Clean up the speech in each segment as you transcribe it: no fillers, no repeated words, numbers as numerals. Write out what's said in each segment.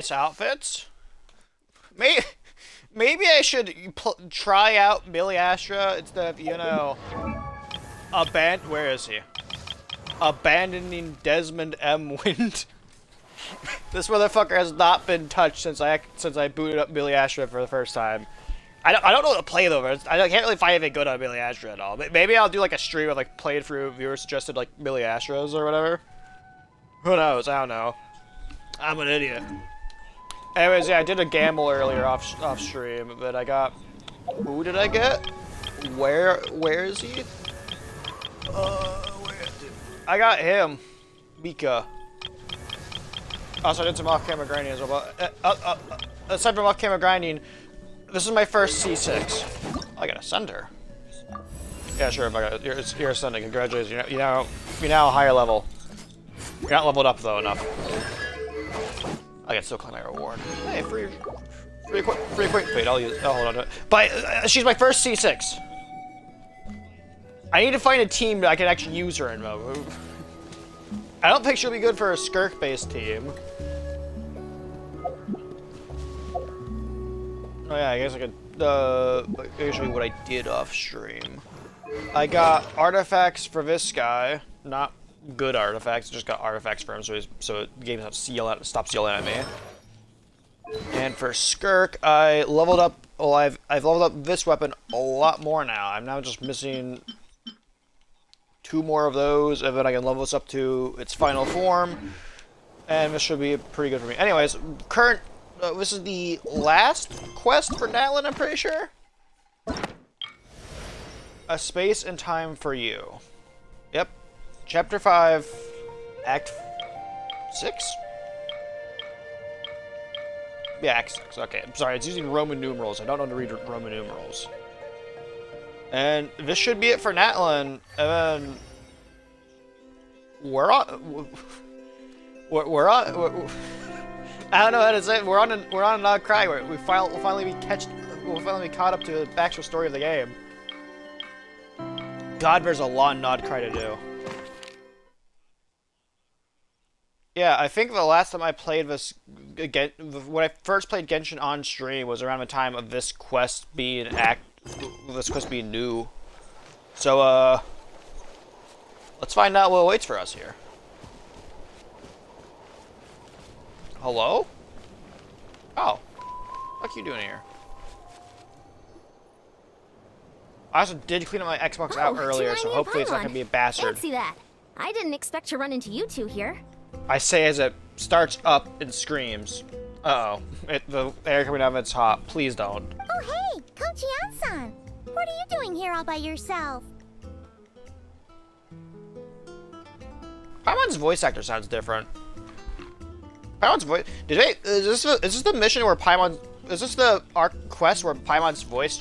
Nice outfits. Maybe I should try out Billy Astra instead of, where is he? Abandoning Desmond M. Wind. This motherfucker has not been touched since I booted up Billy Astra for the first time. I don't know what to play though. I can't really find anything good on Billy Astra at all. Maybe I'll do like a stream of like played through viewer suggested like Billy Astras or whatever. Who knows? I don't know. I'm an idiot. Anyways, yeah, I did a gamble earlier off stream, but I got. Who did I get? Where is he? I got him. Mika. Also, I did some off-camera grinding as well. But aside from off-camera grinding, this is my first C6. I got a sender. Yeah, sure. If I got you're ascending. Congratulations. You're now a higher level. You're not leveled up though enough. I can still claim my reward. Hey, free quick. Wait, I'll hold on to it. But she's my first C6. I need to find a team that I can actually use her in. I don't think she'll be good for a Skirk-based team. Oh yeah, I guess I could, usually what I did off stream. I got artifacts for this guy. Not good artifacts, just got artifacts for him so the game stops yelling at me. And for Skirk, I leveled up, well, I've leveled up this weapon a lot more now. I'm now just missing 2 more of those, and then I can level this up to its final form. And this should be pretty good for me. Anyways, this is the last quest for Natlin, I'm pretty sure. A space and time for you. Yep. Chapter 5, Act 6? Yeah, Act 6. Okay, I'm sorry, it's using Roman numerals. I don't know how to read Roman numerals. And this should be it for Natlin. And then we're on. I don't know how to say it. We're on a Nod Cry where we'll finally be caught up to the actual story of the game. God, there's a lot of Nod Cry to do. Yeah, I think the last time I played this again, when I first played Genshin on stream, was around the time of this quest being new. So, let's find out what awaits for us here. Hello? Oh. What are you doing here? I also did clean up my Xbox out earlier, so hopefully it's not gonna be a bastard. Fancy that. I didn't expect to run into you two here. I say as it starts up and screams. Uh-oh. The air coming out of it's hot. Please don't. Oh, hey! Kochi-san! What are you doing here all by yourself? Paimon's voice actor sounds different. Paimon's voice... Is this the mission where Paimon... Is this the arc quest where Paimon's voice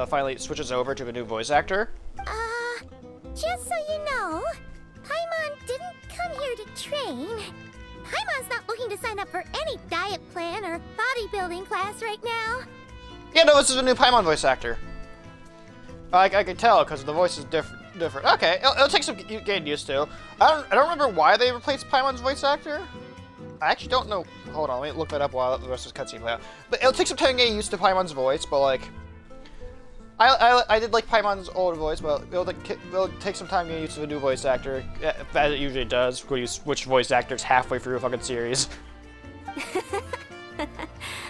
finally switches over to a new voice actor? Just so you know, Paimon didn't come here to train. Paimon's not looking to sign up for any diet plan or bodybuilding class right now. Yeah, no, this is a new Paimon voice actor. I could tell because the voice is different. Okay, it'll take some getting used to. I don't remember why they replaced Paimon's voice actor. I actually don't know. Hold on, let me look that up while the rest of this cutscene play out. But it'll take some time getting used to Paimon's voice, but like, I did like Paimon's old voice, but it'll take some time getting used to the new voice actor, as it usually does when you switch voice actors halfway through a fucking series.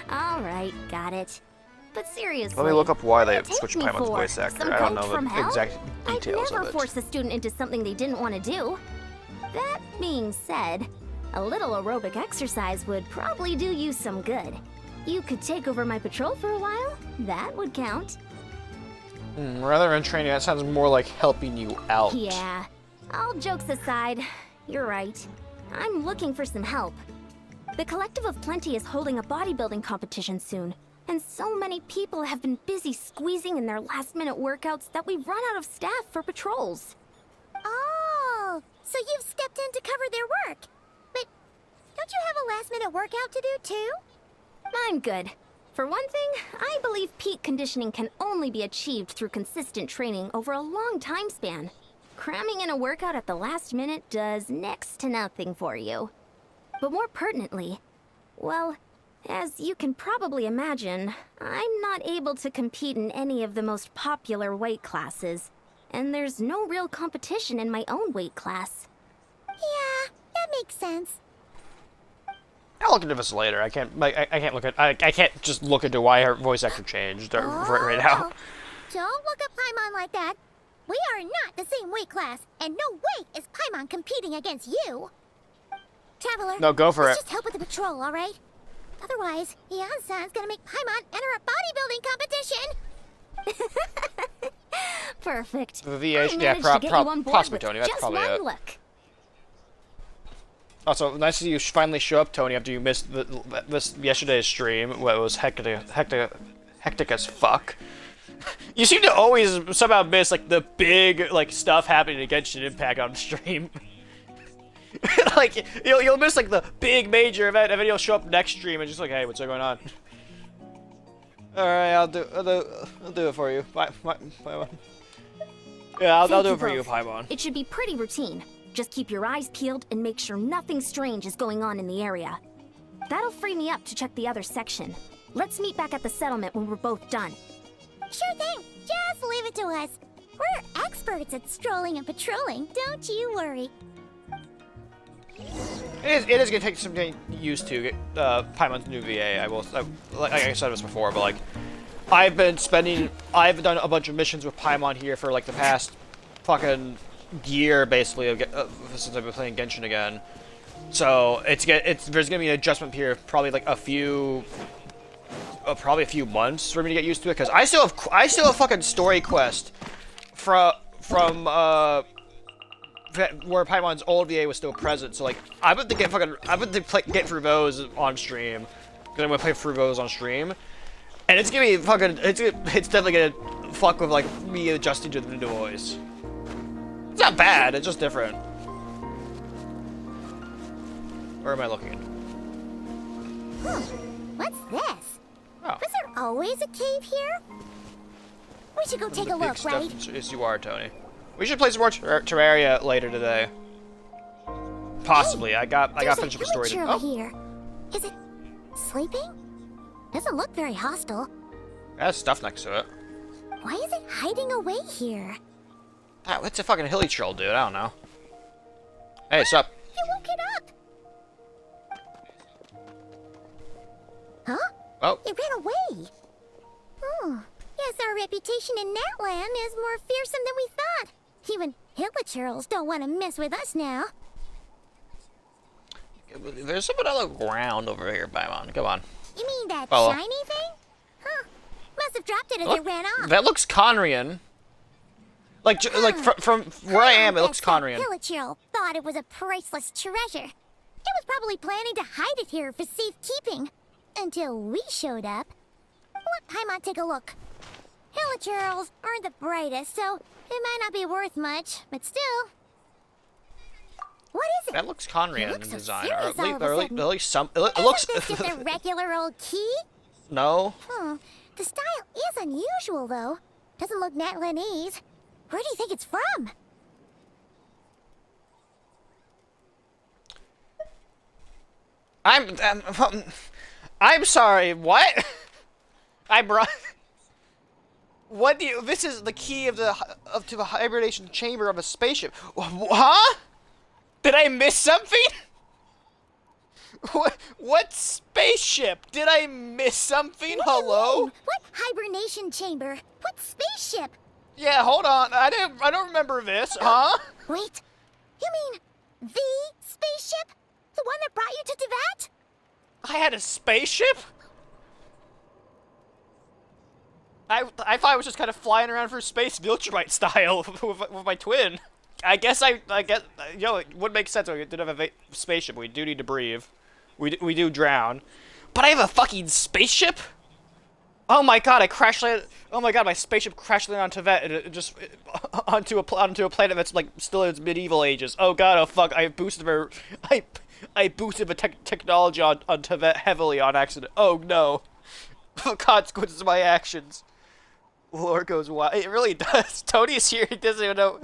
All right, got it. But seriously, let me look up why they switched Paimon's voice actor. I don't know the exact details I'd never of it. force a student into something they didn't want to do. That being said, a little aerobic exercise would probably do you some good. You could take over my patrol for a while. That would count. Rather than training, that sounds more like helping you out. Yeah. All jokes aside, you're right. I'm looking for some help. The Collective of Plenty is holding a bodybuilding competition soon, and so many people have been busy squeezing in their last-minute workouts that we've run out of staff for patrols. Oh, so you've stepped in to cover their work. But don't you have a last-minute workout to do too? I'm good. For one thing, I believe peak conditioning can only be achieved through consistent training over a long time span. Cramming in a workout at the last minute does next to nothing for you. But more pertinently, well, As you can probably imagine, I'm not able to compete in any of the most popular weight classes, and there's no real competition in my own weight class. Yeah, that makes sense. I'll look into this later. I can't can't just look into why her voice actor changed right now. Don't look at Paimon like that. We are not the same weight class, and no way is Paimon competing against you. Traveler, No, go for let's it. just help with the patrol, all right? Otherwise, Yan-san's gonna make Paimon enter a bodybuilding competition. Perfect. The VA, I managed to get you on board possibly with Tony. That's just probably one it. look. Also, nice to see you finally show up, Tony, after you missed this yesterday's stream, where it was hectic as fuck. You seem to always somehow miss like the big like stuff happening against Genshin Impact on stream. Like you'll miss like the big major event, and then you'll show up next stream and just like, hey, what's going on? All right, I'll do it for you. Bye. Yeah, I'll do it for you, Paimon. It should be pretty routine. Just keep your eyes peeled and make sure nothing strange is going on in the area. That'll free me up to check the other section. Let's meet back at the settlement when we're both done. Sure thing. Just leave it to us. We're experts at strolling and patrolling. Don't you worry. It is gonna take some getting used to get Paimon's new VA. Like I said this before, but like I've done a bunch of missions with Paimon here for like the past fucking year basically since I've been playing Genshin again. So there's gonna be an adjustment period, probably like a few months for me to get used to it, because I still have fucking story quest from where Paimon's old VA was still present. So like I've been get through those on stream, because I'm gonna play through those on stream, and it's gonna be fucking it's definitely gonna fuck with like me adjusting to the new voice. It's not bad, it's just different. Where am I looking? What's this? Oh. Was there always a cave here? We should go take a look, right? Yes, you are, Tony. We should play some more Terraria later today. Possibly. I got finished up the story. Over here. Is it sleeping? Doesn't look very hostile. It has stuff next to it. Why is it hiding away here? It's a fucking hilly troll, dude. I don't know. Hey, what's up? You woke it up. Huh? Oh. It ran away. Oh, yes, our reputation in Natland is more fearsome than we thought. Even hillachurls don't want to mess with us now. There's something on the ground over here, Paimon. Come on. You mean that Follow. shiny thing? Huh. Must have dropped it as it ran off. That looks Conrian. Like from where I am, it looks Conrian. Hillachurl thought it was a priceless treasure. It was probably planning to hide it here for safekeeping. Until we showed up. Let Paimon take a look. Hillachurls aren't the brightest, so it might not be worth much, but still. What is it? That looks Conrian looks in so design. serious all of a sudden. It looks. Isn't this just a regular old key? No. The style is unusual, though. Doesn't look Natlanese. Where do you think it's from? I'm sorry. What? I brought. What do you? This is the key to the hibernation chamber of a spaceship. Huh? Did I miss something? What spaceship? Did I miss something? What do you Hello? mean? What hibernation chamber? What spaceship? Yeah, hold on. I don't remember this. Huh? Wait. You mean the spaceship? The one that brought you to Teyvat? I had a spaceship? I thought I was just kind of flying around for space Viltrumite style with my twin. I guess, you know, it would make sense. We did have a spaceship. We do need to breathe. We do drown. But I have a fucking spaceship? Oh my god, I crash landed. Oh my god, my spaceship crash landed on Teyvat and it just onto a planet that's like still in its medieval ages. Oh god, oh fuck, I boosted the technology on Teyvat heavily on accident. Oh no. Consequences of my actions. Lore goes wild. It really does. Tony's here. He doesn't even know.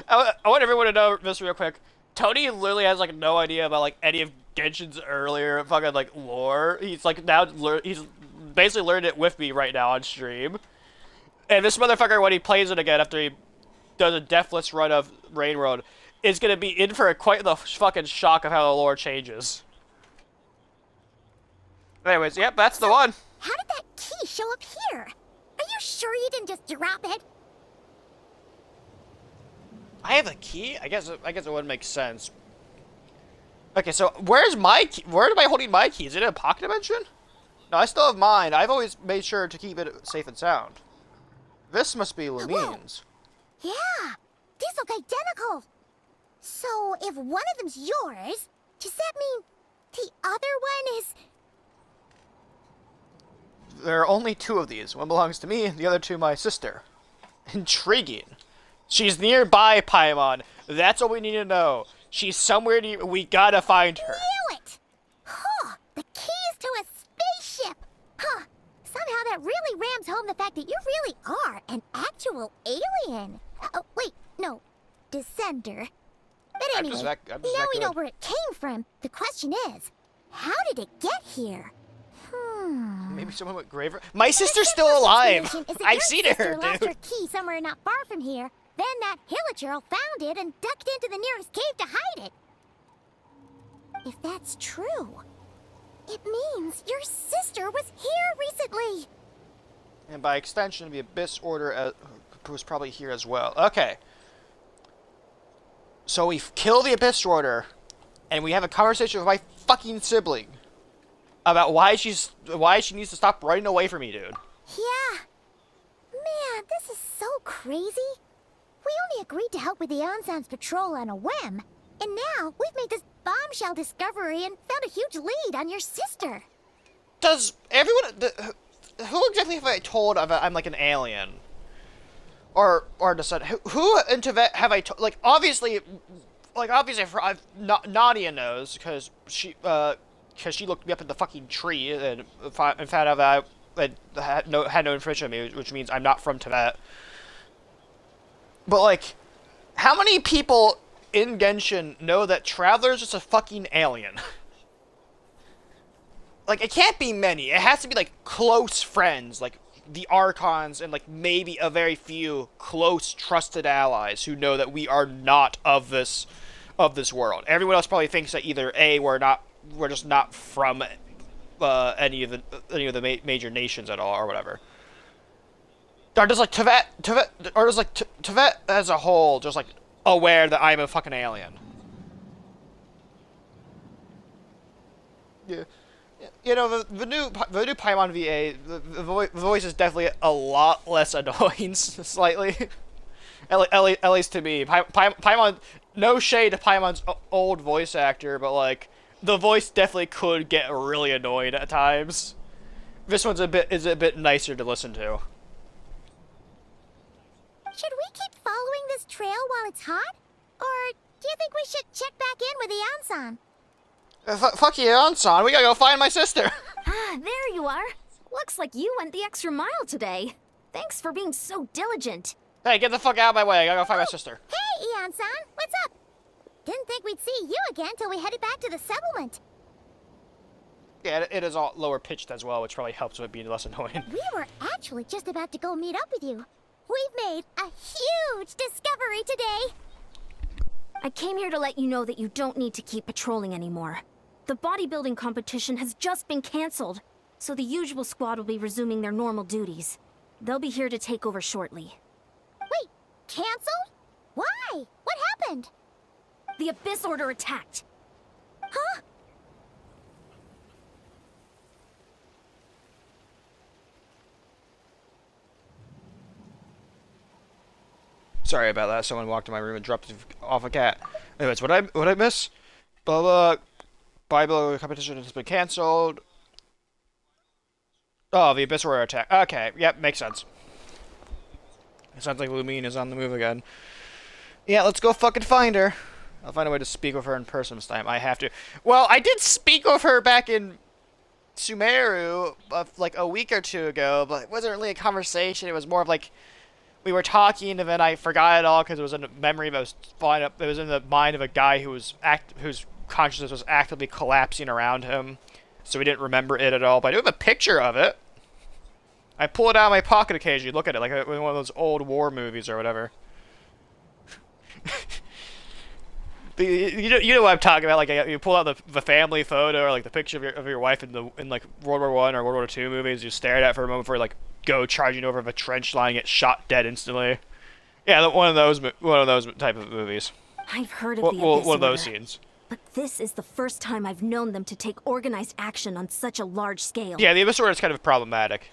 I want everyone to know this real quick. Tony literally has like no idea about like any of Genshin's earlier fucking like lore. He's like now he's basically learned it with me right now on stream. And this motherfucker, when he plays it again after he does a deathless run of Rain World, is gonna be in for quite the fucking shock of how the lore changes. Anyways, yep, that's the one. How did that key show up here? Are you sure you didn't just drop it? I have a key? I guess it wouldn't make sense. Okay, so where's my key? Where am I holding my key? Is it in a pocket dimension? No, I still have mine. I've always made sure to keep it safe and sound. This must be Lumine's. Yeah, these look identical. So if one of them's yours, does that mean the other one is... There are only 2 of these. One belongs to me, the other to my sister. Intriguing. She's nearby, Paimon. That's all we need to know. She's somewhere near. We gotta find her. Knew it! Huh, the keys to a spaceship! Huh, somehow that really rams home the fact that you really are an actual alien. Oh, wait, no, descender. But anyway, now we know where it came from. The question is, how did it get here? Maybe someone with graver. My sister's still alive. I've seen her, lost dude. her key somewhere not far from here. Then that Hilichurl found it and ducked into the nearest cave to hide it. If that's true, it means your sister was here recently. And by extension, the Abyss Order was probably here as well. Okay. So we kill the Abyss Order, and we have a conversation with my fucking sibling about why she needs to stop running away from me, dude. Yeah. Man, this is so crazy. We only agreed to help with the Ansan's patrol on a whim, and now we've made this bombshell discovery and found a huge lead on your sister. Does everyone... who exactly have I told I'm like an alien? Or does that... Who in Tibet have I told... Like, obviously, Nadia knows, because she looked me up in the fucking tree and found out that I had no information on me, which means I'm not from Tibet. But, like, how many people in Genshin know that Traveler's just a fucking alien? Like, it can't be many. It has to be, like, close friends, like the Archons and, like, maybe a very few close, trusted allies who know that we are not of this world. Everyone else probably thinks that either A, we're just not from any of the major nations at all, or whatever. Or just like Tibet as a whole, just like aware that I'm a fucking alien. Yeah, you know the new Paimon VA, the voice is definitely a lot less annoying, slightly. At least to me, Paimon. No shade to Paimon's old voice actor, but like the voice definitely could get really annoying at times. This one's a bit nicer to listen to. Should we keep following this trail while it's hot? Or do you think we should check back in with the Ansan? Fuck you, Ansan. We gotta go find my sister. Ah, there you are. Looks like you went the extra mile today. Thanks for being so diligent. Hey, get the fuck out of my way. I gotta go find my sister. Hey, Ansan, what's up? Didn't think we'd see you again till we headed back to the settlement. Yeah, it is all lower pitched as well, which probably helps with being less annoying. We were actually just about to go meet up with you. We've made a huge discovery today. I came here to let you know that you don't need to keep patrolling anymore. The bodybuilding competition has just been cancelled, so the usual squad will be resuming their normal duties. They'll be here to take over shortly. Wait, canceled? Why? What happened? The Abyss Order attacked. Huh? Sorry about that. Someone walked in my room and dropped off a cat. Anyways, what I miss? Blah blah. Bible competition has been canceled. Oh, the Abyss Order attack. Okay, yep, makes sense. It sounds like Lumine is on the move again. Yeah, let's go fucking find her. I'll find a way to speak with her in person this time. I have to. Well, I did speak with her back in Sumeru like a week or two ago, but it wasn't really a conversation. It was more of like we were talking, and then I forgot it all because it was in a memory that was falling up. It was in the mind of a guy who's consciousness was actively collapsing around him, so he didn't remember it at all. But I do have a picture of it. I pull it out of my pocket occasionally, look at it, like in one of those old war movies or whatever. You know what I'm talking about? Like you pull out the family photo or like the picture of your wife in like World War I or World War II movies. You stare at it for a moment before you, like go charging over a trench line, get shot dead instantly. Yeah, one of those type of movies. I've heard of the Abyss one of those Order, scenes. but this is the first time I've known them to take organized action on such a large scale. Yeah, the Abyss Order is kind of problematic.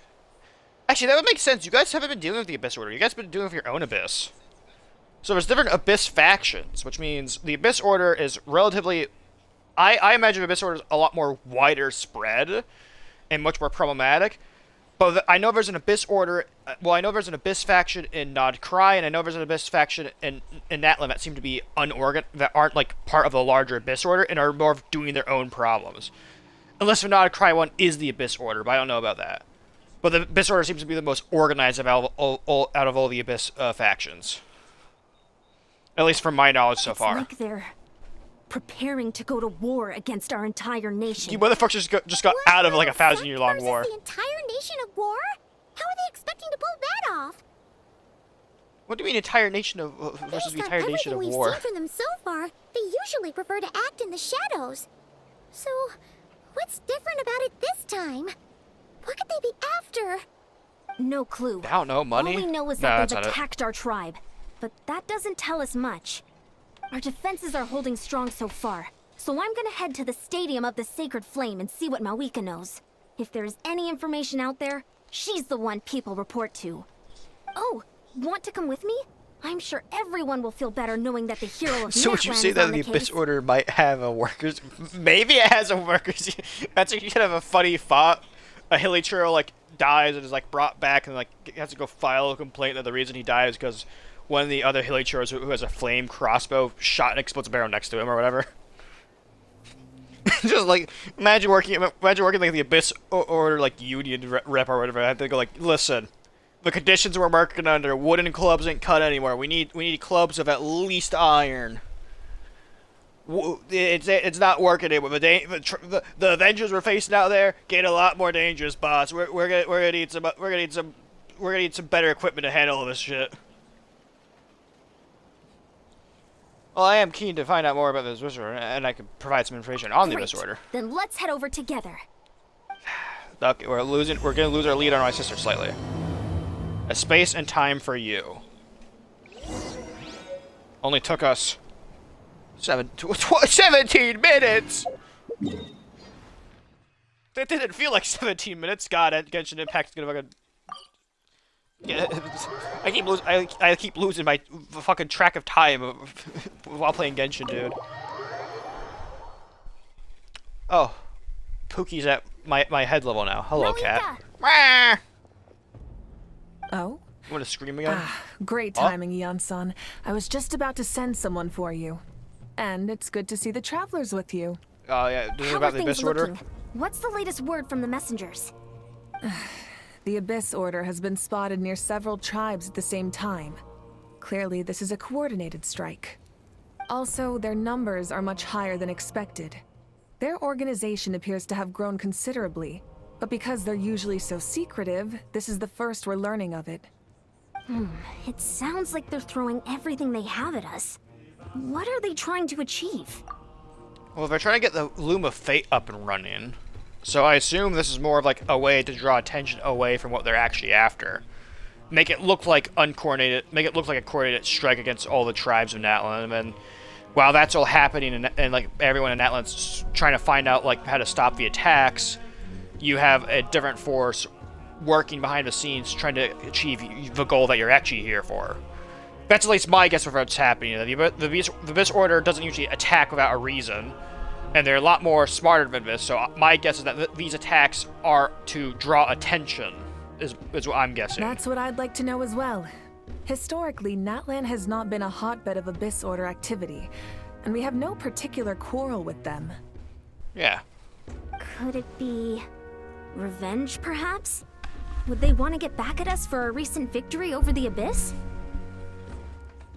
Actually, that would make sense. You guys haven't been dealing with the Abyss Order. You guys have been dealing with your own Abyss. So there's different Abyss factions, which means the Abyss Order is relatively... I imagine the Abyss Order is a lot more wider spread and much more problematic. But I know there's an Abyss Order... Well, I know there's an Abyss faction in Nod Cry, and I know there's an Abyss faction in Natlan that seem to be unorganized, that aren't like part of the larger Abyss Order, and are more doing their own problems. Unless the Nod Cry one is the Abyss Order, but I don't know about that. But the Abyss Order seems to be the most organized out of all the Abyss factions. At least from my knowledge so far. It's like they're preparing to go to war against our entire nation. You motherfuckers just got out of like a 1,000-year-long war. The entire nation at war? How are they expecting to pull that off? What do you mean entire nation of versus the entire nation of war? Based on everything we've seen from them so far, they usually prefer to act in the shadows. So, what's different about it this time? What could they be after? No clue. I don't know, money? All we know is that they've attacked our tribe. But that doesn't tell us much. Our defenses are holding strong so far, so I'm gonna head to the Stadium of the Sacred Flame and see what Mawika knows. If there is any information out there, she's the one people report to. Oh, want to come with me? I'm sure everyone will feel better knowing that the hero of So would you say that the Abyss Order might have a workers... Maybe it has a workers... That's kind of a funny thought. A hilly churl, like, dies and is, like, brought back and, like, has to go file a complaint that the reason he died is because one of the other hilly churls who has a flame crossbow shot an explosive barrel next to him or whatever. Just, like, imagine working like the Abyss Order, like, union rep or whatever. I have to go, like, listen, the conditions we're working under, wooden clubs ain't cut anymore. We need clubs of at least iron. It's not working anymore. The Avengers we're facing out there get a lot more dangerous, boss. We're gonna need some better equipment to handle all this shit. Well, I am keen to find out more about this Abyss Order, and I can provide some information on the Abyss Order. Then let's head over together. Okay, we're gonna lose our lead on my sister slightly. A space and time for you. Only took us 17 minutes! That didn't feel like 17 minutes. God, Genshin Impact is gonna fucking... Yeah, I keep losing my fucking track of time while playing Genshin, dude. Oh. Pookie's at my head level now. Hello, cat. Oh? You want to scream again? Great timing, Eon-san. I was just about to send someone for you. And it's good to see the travelers with you. Oh, yeah. This is How about are the things Abyss Order? looking? What's the latest word from the messengers? The Abyss Order has been spotted near several tribes at the same time. Clearly, this is a coordinated strike. Also, their numbers are much higher than expected. Their organization appears to have grown considerably, but because they're usually so secretive, this is the first we're learning of it. It sounds like they're throwing everything they have at us. What are they trying to achieve? Well, they're trying to get the Loom of Fate up and running. So I assume this is more of like a way to draw attention away from what they're actually after. Make it look like uncoordinated, make it look like a coordinated strike against all the tribes of Natlan, and then while that's all happening and like everyone in Natlan's trying to find out like how to stop the attacks, you have a different force working behind the scenes trying to achieve the goal that you're actually here for. That's at least my guess of what's happening. The Abyss Order doesn't usually attack without a reason, and they're a lot more smarter than this, so my guess is that these attacks are to draw attention, is what I'm guessing. That's what I'd like to know as well. Historically, Natlan has not been a hotbed of Abyss Order activity, and we have no particular quarrel with them. Yeah. Could it be revenge, perhaps? Would they want to get back at us for a recent victory over the Abyss?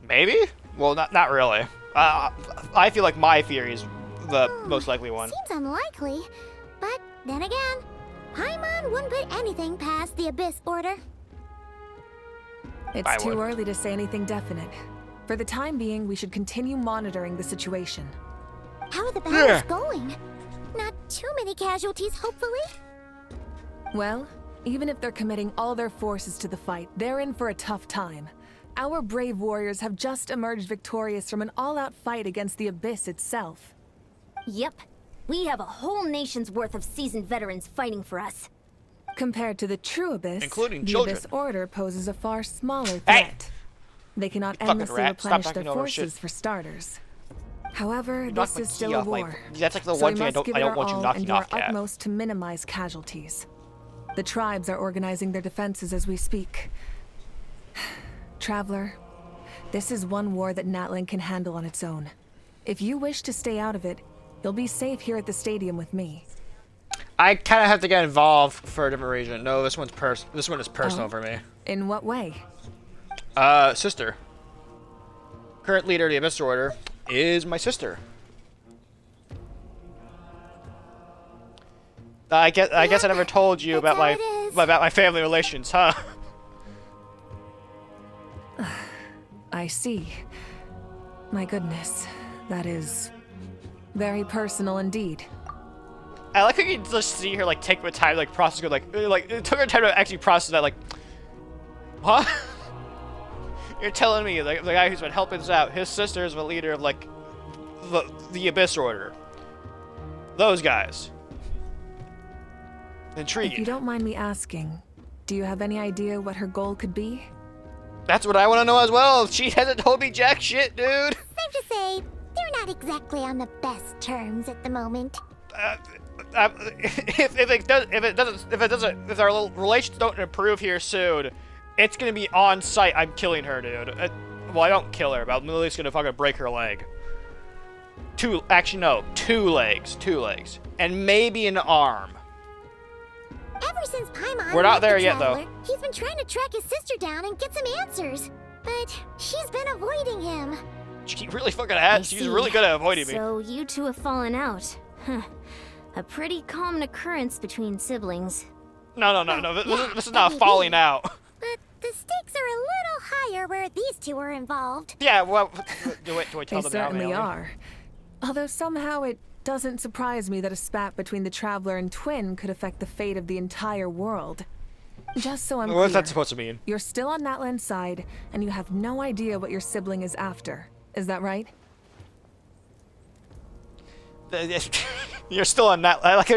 Maybe? Well, not really. I feel like my theory is the most likely one. Seems unlikely, but then again, Paimon wouldn't put anything past the Abyss Order. It's too early to say anything definite. For the time being, we should continue monitoring the situation. How are the battles going? Not too many casualties, hopefully? Well, even if they're committing all their forces to the fight, they're in for a tough time. Our brave warriors have just emerged victorious from an all-out fight against the Abyss itself. Yep. We have a whole nation's worth of seasoned veterans fighting for us. Compared to the true Abyss, including the children. Abyss Order poses a far smaller threat. Hey! They cannot You fucking endlessly rat. Stop replenish knocking their over forces shit. for starters. However, You this knocked my is key still a off my- war. That's like the So one we thing I must don't, give I it don't our want you all knocking and do off, our Cat. utmost to minimize casualties. The tribes are organizing their defenses as we speak. Traveler, this is one war that Natlan can handle on its own. If you wish to stay out of it, you'll be safe here at the stadium with me. I kind of have to get involved for a different reason. No, this one is personal for me. In what way? Sister. Current leader of the Abyss Order is my sister. I guess I never told you about my family relations, huh? I see. My goodness, that is very personal indeed. I like how you just see her like take the time to like process, like it took her time to actually process that. Like, huh? You're telling me like the guy who's been helping us out, his sister is the leader of like the Abyss Order. Those guys. Intriguing. If you don't mind me asking, do you have any idea what her goal could be? That's what I want to know as well. She hasn't told me jack shit, dude. Safe to say, they're not exactly on the best terms at the moment. If our little relations don't improve here soon, it's gonna be on site. I'm killing her, dude. Well, I don't kill her, but I'm at least gonna fucking break her leg. Two legs, and maybe an arm. Ever since Paimon We're not met there the yet, though. Traveler, he's been trying to track his sister down and get some answers. But she's been avoiding him. She really fucking has. She's really good at avoiding me. So you two have fallen out. Huh. A pretty common occurrence between siblings. No. This is not falling out. But the stakes are a little higher where these two are involved. Yeah, well, do I They tell them now? certainly Naomi? are. Although somehow it doesn't surprise me that a spat between the Traveler and Twin could affect the fate of the entire world. Just so I'm What's clear, that supposed to mean? you're still on Natlan's side, and you have no idea what your sibling is after. Is that right? You're still on that. I like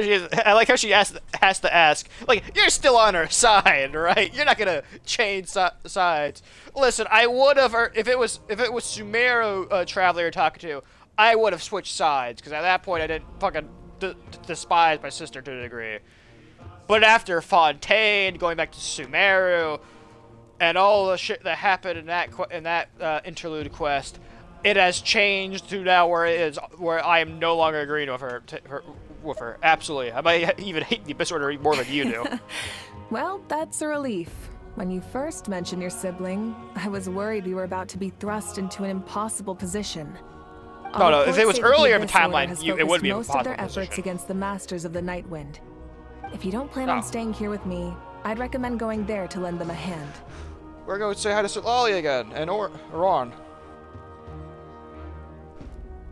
how she has to ask. Like, you're still on her side, right? You're not gonna change sides. Listen, I would have, if it was Sumeru Traveler you're talking to, I would have switched sides because at that point I didn't fucking despise my sister to a degree. But after Fontaine, going back to Sumeru, and all the shit that happened in that interlude quest, it has changed to now where I am no longer agreeing with her. Absolutely, I might even hate the Abyss Order more than you do. Well, that's a relief. When you first mentioned your sibling, I was worried we were about to be thrust into an impossible position. No, if it was earlier in the Abyss Order timeline, has it would focused be an most of their impossible efforts position. against the Masters of the Nightwind. If you don't plan Oh. on staying here with me, I'd recommend going there to lend them a hand. We're going to say hi to Solali again, and Ron.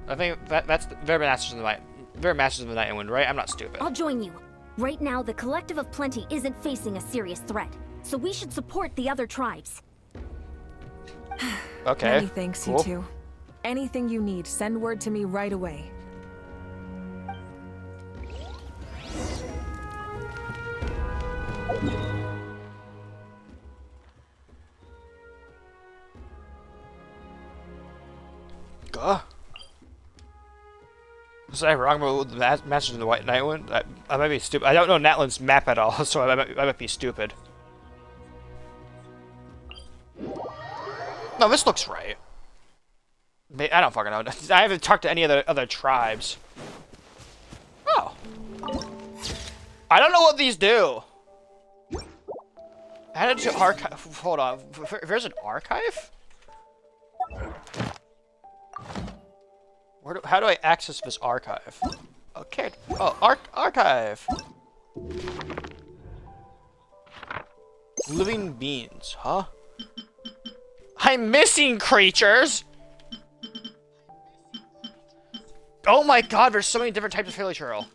I think that's very Masters of the Nightwind, right? I'm not stupid. I'll join you. Right now, the Collective of Plenty isn't facing a serious threat, so we should support the other tribes. Okay. Many thanks, cool. you two. Anything you need, send word to me right away. Gah. Was I wrong about the Masters of the White Nightwind? I might be stupid. I don't know Natlan's map at all, so I might be stupid. No, this looks right. I don't fucking know. I haven't talked to any other tribes. Oh. I don't know what these do. Added to archive. Hold on. There's an archive? How do I access this archive? Okay. Oh, archive. Living beings, huh? I'm missing creatures. Oh my god, there's so many different types of failure churl.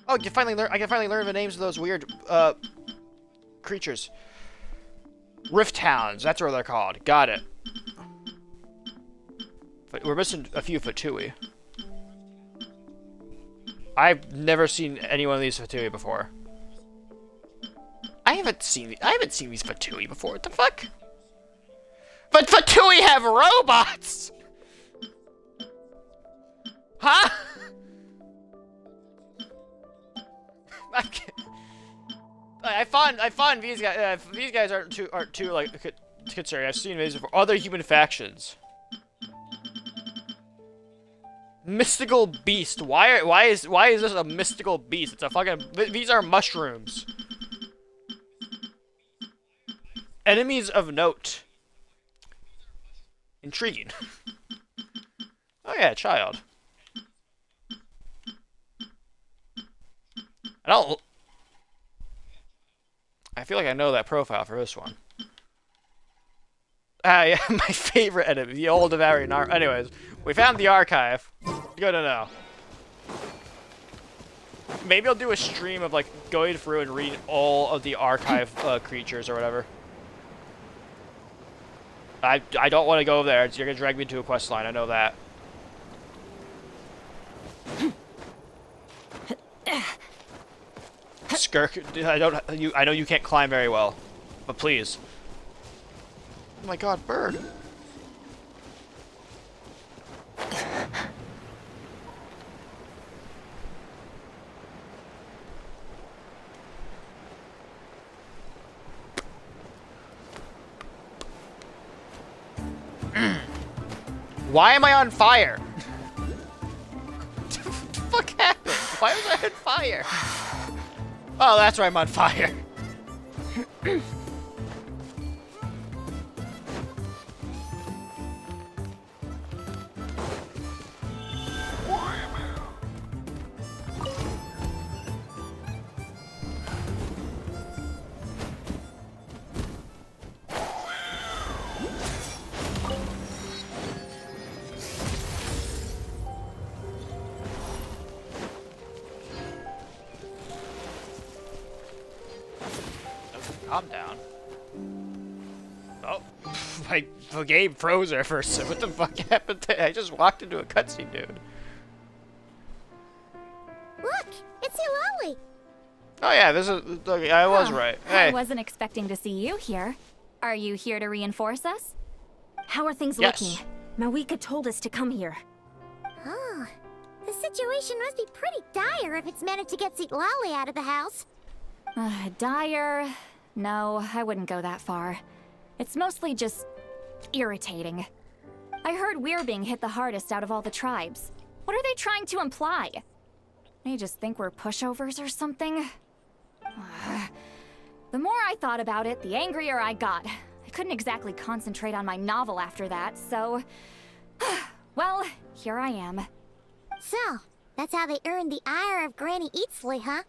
Oh, I can finally learn the names of those weird creatures. Rift hounds, that's what they're called. Got it. But we're missing a few Fatui. I've never seen any one of these Fatui before. I haven't seen these Fatui before. What the fuck? But Fatui have robots! Huh? I find these guys. These guys aren't too like concerning. I've seen these before. Other human factions. Mystical beast. Why is this a mystical beast? It's a fucking. These are mushrooms. Enemies of note. Intriguing. Oh yeah, child. I feel like I know that profile for this one. Yeah, my favorite enemy, the old Devouring Arm. Anyways, we found the archive. Good to know. Maybe I'll do a stream of like going through and reading all of the archive creatures or whatever. I don't want to go over there. You're gonna drag me into a quest line. I know that. Skirk, I know you can't climb very well, but please. Oh my god, bird. Why am I on fire? What the fuck happened? Why was I on fire? Oh, that's why I'm on fire. Calm down. Oh, the game froze there for a second. What the fuck happened there? I just walked into a cutscene, dude. Look, it's Eulalie. Oh yeah, this is. I was right. Hey. I wasn't expecting to see you here. Are you here to reinforce us? How are things Yes. looking? Mawika told us to come here. Oh, the situation must be pretty dire if it's managed to get Eulalie out of the house. Dire? No, I wouldn't go that far. It's mostly just irritating. I heard we're being hit the hardest out of all the tribes. What are they trying to imply? They just think we're pushovers or something? The more I thought about it, the angrier I got. I couldn't exactly concentrate on my novel after that, so... well, here I am. So, that's how they earned the ire of Granny Eatsley, huh?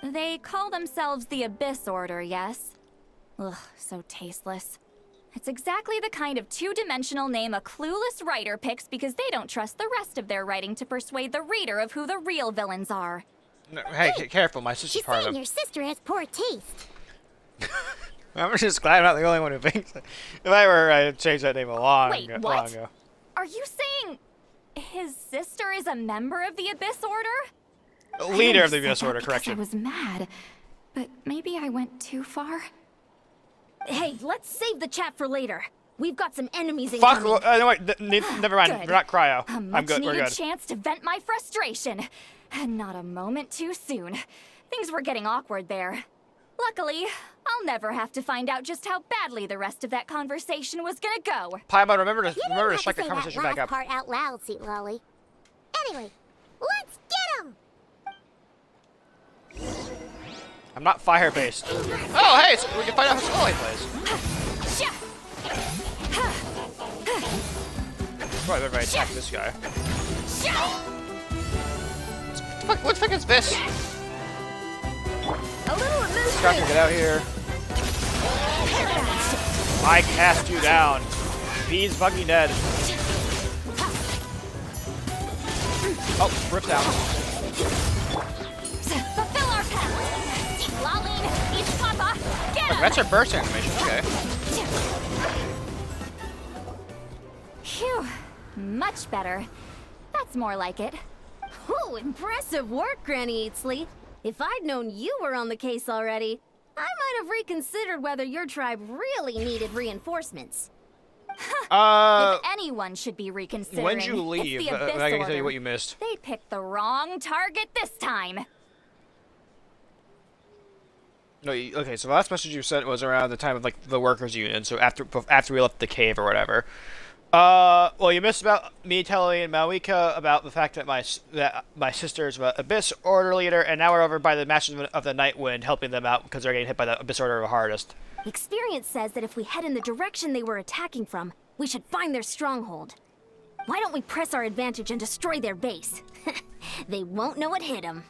They call themselves the Abyss Order, yes? Ugh, so tasteless. It's exactly the kind of two-dimensional name a clueless writer picks because they don't trust the rest of their writing to persuade the reader of who the real villains are. No, hey, careful, my sister's She's part of saying them. your sister has poor taste. I'm just glad I'm not the only one who thinks that. If I were, I'd change that name long Wait, ago. what? Long ago. Are you saying his sister is a member of the Abyss Order? Leader of the I Abyss said that Order, because correction. I was mad, but maybe I went too far. Hey, let's save the chat for later. We've got some enemies Fuck! incoming. No, wait, never mind. Good. We're not cryo. A I'm good. We're much-needed good. chance to vent my frustration. Not a moment too soon. Things were getting awkward there. Luckily, I'll never have to find out just how badly the rest of that conversation was gonna go. Paimon, remember You to don't have strike to the say conversation that back up. last part out loud, Eulalie. Anyway, let's get him! I'm not fire-based. Oh, hey, so we can find out how Scully plays. Probably better if I attack this guy. What the fuck is this? A little emotion. Scott, get out here. I cast you down. He's fucking dead. Oh, rip down. Fulfill our path. Laline, each papa, get him. That's her burst animation. Okay. Phew, much better. That's more like it. Ooh, impressive work, Granny Eatsley. If I'd known you were on the case already, I might have reconsidered whether your tribe really needed reinforcements. If anyone should be reconsidering, When'd you leave? it's the Abyss I can tell Order. you what you missed. They picked the wrong target this time. No, okay. So the last message you sent was around the time of like the workers' union. So after we left the cave or whatever. Well, you missed about me telling Malika about the fact that my sister's the Abyss Order leader, and now we're over by the Masters of the Night Wind, helping them out because they're getting hit by the Abyss Order the hardest. Experience says that if we head in the direction they were attacking from, we should find their stronghold. Why don't we press our advantage and destroy their base? They won't know what hit them.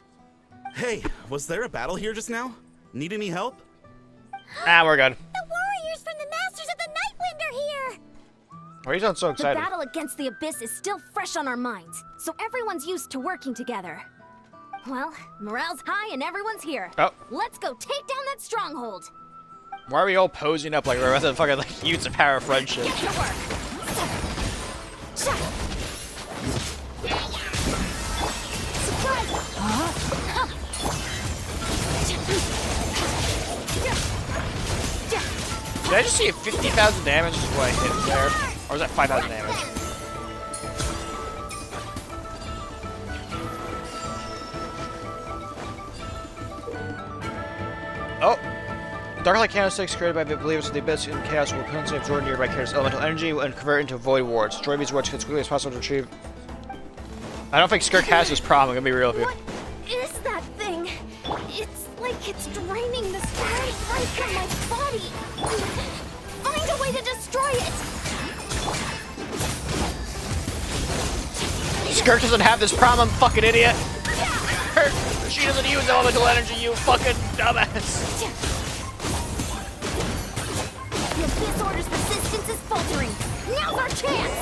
Hey, was there a battle here just now? Need any help? Ah, we're good. The warriors from the Masters of the Nightwind are here! Why are you sound so The excited? battle against the Abyss is still fresh on our minds, so everyone's used to working together. Well, morale's high and everyone's here. Oh. Let's go take down that stronghold. Why are we all posing up like we're about to fucking like use the power of friendship? Get to work. Did I just see 50,000 damage is what I hit there? Or was that 5,000 damage? Oh! Dark-like candlesticks created by the believers of the Abyss in Chaos will constantly absorb nearby chaos elemental energy and convert into void wards. Destroy these wards as quickly as possible to retrieve. I don't think Skirk has this problem, I'm gonna be real with you. What is that thing? It's like it's draining the strength right from my body. Find a way to destroy it. Skirk doesn't have this problem, fucking idiot! She doesn't use elemental energy, you fucking dumbass! The Abyss Order's resistance is faltering. Now's our chance!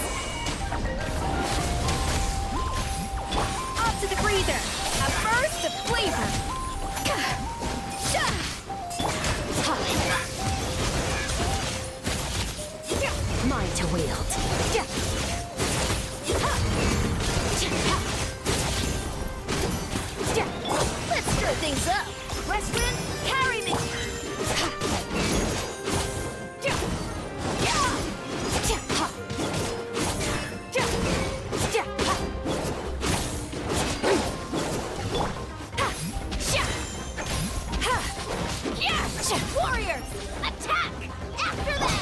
Up to the breather. A burst of flavor. Mine to wield. Let's stir things up. Westwind, carry me. Warriors, attack! After them!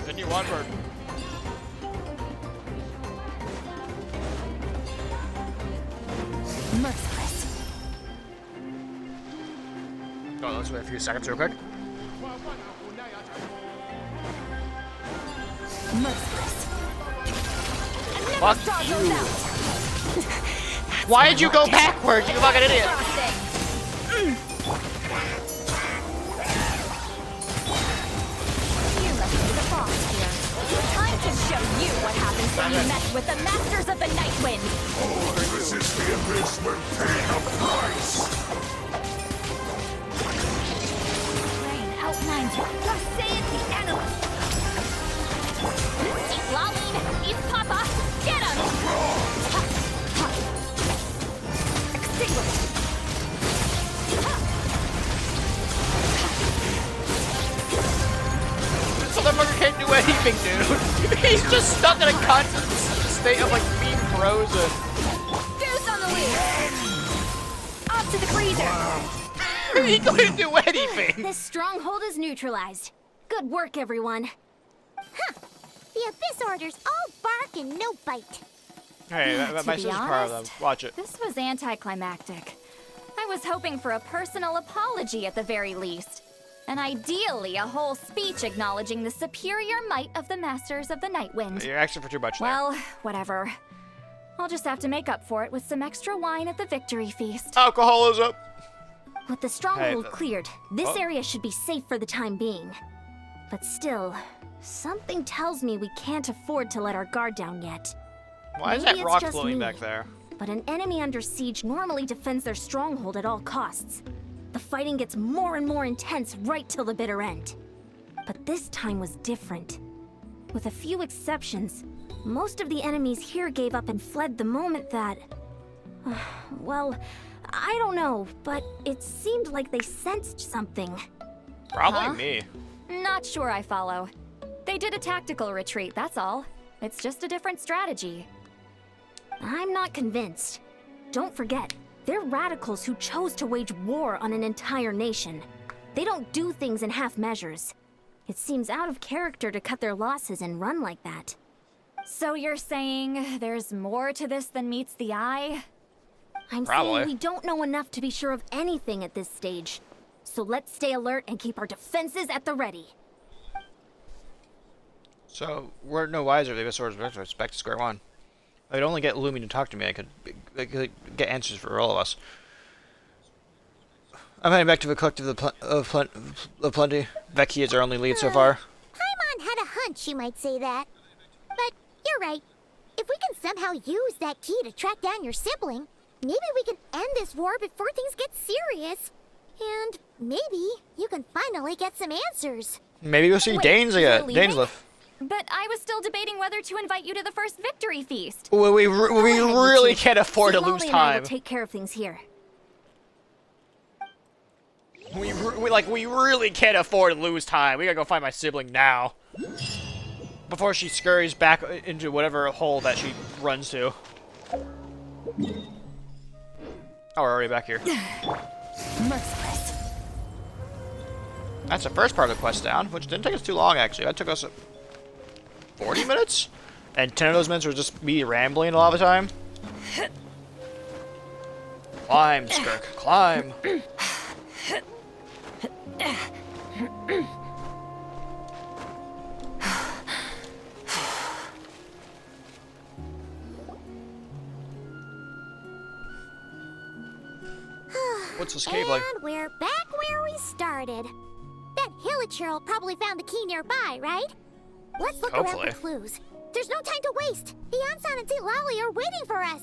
Then you onward. Merciless. Oh, let's wait a few seconds real quick. Merciless. Fuck you! Why did you go backwards, you fucking idiot? Time to show you what happens when you mess with the Masters of the Nightwind. Resist the Abyss will pay a price! Rain outlines Gossain the animal. Laline, East Papa, get him! Extinguish. This motherfucker can't do anything, dude. He's just stuck in a constant state of like being frozen. Goose on the lead. Up to the freezer. He couldn't do anything. This stronghold is neutralized. Good work, everyone. Huh. The Abyss Order's all bark and no bite. Hey, To my be sister's part of them. honest, Watch it. This was anticlimactic. I was hoping for a personal apology at the very least. And ideally, a whole speech acknowledging the superior might of the Masters of the Night Wind. You're asking for too much there. Well, whatever. I'll just have to make up for it with some extra wine at the victory feast. Alcoholism. With the stronghold Hey, cleared, this oh. area should be safe for the time being. But still, something tells me we can't afford to let our guard down yet. Why is Maybe that it's rock just floating me. back there? But an enemy under siege normally defends their stronghold at all costs. The fighting gets more and more intense right till the bitter end. But this time was different. With a few exceptions, most of the enemies here gave up and fled the moment that... well, I don't know, but it seemed like they sensed something. Probably Huh? me. Not sure I follow. They did a tactical retreat, that's all. It's just a different strategy. I'm not convinced. Don't forget, they're radicals who chose to wage war on an entire nation. They don't do things in half measures. It seems out of character to cut their losses and run like that. So you're saying there's more to this than meets the eye? I'm Probably. saying we don't know enough to be sure of anything at this stage. So let's stay alert and keep our defenses at the ready. So, we're no wiser. They just sort of back to square one. I could only get Lumi to talk to me. I could get answers for all of us. I'm heading back to the collective of Plenty. Vecchi is our only lead so far. Paimon had a hunch you might say that. But you're right. If we can somehow use that key to track down your sibling, maybe we can end this war before things get serious. And maybe you can finally get some answers. Maybe we'll see Wait, Danes again. you're leaving? Dainsliff. But I was still debating whether to invite you to the first victory feast. Well, we Go ahead, you really two. can't afford to Molly lose and I will time. take care of things here. We really can't afford to lose time. We gotta go find my sibling now. Before she scurries back into whatever hole that she runs to. Oh, we're already back here. Merciless. That's the first part of the quest down, which didn't take us too long, actually. That took us 40 minutes? And 10 of those minutes were just me rambling a lot of the time. Climb, Skirk, climb. What's this cave like? And we're back where we started. That Hilichurl probably found the key nearby, right? Let's look Hopefully. around for clues. There's no time to waste. Beyonsan and St. Lally are waiting for us.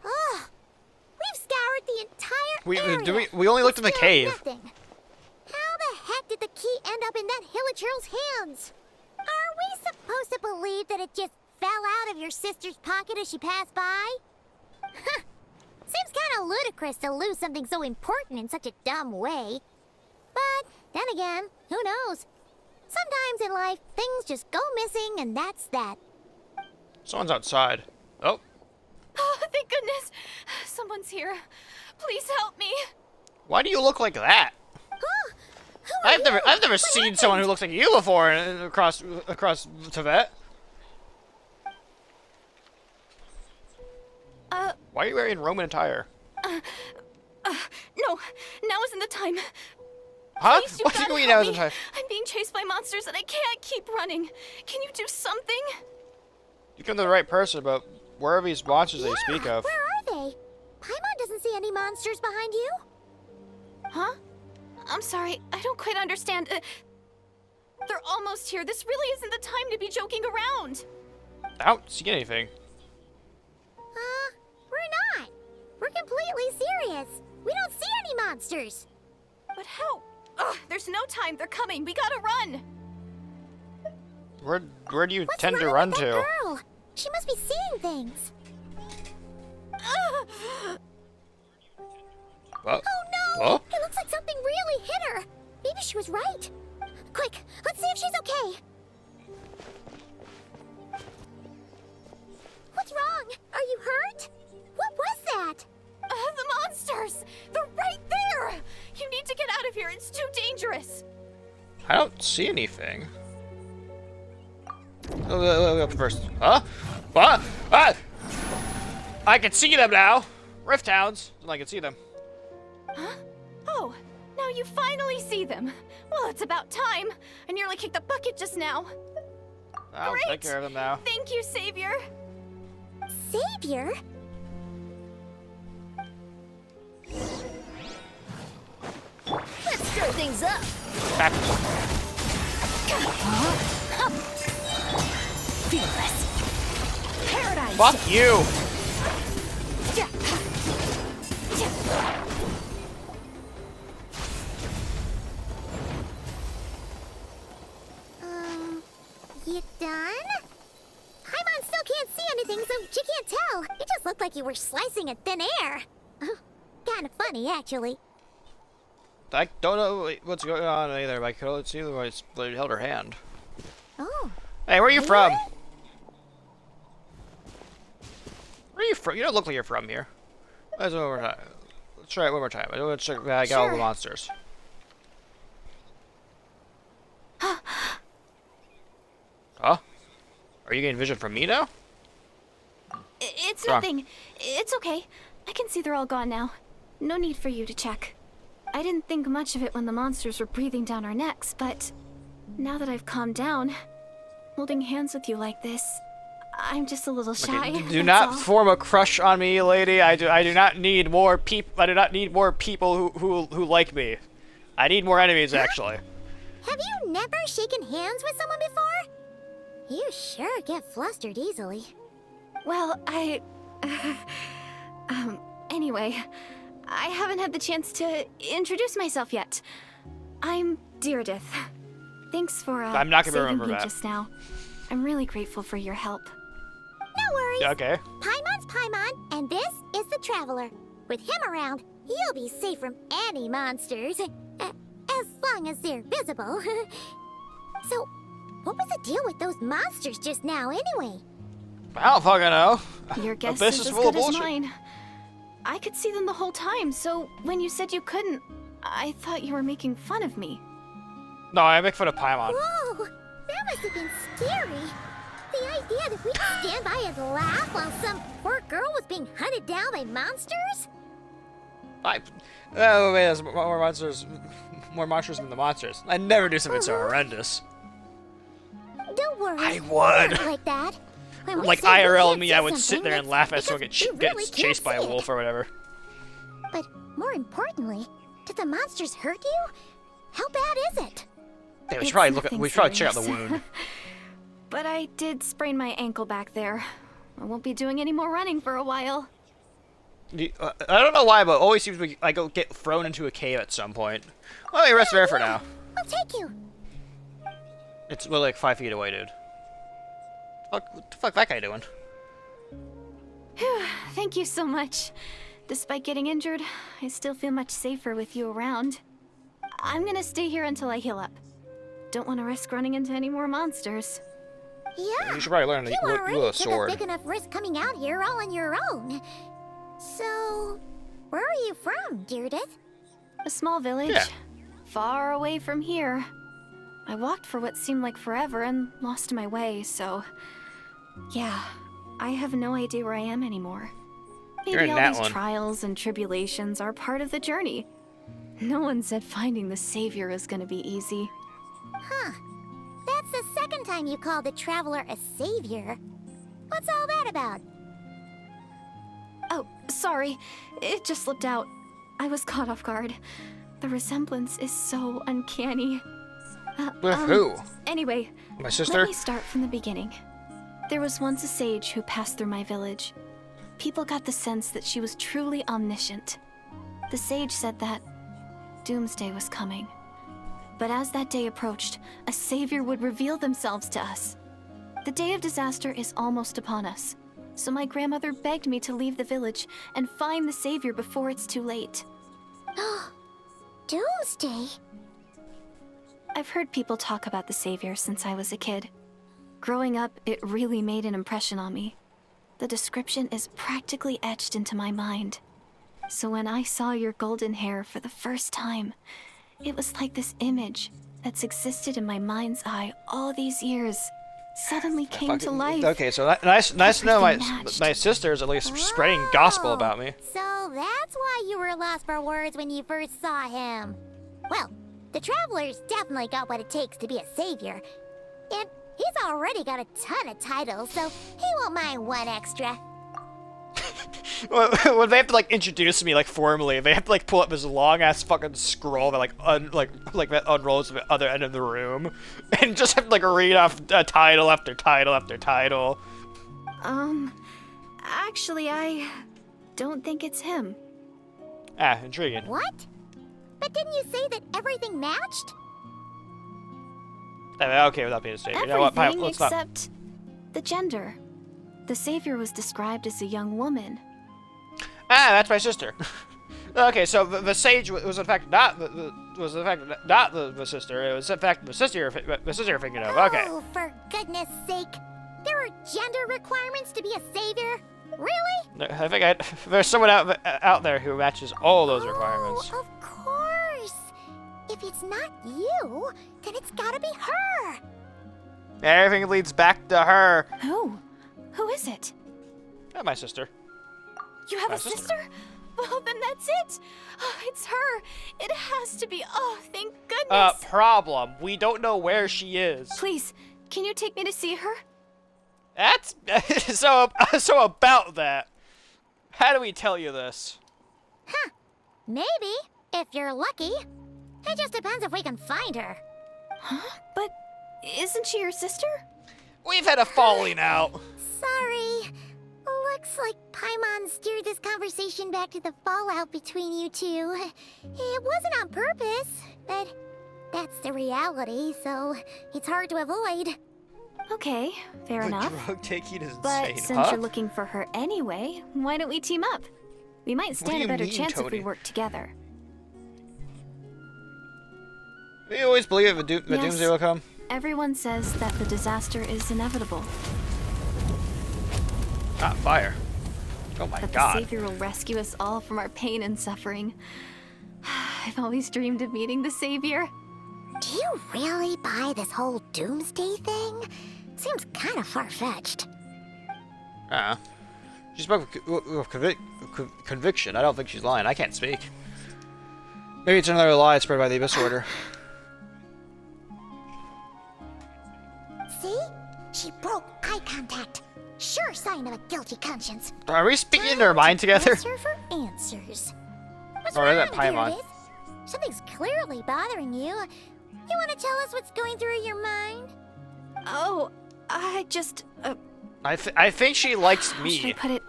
Ugh. We've scoured the entire area. We only looked in the Still cave. nothing. How the heck did the key end up in that Hilichurl's hands? Are we supposed to believe that it just fell out of your sister's pocket as she passed by? Huh. Seems kind of ludicrous to lose something so important in such a dumb way. But then again, who knows? Sometimes in life, things just go missing and that's that. Someone's outside. Oh, Oh, thank goodness. Someone's here. Please help me. why do you look like that? Huh? Who are I've never What seen happened? someone who looks like you before across Tibet. Why are you wearing Roman attire? No, now isn't the time. Huh? Please, you What do gotta you mean help now is me. the time? I'm being chased by monsters and I can't keep running. Can you do something? You come to the right person, but where are these monsters that you Yeah, speak of? where are they? Paimon doesn't see any monsters behind you. Huh? I'm sorry, I don't quite understand. They're almost here. This really isn't the time to be joking around. I don't see anything. We're not. We're completely serious. We don't see any monsters. But how? Ugh, there's no time. They're coming. We gotta run. Where do you What's tend to wrong run with that to? girl? She must be seeing things. Ugh. What? Oh no! Huh? It looks like something really hit her. Maybe she was right. Quick, let's see if she's okay. What's wrong? Are you hurt? What was that? The monsters! They're right there! You need to get out of here. It's too dangerous. I don't see anything. Up first. Huh? What? Ah! I can see them now. Rift Towns. So I can see them. Huh? Oh, now you finally see them. Well, it's about time. I nearly kicked the bucket just now. I'll Great. take care of them now. Thank you, Savior. Savior? Let's stir things up. Back. Feel this. Paradise. Fuck you. You done? Paimon still can't see anything, so she can't tell. It just looked like you were slicing at thin air. Kinda funny, actually. I don't know what's going on either, but I could only see the way it held her hand. Oh. Hey, where are you Really? from? Where are you from? You don't look like you're from here. Let's do it one more time. Let's try it one more time. I want to check. I got all the Sure. monsters. Huh? Are you getting vision from me now? It's Wrong. nothing. It's okay. I can see they're all gone now. No need for you to check. I didn't think much of it when the monsters were breathing down our necks, but now that I've calmed down, holding hands with you like this, I'm just a little shy. Okay, do that's not all. form a crush on me, lady. I do not need more I do not need more people who like me. I need more enemies, actually. Have you never shaken hands with someone before? You sure get flustered easily. Well, anyway, I haven't had the chance to introduce myself yet. I'm Deirdith. Thanks for I'm not gonna saving remember me that. just now. I'm really grateful for your help. No worries. Yeah, okay. Paimon's Paimon, and this is the Traveler. With him around, you'll be safe from any monsters. As long as they're visible. So, what was the deal with those monsters just now, anyway? I don't fucking know. Your guess Abyss is as full of good as bullshit. mine. I could see them the whole time, so when you said you couldn't, I thought you were making fun of me. No, I make fun of Paimon. Whoa! That must have been scary. The idea that we'd stand by and laugh while some poor girl was being hunted down by monsters? Oh wait, there's more monsters than the monsters. I'd never do something so horrendous. Don't worry. I would. Not like that. When we Like say we IRL can't me, see I would sit something, there and it's laugh at someone because get we really gets can't chased by a see it. wolf or whatever. But more importantly, did the monsters hurt you? How bad is it? Hey, we It's should probably nothing we should probably check out the serious. wound. But I did sprain my ankle back there. I won't be doing any more running for a while. I don't know why, but it always seems like I go get thrown into a cave at some point. Well, let me rest there for now. I'll take you. It's well, like 5 feet away, dude. What the fuck that guy doing? Thank you so much. Despite getting injured, I still feel much safer with you around. I'm gonna stay here until I heal up. Don't want to risk running into any more monsters. Yeah. You should probably learn to You wield already a took a sword. big enough risk coming out here all on your own. So, where are you from, Deirdith? A small village, Yeah. far away from here. I walked for what seemed like forever and lost my way, so... Yeah, I have no idea where I am anymore. You're Maybe in all that these one. trials and tribulations are part of the journey. No one said finding the Savior is gonna be easy. Huh. That's the second time you called the Traveler a savior. What's all that about? Oh, sorry. It just slipped out. I was caught off guard. The resemblance is so uncanny. With who? Anyway, My sister? let me start from the beginning. There was once a sage who passed through my village. People got the sense that she was truly omniscient. The sage said that doomsday was coming. But as that day approached, a savior would reveal themselves to us. The day of disaster is almost upon us, so my grandmother begged me to leave the village and find the savior before it's too late. Doomsday? I've heard people talk about the savior since I was a kid. Growing up, it really made an impression on me. The description is practically etched into my mind. So when I saw your golden hair for the first time, it was like this image that's existed in my mind's eye all these years suddenly came to life. Okay, so nice to know Everything matched. my sister's at least spreading gospel about me. So that's why you were lost for words when you first saw him. Well, the Traveler's definitely got what it takes to be a savior. And he's already got a ton of titles, so he won't mind one extra. When they have to like introduce me like formally, they have to like pull up this long ass fucking scroll that that unrolls to the other end of the room, and just have to like read off title after title after title. Actually, I don't think it's him. Ah, intriguing. What? But didn't you say that everything matched? Okay, without being a statement. You know what? Everything Let's not. except the gender. The savior was described as a young woman. Ah, that's my sister. Okay, so the sage was in fact not the sister. It was in fact the sister you're thinking of. Okay. Oh, for goodness sake. There are gender requirements to be a savior? Really? I think there's someone out there who matches all those requirements. Oh, of course. If it's not you, then it's gotta be her. Everything leads back to her. Who? Who is it? My sister. You have My a sister. sister? Well, then that's it. Oh, it's her. It has to be. Oh, thank goodness. Problem. We don't know where she is. Please, can you take me to see her? That's so about that. How do we tell you this? Huh. Maybe, if you're lucky. It just depends if we can find her. Huh? But isn't she your sister? We've had a falling out. Sorry. Looks like Paimon steered this conversation back to the fallout between you two. It wasn't on purpose, but that's the reality, so it's hard to avoid. Okay, fair enough. Drug taking is But insane, since huh? you're looking for her anyway, why don't we team up? We might do stand you a better mean, chance if Tony? we work together. We always believe the Yes. doomsday will come. Everyone says that the disaster is inevitable, Ah, fire. Oh my that the god. Savior will rescue us all from our pain and suffering. I've always dreamed of meeting the Savior. Do you really buy this whole doomsday thing? Seems kind of far-fetched. She spoke with conviction. I don't think she's lying. I can't speak. Maybe it's another lie spread by the Abyss Order. See? She broke eye contact. Sure sign of a guilty conscience. Are we speaking in our mind together? Ask her for answers. What's Or wrong, is that Paimon? Bearded? Something's clearly bothering you. You want to tell us what's going through your mind? Oh, I just, I think she likes how should I me. put it?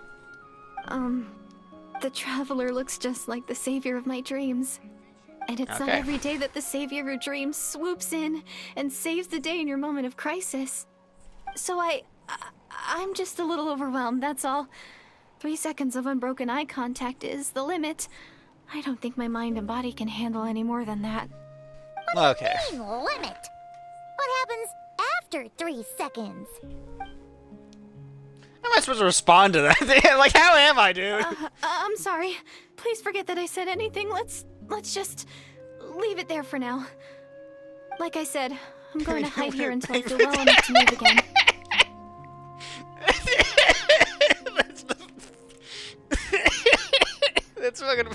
The Traveler looks just like the Savior of my dreams. And it's not Okay. every day that the Savior of your dreams swoops in and saves the day in your moment of crisis. So I'm just a little overwhelmed, that's all. 3 seconds of unbroken eye contact is the limit. I don't think my mind and body can handle any more than that. Okay. Mean limit. What happens after 3 seconds? How am I supposed to respond to that? Like, how am I, dude? I'm sorry. Please forget that I said anything. Let's just leave it there for now. Like I said, I'm going to hide here until I feel well enough to move again. That's fucking.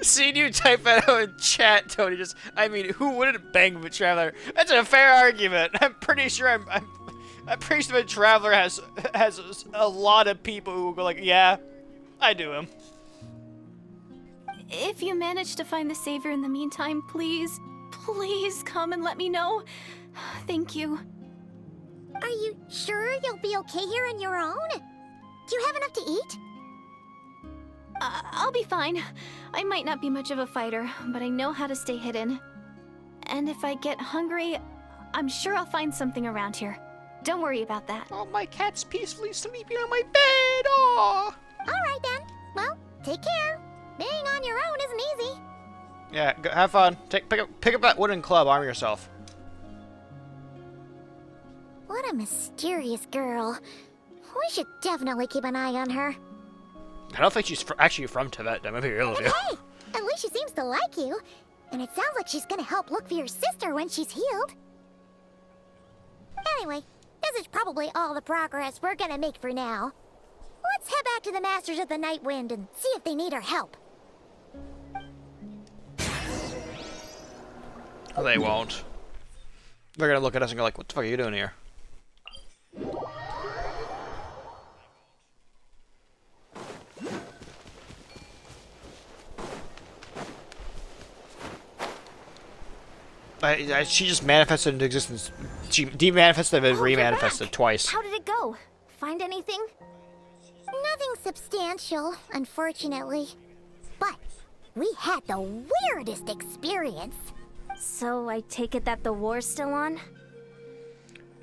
Seeing you type that out in chat, Tony. I mean, who wouldn't bang with Traveler? That's a fair argument. I'm pretty sure I'm pretty sure the Traveler has a lot of people who go like, yeah, I do him. If you manage to find the Savior in the meantime, please come and let me know. Thank you. Are you sure you'll be okay here on your own? Do you have enough to eat? I'll be fine. I might not be much of a fighter, but I know how to stay hidden. And if I get hungry, I'm sure I'll find something around here. Don't worry about that. Oh, my cat's peacefully sleeping on my bed. Oh. Alright then. Well, take care. Being on your own isn't easy. Yeah, have fun. Pick up that wooden club. Arm yourself. What a mysterious girl. We should definitely keep an eye on her. I don't think she's actually from Tibet. That might be real of you. Hey, at least she seems to like you. And it sounds like she's gonna help look for your sister when she's healed. Anyway, this This is probably all the progress we're gonna make for now. Let's head back to the Masters of the Night Wind and see if they need our help. Oh, they won't. They're gonna look at us and go like, what the fuck are you doing here? She just manifested into existence. She demanifested and Oh, you're remanifested back. twice. How did it go? Find anything? Nothing substantial, unfortunately. But we had the weirdest experience. So I take it that the war's still on?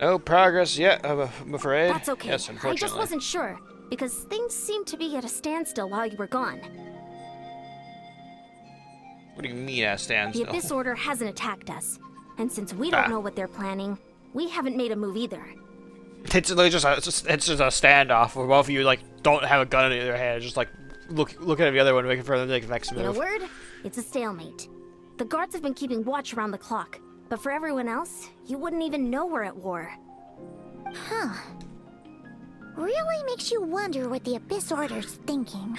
No progress yet, I'm afraid. That's okay. Yes, I unfortunately. just wasn't sure, because things seemed to be at a standstill while you were gone. What do you mean at a The standstill? Abyss Order hasn't attacked us, and since we don't know what they're planning, we haven't made a move either. It's literally just a standoff where both of you like don't have a gun in your hand, just like look at the other one, waiting for them to make the next In a move. word, it's a stalemate. The guards have been keeping watch around the clock, but for everyone else, you wouldn't even know we're at war. Huh. Really makes you wonder what the Abyss Order's thinking.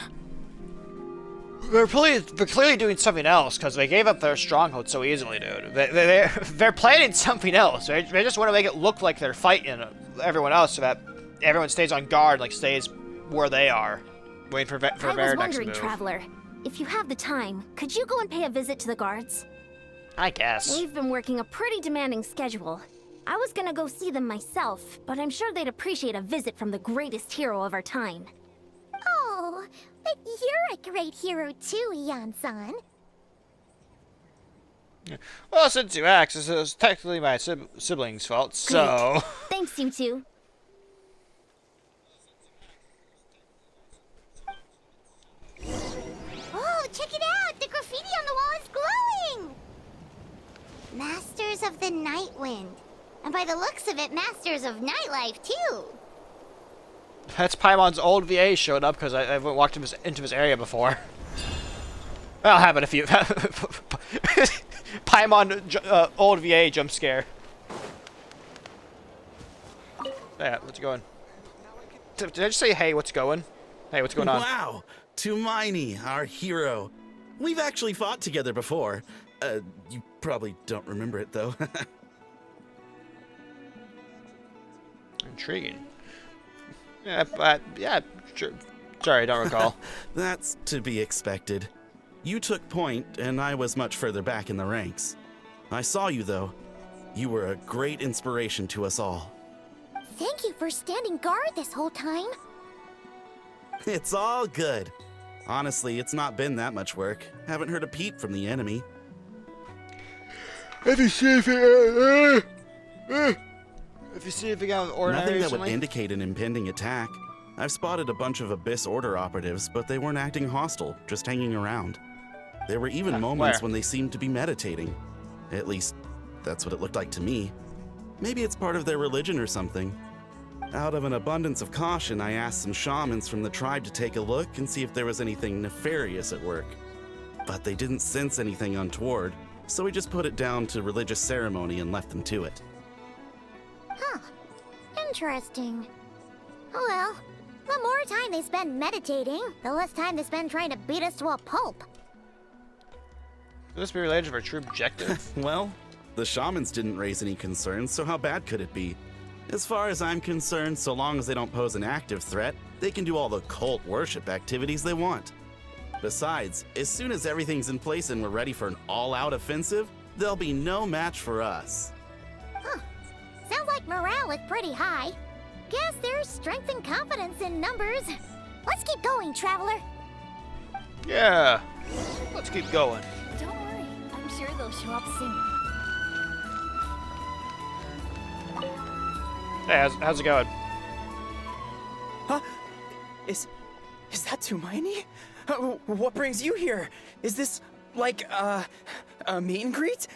They're clearly doing something else because they gave up their stronghold so easily, dude. They're planning something else. They just want to make it look like they're fighting everyone else so that everyone stays on guard, like stays where they are, waiting for I their was next wondering, move. Traveler, if you have the time, could you go and pay a visit to the guards? I guess. They've been working a pretty demanding schedule. I was gonna go see them myself, but I'm sure they'd appreciate a visit from the greatest hero of our time. Oh, but you're a great hero too, Ian-san. Well, since you asked, this is technically my siblings' fault, so... Thanks, you two. Oh, check it out! The graffiti on the wall is glowing! Masters of the Night Wind. And by the looks of it, Masters of Nightlife, too. That's Paimon's old VA showed up because I walked into his area before. That'll happen if you... Paimon old VA jump scare. Yeah, what's going? Did I just say, hey, what's going? Hey, what's going on? Wow, Tumaini, our hero. We've actually fought together before. You probably don't remember it, though. Intriguing. Yeah, but, yeah, sure. Sorry, I don't recall. That's to be expected. You took point, and I was much further back in the ranks. I saw you, though. You were a great inspiration to us all. Thank you for standing guard this whole time. It's all good. Honestly, it's not been that much work. Haven't heard a peep from the enemy. Have you seen anything? Have you seen anything out of the ordinary Nothing that would recently? indicate an impending attack. I've spotted a bunch of Abyss Order operatives, but they weren't acting hostile, just hanging around. There were even moments where? when they seemed to be meditating. At least, that's what it looked like to me. Maybe it's part of their religion or something. Out of an abundance of caution, I asked some shamans from the tribe to take a look and see if there was anything nefarious at work. But they didn't sense anything untoward, so we just put it down to religious ceremony and left them to it. Huh. Interesting. Oh well, the more time they spend meditating, the less time they spend trying to beat us to a pulp. Could this be related to our true objective? Well, the shamans didn't raise any concerns, so how bad could it be? As far as I'm concerned, so long as they don't pose an active threat, they can do all the cult worship activities they want. Besides, as soon as everything's in place and we're ready for an all-out offensive, there'll be no match for us. Huh. Sounds like morale is pretty high. Guess there's strength and confidence in numbers. Let's keep going, Traveler. Yeah. Let's keep going. Don't worry, I'm sure they'll show up soon. Hey, how's it going? Huh? Is that Tumaini? What brings you here? Is this like a meet and greet?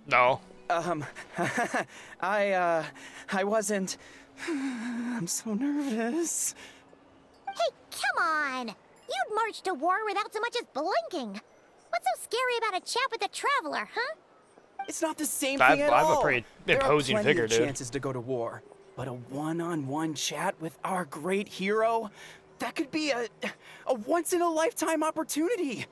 No. I wasn't. I'm so nervous. Hey, come on! You'd march to war without so much as blinking. What's so scary about a chat with a Traveler, huh? It's not the same I'm thing at a all. pretty There imposing are plenty figure, of dude. chances to go to war, but a one-on-one chat with our great hero, that could be a once-in-a-lifetime opportunity.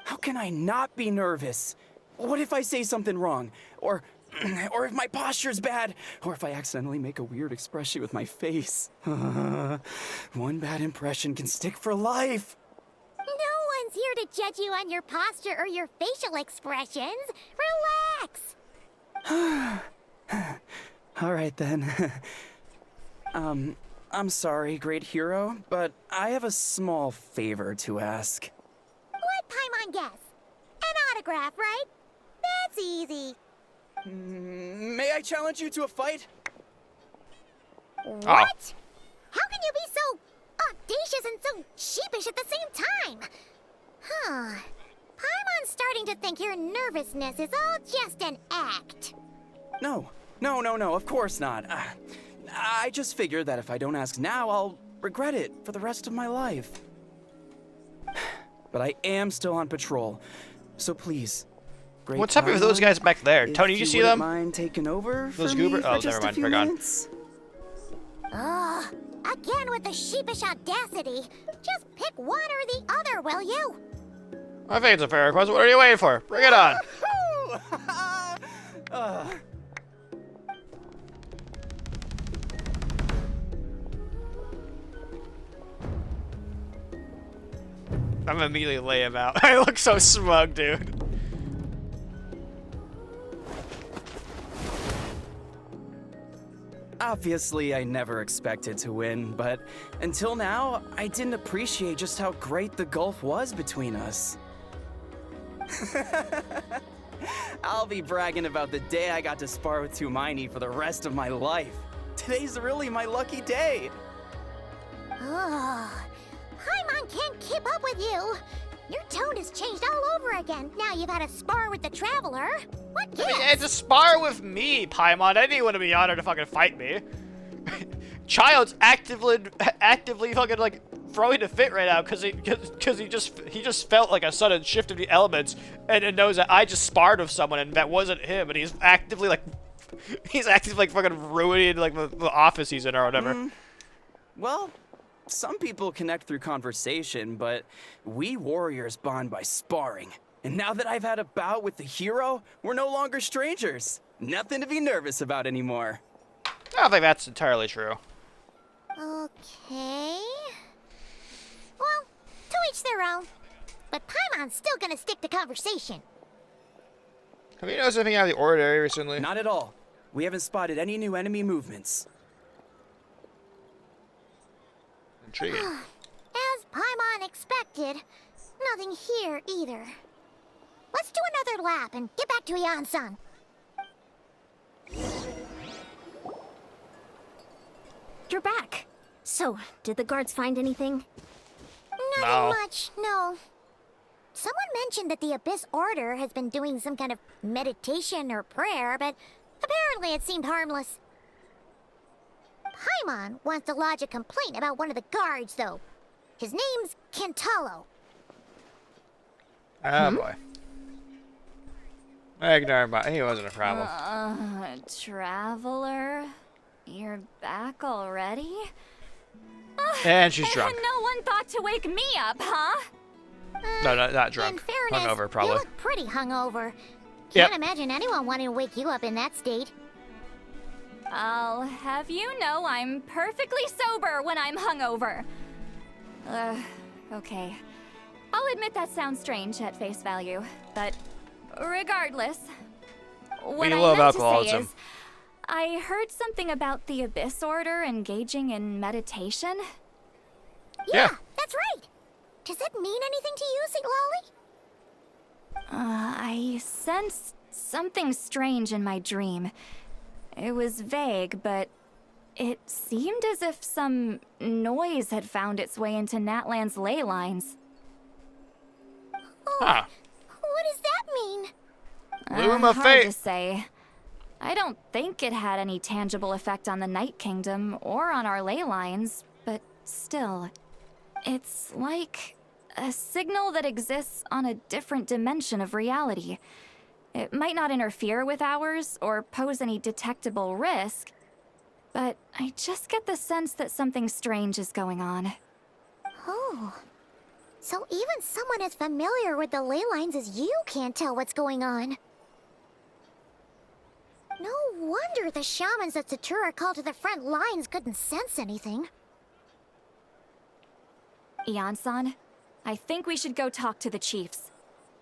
How can I not be nervous? What if I say something wrong? Or if my posture's bad? Or if I accidentally make a weird expression with my face? One bad impression can stick for life. No one's here to judge you on your posture or your facial expressions. Relax. All right then. I'm sorry, great hero, but I have a small favor to ask. Let Paimon guess. An autograph, right? That's easy. May I challenge you to a fight? What? How can you be so audacious and so sheepish at the same time? Huh. Paimon's starting to think your nervousness is all just an act. No, of course not. I just figured that if I don't ask now, I'll regret it for the rest of my life. But I am still on patrol, so please. Great What's happening with those guys back there? if Tony, you see wouldn't them? Mind taking over Those for me goober- for oh, just never a mind, few forgot. minutes? Ugh. Again with the sheepish audacity. Just pick one or the other, will you? I think it's a fair request. What are you waiting for? Bring it on. I'm immediately lay him out. I look so smug, dude. Obviously, I never expected to win, but until now, I didn't appreciate just how great the gulf was between us. I'll be bragging about the day I got to spar with Tumaini for the rest of my life. Today's really my lucky day. Ugh. Paimon can't keep up with you. Your tone has changed all over again. Now you've had a spar with the Traveler. What gives? I mean, it's a spar with me, Paimon. Anyone would be honored to fucking fight me. Child's actively fucking like throwing a fit right now because he just felt like a sudden shift of the elements and knows that I just sparred with someone and that wasn't him, and he's actively like fucking ruining like the office he's in or whatever. Well, some people connect through conversation, but we warriors bond by sparring. And now that I've had a bout with the hero, we're no longer strangers. Nothing to be nervous about anymore. I don't think that's entirely true. Okay. Well, to each their own. But Paimon's still gonna stick to conversation. Have you noticed anything out of the ordinary recently? Not at all. We haven't spotted any new enemy movements. Intriguing. As Paimon expected, nothing here either. Let's do another lap and get back to Yan-san. You're back. So, did the guards find anything? Nothing much, no. Someone mentioned that the Abyss Order has been doing some kind of meditation or prayer, but apparently it seemed harmless. Paimon wants to lodge a complaint about one of the guards, though. His name's Kentalo. Oh boy. Ignore him. He wasn't a problem. Traveler? You're back already? And she's drunk. And no one thought to wake me up, huh? No, not drunk. In fairness, Hungover, probably. you look pretty hungover. Yep. Can't imagine anyone wanting to wake you up in that state. I'll have you know I'm perfectly sober when I'm hungover. Okay. I'll admit that sounds strange at face value, but regardless, what I love meant to say alcoholism. is, I heard something about the Abyss Order engaging in meditation. Yeah. That's right. Does that mean anything to you, St. Lolly? I sensed something strange in my dream. It was vague, but it seemed as if some noise had found its way into Natlan's ley lines. Huh. What does that mean? Bloom of Hard to fate. say. I don't think it had any tangible effect on the Night Kingdom or on our ley lines, but still, it's like a signal that exists on a different dimension of reality. It might not interfere with ours or pose any detectable risk, but I just get the sense that something strange is going on. Oh. So even someone as familiar with the ley lines as you can't tell what's going on. No wonder the shamans that Satura called to the front lines couldn't sense anything. Ian-san, I think we should go talk to the chiefs.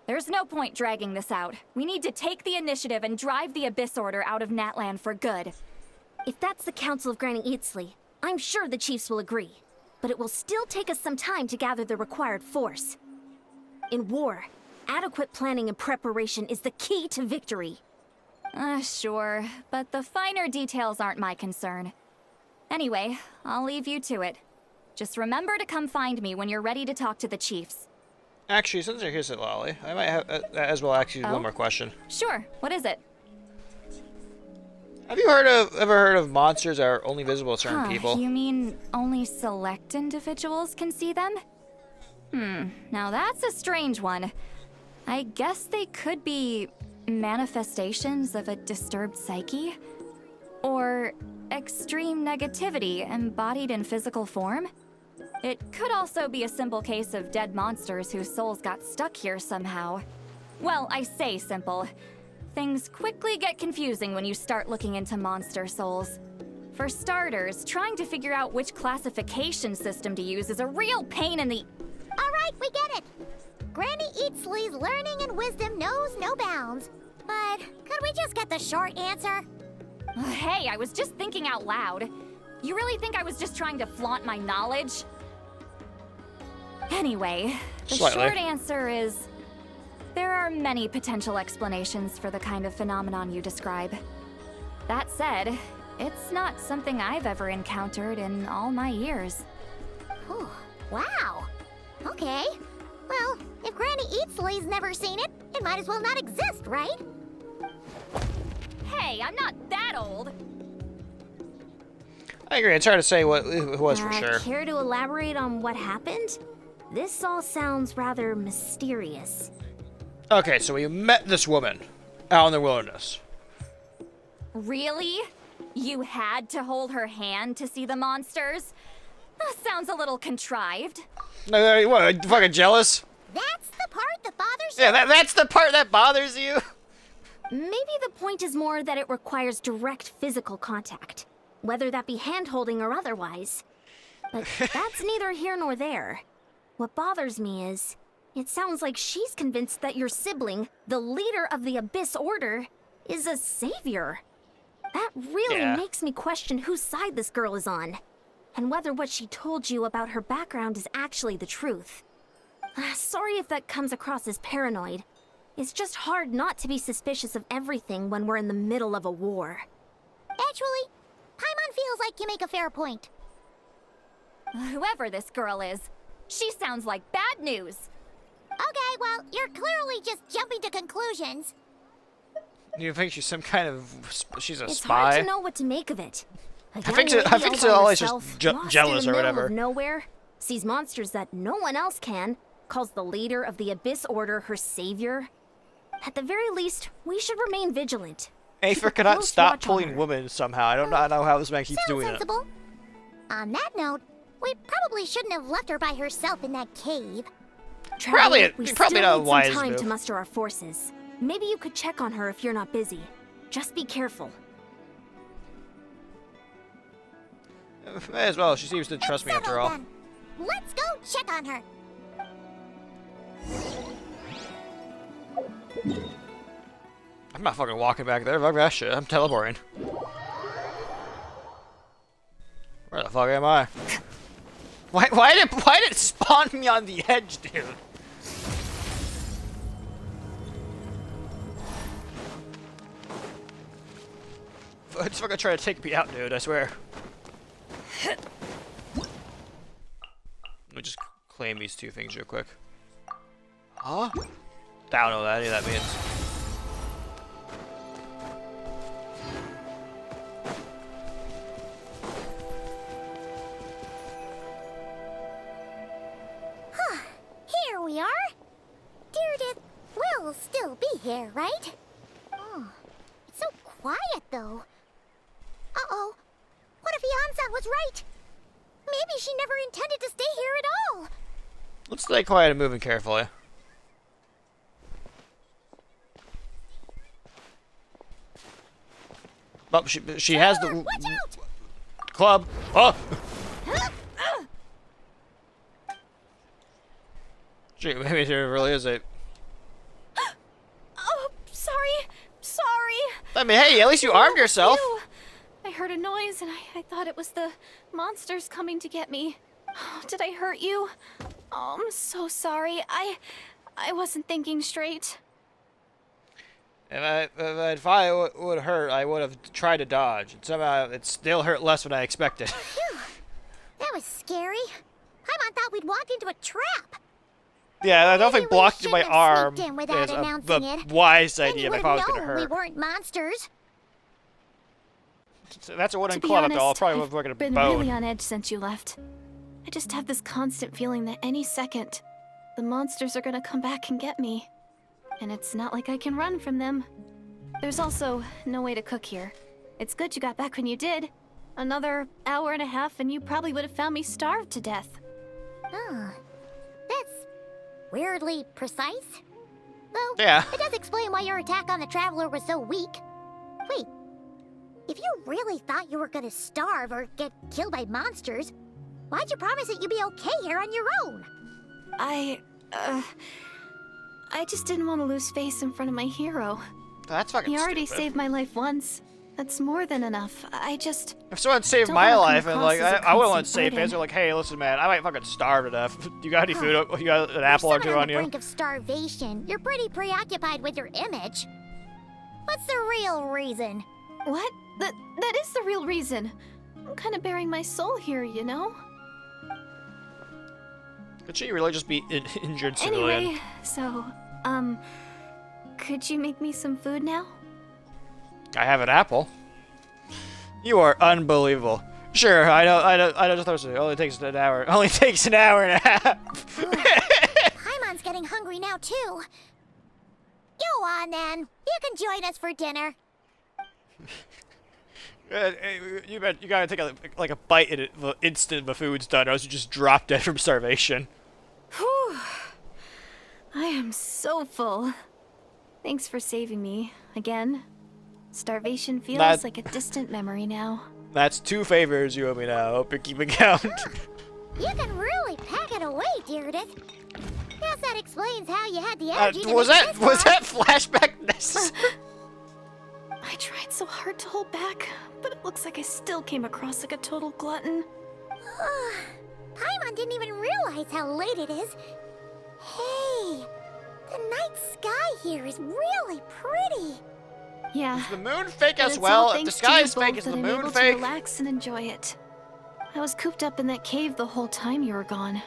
There's no point dragging this out. We need to take the initiative and drive the Abyss Order out of Natlan for good. If that's the Council of Granny Eatsley, I'm sure the chiefs will agree. But it will still take us some time to gather the required force. In war, adequate planning and preparation is the key to victory. Sure, but the finer details aren't my concern. Anyway, I'll leave you to it. Just remember to come find me when you're ready to talk to the chiefs. Actually, since you're here, Lolly, I might have as well ask you one more question. Sure, what is it? Have you ever heard of monsters that are only visible to certain people? You mean only select individuals can see them? Now that's a strange one. I guess they could be manifestations of a disturbed psyche? Or extreme negativity embodied in physical form? It could also be a simple case of dead monsters whose souls got stuck here somehow. Well, I say simple. Things quickly get confusing when you start looking into monster souls. For starters, trying to figure out which classification system to use is a real pain in the... Alright, we get it! Granny Eatsley's learning and wisdom knows no bounds. But could we just get the short answer? Hey, I was just thinking out loud. You really think I was just trying to flaunt my knowledge? Anyway, the short answer is... there are many potential explanations for the kind of phenomenon you describe. That said, it's not something I've ever encountered in all my years. Oh, wow. Okay. Well, if Granny Eatsley's never seen it, it might as well not exist, right? Hey, I'm not that old! I agree, it's hard to say what it was for sure. Care to elaborate on what happened? This all sounds rather mysterious. Okay, so we met this woman out in the wilderness. Really? You had to hold her hand to see the monsters? That sounds a little contrived. What, are you fucking jealous? That's the part that bothers you? Yeah, that's the part that bothers you? Maybe the point is more that it requires direct physical contact, whether that be hand-holding or otherwise. But that's neither here nor there. What bothers me is, it sounds like she's convinced that your sibling, the leader of the Abyss Order, is a savior. That really makes me question whose side this girl is on, and whether what she told you about her background is actually the truth. Sorry if that comes across as paranoid. It's just hard not to be suspicious of everything when we're in the middle of a war. Actually, Paimon feels like you make a fair point. Whoever this girl is, she sounds like bad news. Okay, well, you're clearly just jumping to conclusions. You think she's some kind of... she's a It's spy? hard to know what to make of it. I think she's always just jealous or whatever. Of nowhere, sees monsters that no one else can, calls the leader of the Abyss Order her savior. At the very least, we should remain vigilant. Aether cannot stop pulling women somehow. I don't know how this man keeps doing sensible. it. On that note, we probably shouldn't have left her by herself in that cave. Probably we not still a need wise some time move. to muster our forces. Maybe you could check on her if you're not busy. Just be careful. May as well. She seems to trust me after all. Then. Let's go check on her. I'm not fucking walking back there. Fuck that shit. I'm teleporting. Where the fuck am I? Why did it spawn me on the edge, dude? It's fucking trying to take me out, dude. I swear. Let me just claim these two things real quick. Huh? I don't know what any of that means. Here we are. Deardith will still be here, right? quiet, though. Uh-oh. What if Yansan was right? Maybe she never intended to stay here at all. Let's stay quiet and moving carefully. Oh, she has the Watch out! club. Oh! Gee, maybe there really is a... Oh, sorry. Sorry. I mean, hey, at least you armed yourself. Phew. I heard a noise and I thought it was the monsters coming to get me. Did I hurt you? Oh, I'm so sorry. I wasn't thinking straight. If I would hurt, I would have tried to dodge. And somehow it still hurt less than I expected. Phew. That was scary. Paimon thought we'd walked into a trap. Yeah, I don't think Maybe we blocking my shouldn't have arm sneaked in without is announcing the it. wise Then idea you if would I was have going to known we hurt. weren't monsters. That's a wooden To be club honest, after all. I'll probably I've work at a been bone. really on edge since you left. I just have this constant feeling that any second, the monsters are gonna come back and get me. And it's not like I can run from them. There's also no way to cook here. It's good you got back when you did. Another hour and a half and you probably would have found me starved to death. Oh, that's weirdly precise. Though, Yeah. it does explain why your attack on the Traveler was so weak. Wait, if you really thought you were gonna starve or get killed by monsters, why'd you promise that you'd be okay here on your own? I just didn't want to lose face in front of my hero. That's fucking He already stupid. saved my life once. That's more than enough. I just... If someone saved Don't my wanna come life and like across as a I wouldn't want to constant save face, burden. they're like, hey, listen, man, I might fucking starve to death. You got any food? You got an apple or You're two still on on the you? brink of starvation. You're pretty preoccupied with your image. What's the real reason? What? That is the real reason. I'm kind of bearing my soul here, you know? Could she really just be injured civilian? Anyway, so, could you make me some food now? I have an apple. You are unbelievable. Sure, I know. Just thirsty. It only takes an hour. Only takes an hour and a half. Paimon's getting hungry now, too. Go on, then. You can join us for dinner. You gotta take a bite in it the instant the food's done, or else you just drop dead from starvation. Whew. I am so full. Thanks for saving me, again. Starvation feels That- like a distant memory now. That's 2 favors you owe me now. Hope you're keeping count. You can really pack it away, Deirdith. Guess that explains how you had the energy to was make that this was far. that flashback necessary? I tried so hard to hold back, but it looks like I still came across like a total glutton. Paimon didn't even realize how late it is. Hey, the night sky here is really pretty. Yeah. Is the moon fake but as it's well? all If the thanks to sky you is fake, both is the that I'm moon able fake? to relax and enjoy it. I was cooped up in that cave the whole time you were gone.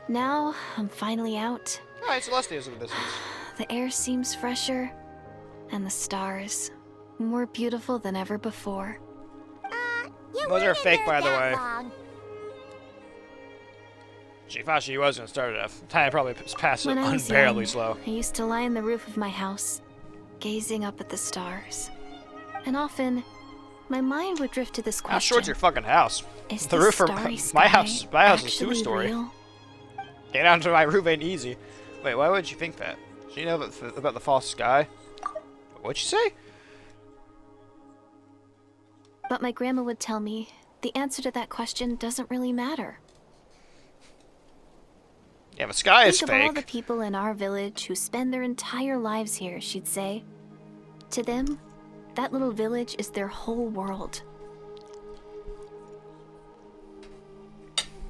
Now, I'm finally out. Alright, Celestia's in the distance. The air seems fresher, and the stars more beautiful than ever before. You Those weren't are in fake, there by the that way. long. She thought she was gonna start it off. Time probably passed When I was unbearably young, slow. I used to lie on the roof of my house, gazing up at the stars. And often, my mind would drift to this question. How short's your fucking house? Is The this roof from starry my sky house is actually 2-story. real? Get onto my roof ain't easy. Wait, why would you think that? Does she know about the false sky? What'd she say? But my grandma would tell me the answer to that question doesn't really matter. Yeah, the sky is Think of all the fake. people in our village who spend their entire lives here, she'd say. To them, that little village is their whole world.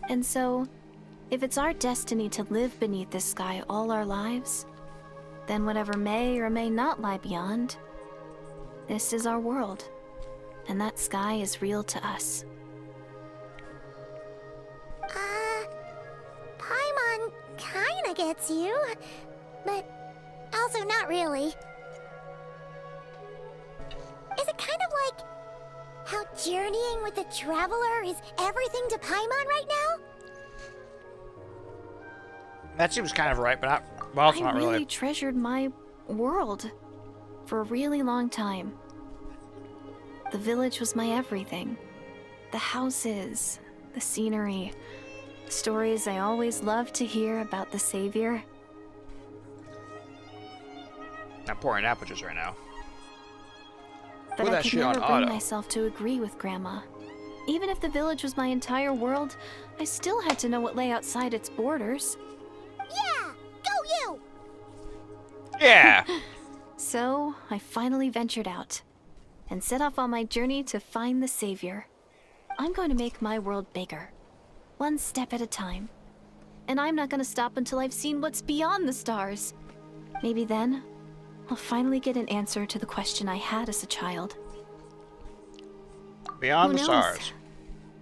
And so, if it's our destiny to live beneath this sky all our lives, then whatever may or may not lie beyond, this is our world. And that sky is real to us. Paimon kinda gets you, but also not really. Is it kind of like how journeying with the Traveler is everything to Paimon right now? That seems kind of right, but not. Well, it's I not really really. treasured my world for a really long time. The village was my everything. The houses, the scenery, stories I always loved to hear about the Savior. I'm pouring apple juice right now. But Put I that could shit never on bring auto. myself to agree with Grandma. Even if the village was my entire world, I still had to know what lay outside its borders. Yeah! Go you! Yeah! So, I finally ventured out and set off on my journey to find the Savior. I'm going to make my world bigger, one step at a time. And I'm not going to stop until I've seen what's beyond the stars. Maybe then, I'll finally get an answer to the question I had as a child. Beyond Who the knows? stars.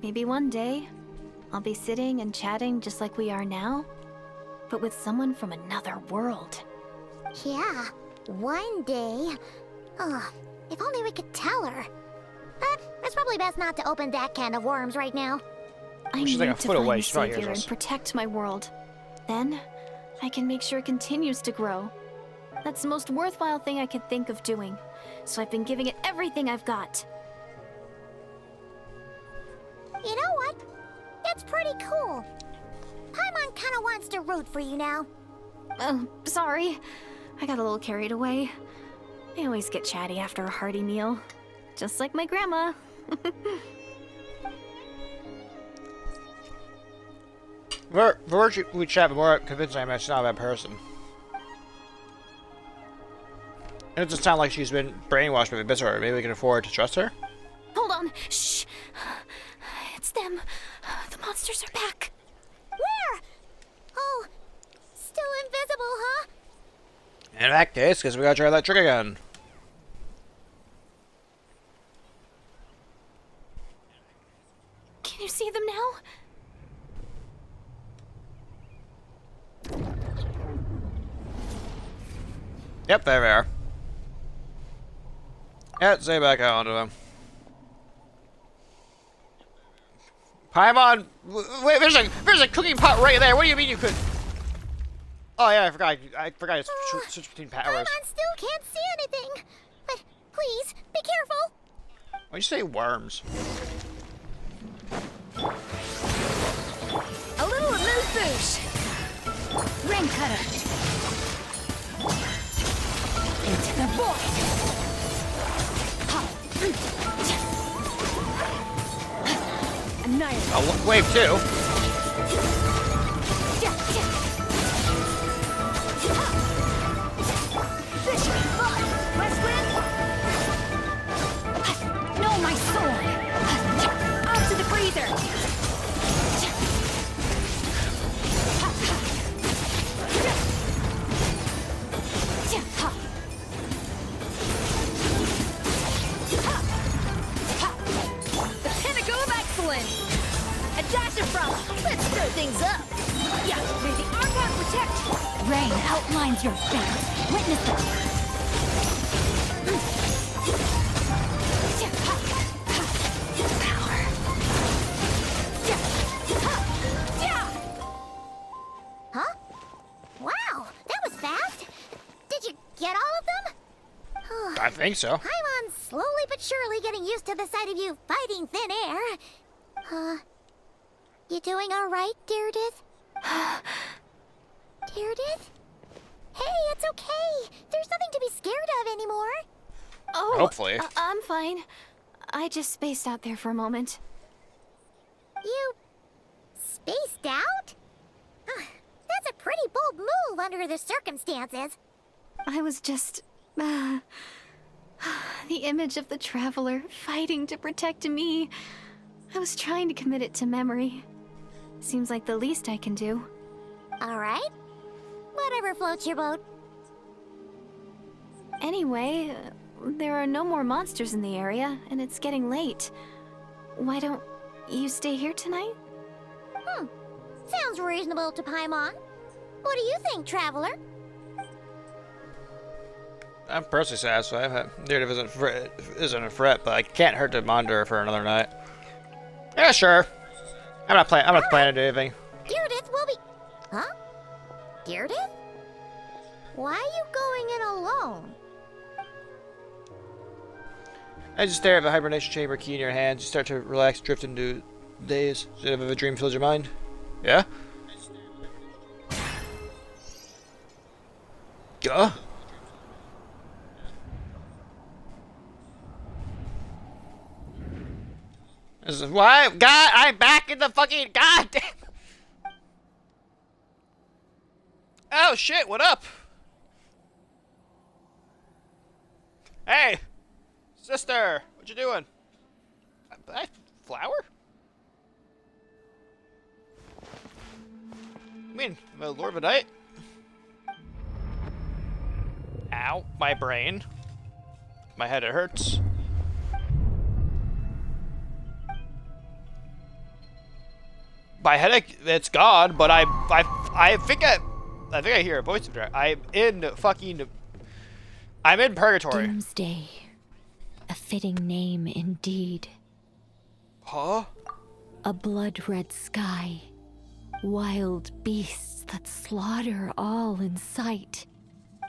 Maybe one day, I'll be sitting and chatting just like we are now, but with someone from another world. Yeah, one day. Ugh, if only we could tell her. But it's probably best not to open that can of worms right now. I She's need like a to foot find away. the She's not Savior hears and us. protect my world. Then, I can make sure it continues to grow. That's the most worthwhile thing I could think of doing. So I've been giving it everything I've got. You know what? It's pretty cool. Paimon kinda wants to root for you now. Oh, sorry. I got a little carried away. I always get chatty after a hearty meal. Just like my grandma. The more we chat, the more convinced I am she's not a bad person. And it doesn't sound like she's been brainwashed by the Bizarre. Maybe we can afford to trust her? Hold on. Shh. It's them. The monsters are back. Where? Oh, still invisible, huh? In that case, because we gotta try that trick again. Can you see them now? Yep, there we are. Yeah, say back out onto them. Paimon! Wait, there's a cooking pot right there. What do you mean you could? Oh yeah, I forgot to switch between powers. Paimon still can't see anything. But please, be careful. Why'd you say worms? A little amuse-bouche. Rain cutter. Into the void. Annihilate. Oh, wave 2. This should be fun. West Wind. No, my sword. Out to the freezer. The pinnacle of excellence. A dash of frost. Let's stir things up. Yeah, may the Archon protect. Rain outlines your fate. Witness it. Huh? Wow, that was fast. Did you get all of them? I think so. Paimon's slowly but surely getting used to the sight of you fighting thin air. You doing all right, Deirdith? Deirdith? Hey, it's okay. There's nothing to be scared of anymore. Oh, Hopefully. I'm fine. I just spaced out there for a moment. You spaced out? That's a pretty bold move under the circumstances. I was just... the image of the traveler fighting to protect me. I was trying to commit it to memory. Seems like the least I can do. All right. Whatever floats your boat. Anyway, there are no more monsters in the area, and it's getting late. Why don't you stay here tonight? Sounds reasonable to Paimon. What do you think, traveler? I'm personally satisfied. Deirdith isn't a threat, but I can't hurt to monitor her for another night. Yeah, sure. I'm not planning to do anything. Deirdith will be... Huh? Deirdith? Why are you going in alone? As you stare at the hibernation chamber key in your hands, you start to relax, drift into daze. So if a dream fills your mind. Yeah? Yeah? This is why, God, I'm back in the fucking goddamn. Oh shit, what up? Hey, sister, what you doing? Flower? I mean, the Lord of the Night? Ow, my brain. My head, it hurts. My headache, it's gone, but I think I hear a voice in there. I'm in purgatory. Doomsday. A fitting name indeed. Huh? A blood-red sky. Wild beasts that slaughter all in sight.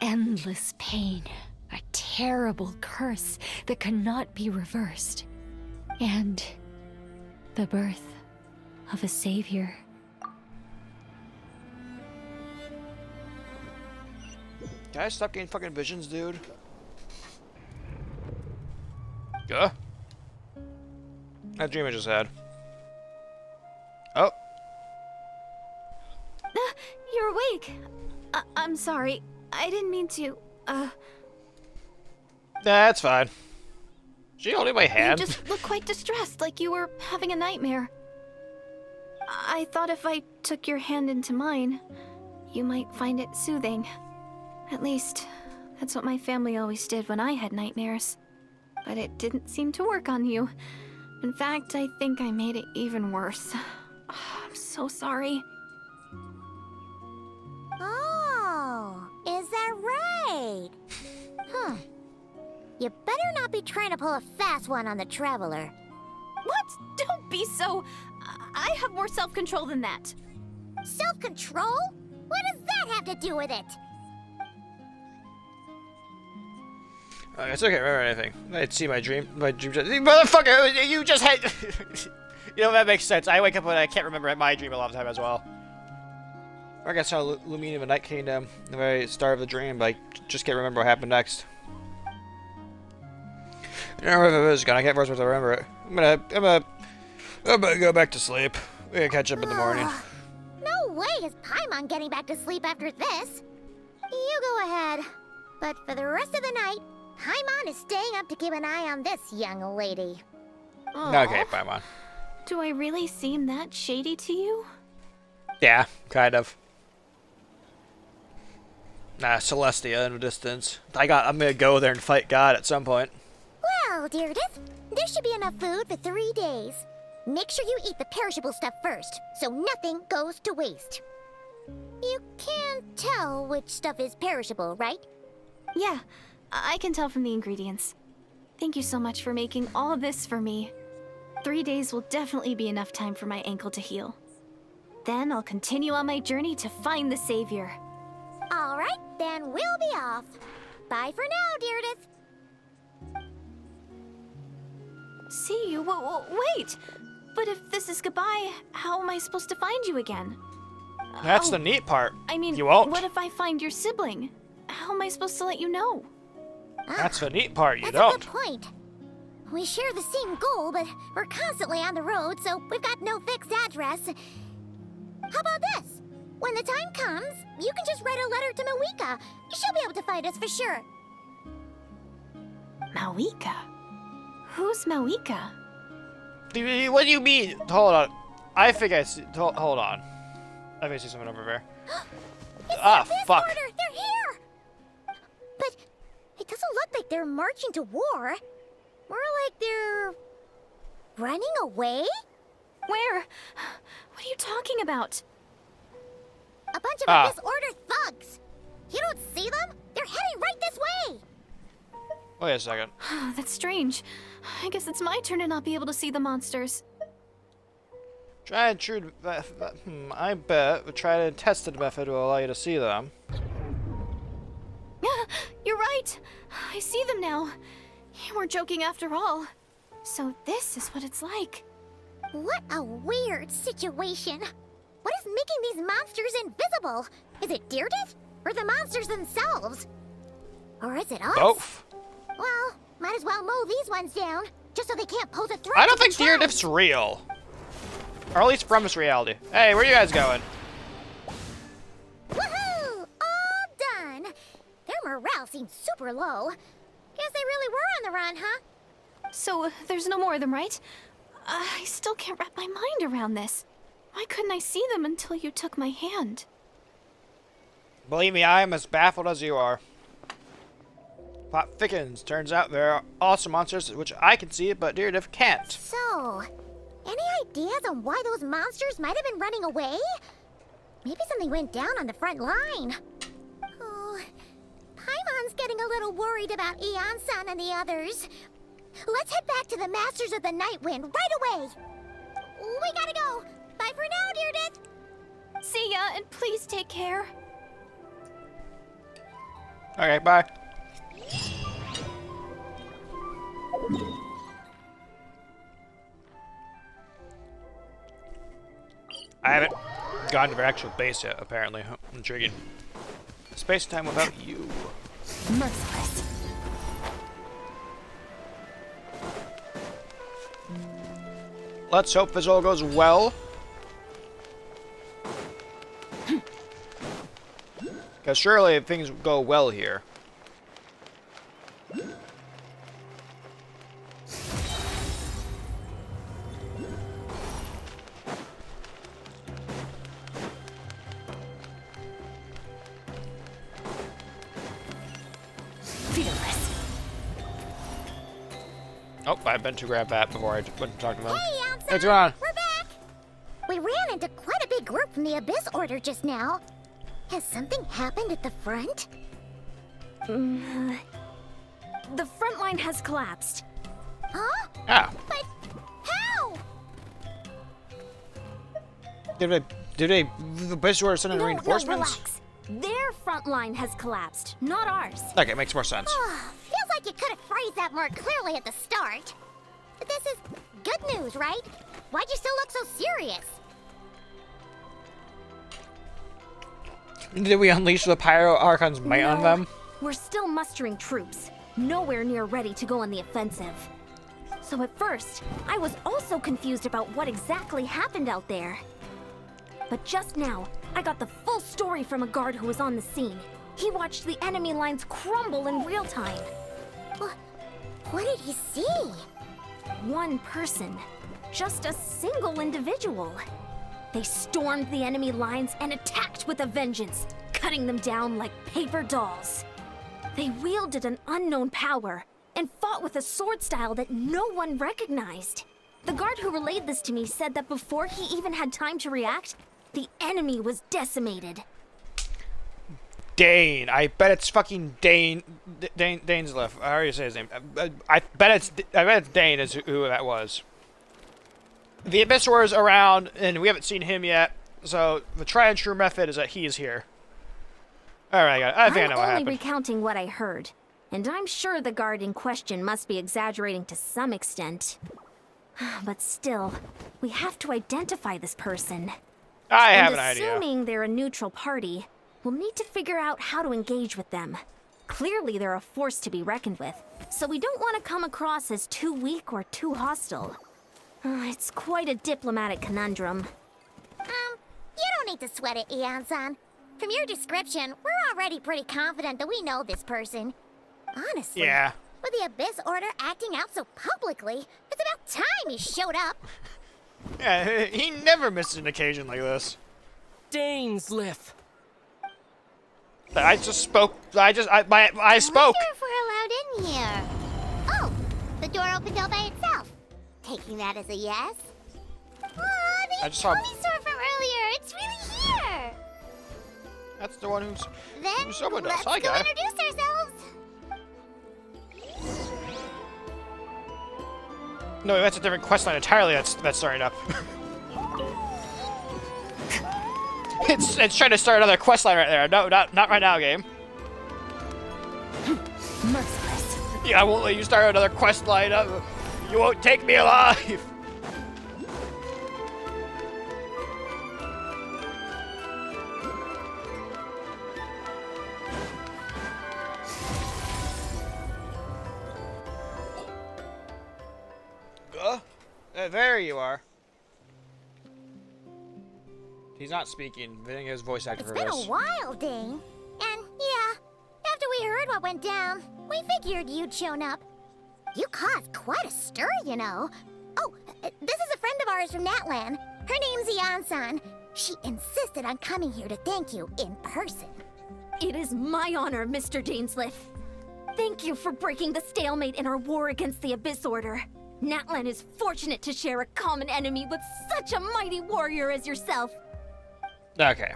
Endless pain. A terrible curse that cannot be reversed. And the birth of a savior. Can I stop getting fucking visions, dude? Yeah? That dream I just had. Oh. You're awake. I'm sorry. I didn't mean to. That's fine. She holding my You hand? just look quite distressed, like you were having a nightmare. I thought if I took your hand into mine, you might find it soothing. At least, that's what my family always did when I had nightmares. But it didn't seem to work on you. In fact, I think I made it even worse. I'm so sorry. Oh, is that right? Huh. You better not be trying to pull a fast one on the Traveler. What? Don't be so... I have more self-control than that. Self-control? What does that have to do with it? I still can't remember anything. I'd see my dream. Motherfucker, you just had... You know, that makes sense. I wake up and I can't remember my dream a lot of the time as well. I guess how Lumine of the Night Kingdom, the very start of the dream, but I just can't remember what happened next. I don't remember if it was gone. I can't force to remember it. I'm gonna go back to sleep. We gotta catch up in the morning. No way is Paimon getting back to sleep after this. You go ahead. But for the rest of the night, Paimon is staying up to keep an eye on this young lady. Aw. Okay, Paimon. Do I really seem that shady to you? Yeah, kind of. Nah, Celestia in the distance. I'm gonna go there and fight God at some point. Well, Deirdith, there should be enough food for 3 days. Make sure you eat the perishable stuff first, so nothing goes to waste. You can't tell which stuff is perishable, right? Yeah, I can tell from the ingredients. Thank you so much for making all of this for me. 3 days will definitely be enough time for my ankle to heal. Then I'll continue on my journey to find the Savior. All right, then we'll be off. Bye for now, Deirdith. See you? Wait! But if this is goodbye, how am I supposed to find you again? That's the neat part. I mean, you won't. what if I find your sibling? How am I supposed to let you know? That's the neat part. You That's don't. a good point. We share the same goal, but we're constantly on the road, so we've got no fixed address. How about this? When the time comes, you can just write a letter to Mawika. She'll be able to find us for sure. Mawika? Who's Mawika? What do you mean? Hold on. I think I see. Hold on. I think I see someone over there. Ah, fuck. Order. They're here! But it doesn't look like they're marching to war. More like they're... running away? Where? What are you talking about? A bunch of Abyss Order thugs! You don't see them? They're heading right this way! Wait a second. That's strange. I guess it's my turn to not be able to see the monsters. Try and true. I bet a tried and tested method will allow you to see them. You're right. I see them now. You weren't joking after all. So this is what it's like. What a weird situation. What is making these monsters invisible? Is it Deerdith? Or the monsters themselves? Or is it us? Both. Well, might as well mow these ones down, just so they can't pose a threat. I don't to the think tribe. Deerdith's real. Or at least from this reality. Hey, where are you guys going? Woohoo! All done. Their morale seems super low. Guess they really were on the run, huh? So there's no more of them, right? I still can't wrap my mind around this. Why couldn't I see them until you took my hand? Believe me, I am as baffled as you are. Plot thickens. Turns out there are also monsters which I can see, but Deerdith can't. So, any ideas on why those monsters might have been running away? Maybe something went down on the front line. Oh, Paimon's getting a little worried about Eon-san and the others. Let's head back to the Masters of the Night Wind right away. We gotta go. Bye for now, Deerdith. See ya, and please take care. Okay, bye. I haven't gone to their actual base yet, apparently. Intriguing. Space and time without you. Merciless. Let's hope this all goes well. Because surely things go well here. Fearless. Oh, I meant to grab that before I went to talk to them. Hey, Hey, what's going on? We're back. We ran into quite a big group from the Abyss Order just now. Has something happened at the front? The front line has collapsed. Huh? Ah, But how? did the base order send in No, reinforcements? relax. Their front line has collapsed, not ours. Okay, makes more sense. Feels like you could have phrased that more clearly at the start. But this is good news, right? Why'd you still look so serious? Did we unleash the Pyro Archon's might on No, them? We're still mustering troops, nowhere near ready to go on the offensive. So at first, I was also confused about what exactly happened out there. But just now, I got the full story from a guard who was on the scene. He watched the enemy lines crumble in real time. What did he see? One person, just a single individual. They stormed the enemy lines and attacked with a vengeance, cutting them down like paper dolls. They wielded an unknown power and fought with a sword style that no one recognized. The guard who relayed this to me said that before he even had time to react, the enemy was decimated. Dane. I bet it's fucking Dane. Dane's left. I already say his name. I bet it's Dane is who that was. The Abyss Warrior's around, and we haven't seen him yet. So the tried and true method is that he is here. All right, I think I know what I'm only happened. recounting what I heard, and I'm sure the guard in question must be exaggerating to some extent. But still, we have to identify this person. I have And an idea. assuming they're a neutral party, we'll need to figure out how to engage with them. Clearly, they're a force to be reckoned with, so we don't want to come across as too weak or too hostile. It's quite a diplomatic conundrum. You don't need to sweat it, Eon-san. From your description, we're already pretty confident that we know this person. Honestly, Yeah. with the Abyss Order acting out so publicly, it's about time he showed up. Yeah, he never misses an occasion like this. Daneslith. I just spoke. I spoke. Wonder if we're allowed in here. Oh, the door opened all by itself. Taking that as a yes. Aw, the I just saw- pony store from earlier. It's really here. That's the one who Then summoned us. let's Hi, go guy. introduce ourselves. No, that's a different quest line entirely. That's starting up. it's trying to start another quest line right there. No, not right now, game. Merciless. Yeah, I won't let you start another quest line up. You won't take me alive. There you are. He's not speaking. I think his voice actor for It's been this. a while, Dane. And yeah, after we heard what went down, we figured you'd shown up. You caused quite a stir, you know. Oh, this is a friend of ours from Natlan. Her name's Ian-san. She insisted on coming here to thank you in person. It is my honor, Mr. Dainsleif. Thank you for breaking the stalemate in our war against the Abyss Order. Natlan is fortunate to share a common enemy with such a mighty warrior as yourself. Okay.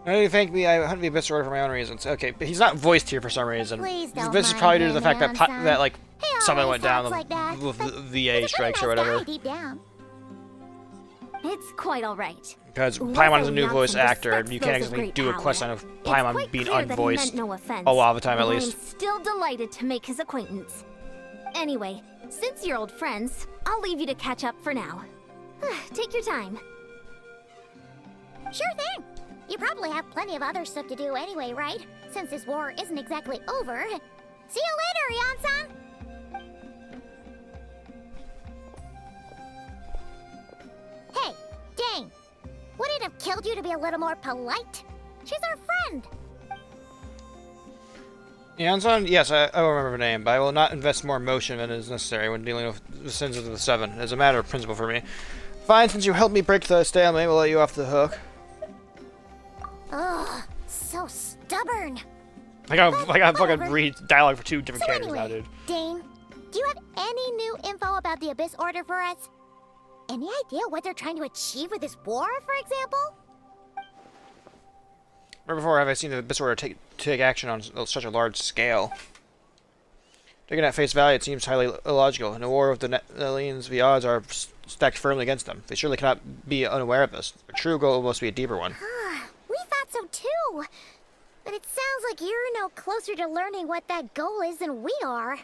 Why do you thank me? I hunt the Abyss Order for my own reasons. Okay, but he's not voiced here for some reason. Please don't This is mind probably due to him, the fact that Leon-san. that He something always went down talks like that, with but the VA he's a pretty strikes or nice whatever. guy deep down. It's quite all right. Because Whoever Paimon is a new loves voice and actor, respects and you can't those of exactly great do a power. quest on of It's Paimon quite being clear that he unvoiced. meant no offense, A lot of the time, at but least. I'm still delighted to make his acquaintance. Anyway, since you're old friends, I'll leave you to catch up for now. Take your time. Sure thing. You probably have plenty of other stuff to do anyway, right? Since this war isn't exactly over. See you later, Ian-san! Hey, Dane. Would it have killed you to be a little more polite? She's our friend. Yanzon? Yes, I will remember her name, but I will not invest more emotion than is necessary when dealing with the sins of the Seven. It's a matter of principle for me. Fine, since you helped me break the stalemate, we'll let you off the hook. Ugh, so stubborn. I gotta fucking whatever. read dialogue for two different So characters anyway, now, dude. Dane, do you have any new info about the Abyss Order for us? Any idea what they're trying to achieve with this war, for example? Never before have I seen the Abyss Order take action on such a large scale. Taken at face value, it seems highly illogical. In a war with the aliens, the odds are stacked firmly against them. They surely cannot be unaware of this. Their true goal must be a deeper one. We thought so too. But it sounds like you're no closer to learning what that goal is than we are.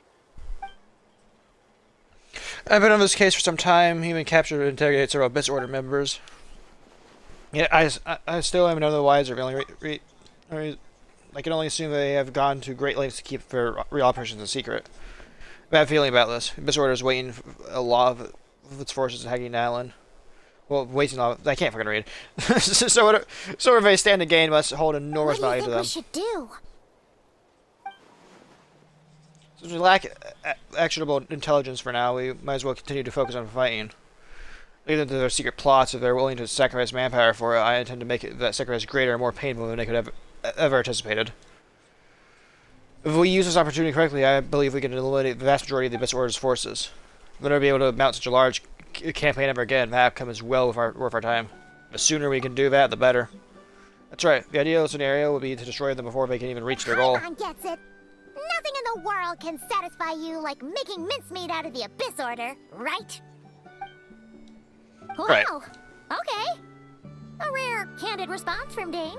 I've been on this case for some time, even captured and interrogated several Abyss Order members. Yet I still am none of the wiser. I can only assume they have gone to great lengths to keep their real operations a secret. Bad feeling about this. Abyss Order is waiting for a lot of its forces attacking Alan. Well, waiting on. I can't fucking read. so whatever they stand to gain must hold enormous value to them. What do you think we should do? Since we lack actionable intelligence for now, we might as well continue to focus on fighting. Leave them to their secret plots. If they're willing to sacrifice manpower for it, I intend to make that sacrifice greater and more painful than they could have ever anticipated. If we use this opportunity correctly, I believe we can eliminate the vast majority of the Abyss Order's forces. We'll never be able to mount such a large campaign ever again. That outcome is well worth our time. The sooner we can do that, the better. That's right. The ideal scenario would be to destroy them before they can even reach their goal. Paimon gets it. Nothing in the world can satisfy you like making mincemeat out of the Abyss Order, right? Wow. Right. Okay. A rare, candid response from Dane.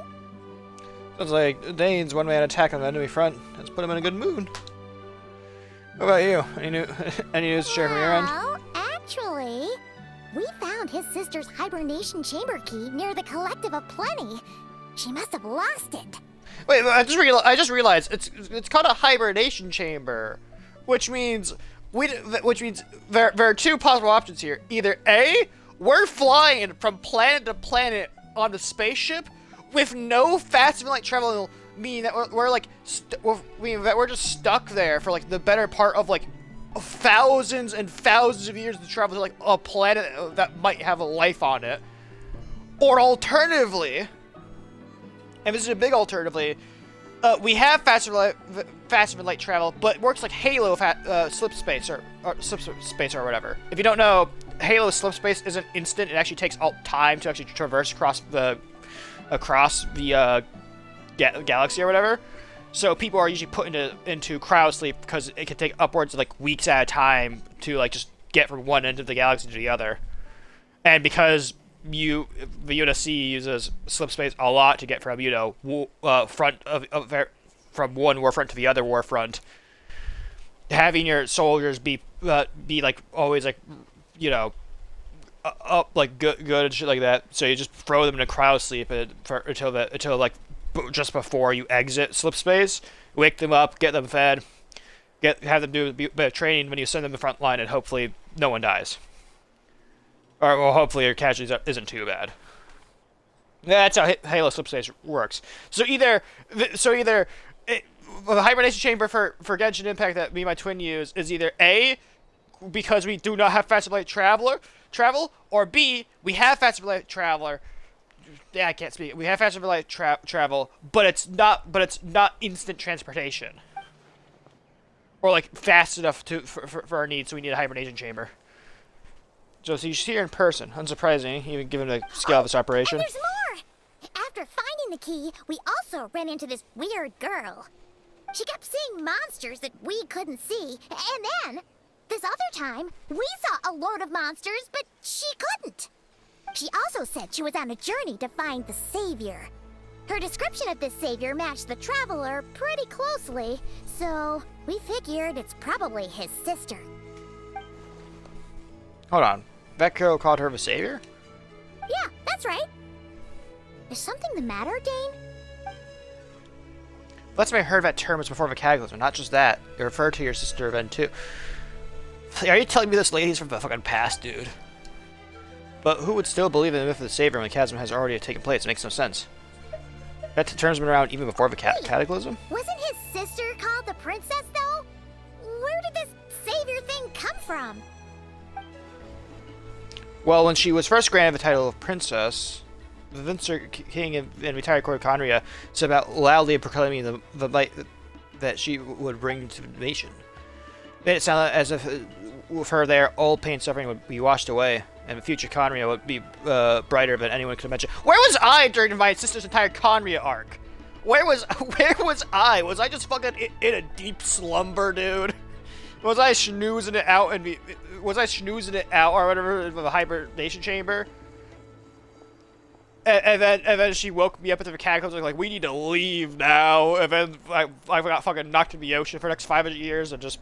Sounds like Dane's one-man attack on the enemy front has put him in a good mood. What about you? Any news to share from your end? Well, actually, we found his sister's hibernation chamber key near the Collective of Plenty. She must have lost it. Wait, I just realized it's called a hibernation chamber, which means there are two possible options here. Either A, we're flying from planet to planet on the spaceship with no faster than light travel, meaning that we're just stuck there for like the better part of like thousands and thousands of years to travel to like a planet that might have a life on it. Or alternatively, and this is a big alternatively, we have faster than light travel, but it works like Halo slip space or slip space or whatever. If you don't know, Halo slip space isn't instant. It actually takes all time to actually traverse across the galaxy or whatever. So people are usually put into cryo sleep because it can take upwards of like weeks at a time to like just get from one end of the galaxy to the other. And because the UNSC uses slip space a lot to get from from one war front to the other war front, having your soldiers be like always like, you know, up like good and shit like that. So you just throw them in a cryo sleep until like just before you exit slip space, wake them up, get them fed, have them do a bit of training when you send them to the front line, and hopefully no one dies. Or well, hopefully your casualties isn't too bad. That's how Halo slip space works. So either the hibernation chamber for Genshin Impact that me and my twin use is either A, because we do not have faster light travel, or B, we have faster light traveler. Yeah, I can't speak. We have faster light travel, but it's not instant transportation, or like fast enough for our needs. So we need a hibernation chamber. So she's here in person. Unsurprising, even given the scale of this operation. And there's more! After finding the key, we also ran into this weird girl. She kept seeing monsters that we couldn't see, and then, this other time, we saw a load of monsters, but she couldn't. She also said she was on a journey to find the Savior. Her description of this Savior matched the Traveler pretty closely, so we figured it's probably his sister. Hold on. That girl called her the Savior? Yeah, that's right. Is something the matter, Dane? Last time I heard that term was before the Cataclysm. Not just that. It referred to your sister then too. Are you telling me this lady's from the fucking past, dude? But who would still believe in the myth of the Savior when the Cataclysm has already taken place? It makes no sense. That term's been around even before the Cataclysm? Wasn't his sister called the Princess, though? Where did this Savior thing come from? Well, when she was first granted the title of Princess, the Vincer King and retired Court of Conria set about loudly proclaiming the light that she would bring to the nation. It made it sound as if with her there, all pain and suffering would be washed away, and the future Conria would be brighter than anyone could imagine. Where was I during my sister's entire Conria arc? Where was I? Was I just fucking in a deep slumber, dude? Was I snoozing it out or whatever in the hibernation chamber? And then she woke me up into the catacombs like, we need to leave now. And then I got fucking knocked in the ocean for the next 500 years and just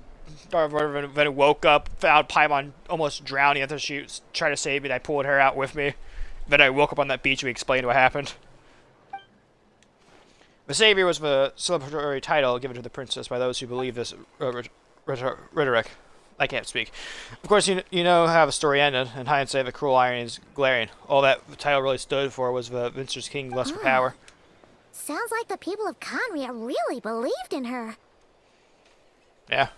then I woke up, found Paimon almost drowning after she tried to save me, and I pulled her out with me. Then I woke up on that beach and we explained what happened. The Savior was the celebratory title given to the princess by those who believe this rhetoric. I can't speak. Of course, you know how the story ended. In hindsight, the cruel irony is glaring. All that the title really stood for was the Vincer's King lust for power. Sounds like the people of Conria really believed in her. Yeah.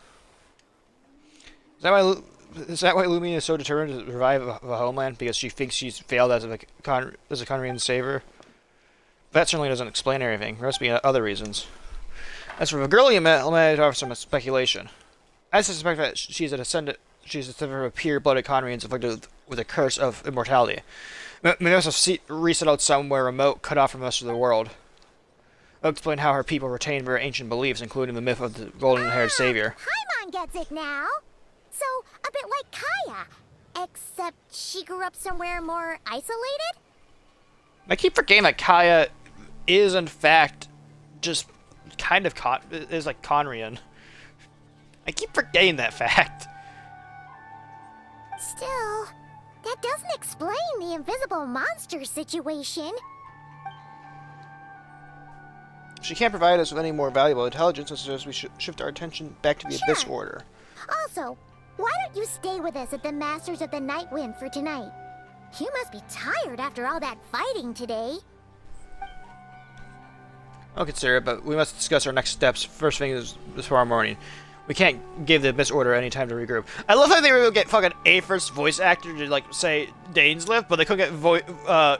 Is that why Lumine is so determined to revive the homeland? Because she thinks she's failed as a Conrian savior? That certainly doesn't explain everything. There must be other reasons. As for the girl you met, let me offer some speculation. I suspect that she's a descendant of a pure-blooded Conrians afflicted with a curse of immortality. May also resettled somewhere remote, cut off from the rest of the world. I'll explain how her people retain their ancient beliefs, including the myth of the golden-haired savior. Paimon gets it now. So, a bit like Kaya. Except she grew up somewhere more isolated? I keep forgetting that Kaya is, in fact, just kind of is like Conrian. I keep forgetting that fact. Still, that doesn't explain the invisible monster situation. She can't provide us with any more valuable intelligence, so we should shift our attention back to the Abyss Order. Also, why don't you stay with us at the Masters of the Night Wind for tonight? You must be tired after all that fighting today. I'll consider it, but we must discuss our next steps. First thing is tomorrow morning. We can't give the Abyss Order any time to regroup. I love how they were able to get fucking A-first voice actor to, like, say Dane's lift, but they couldn't get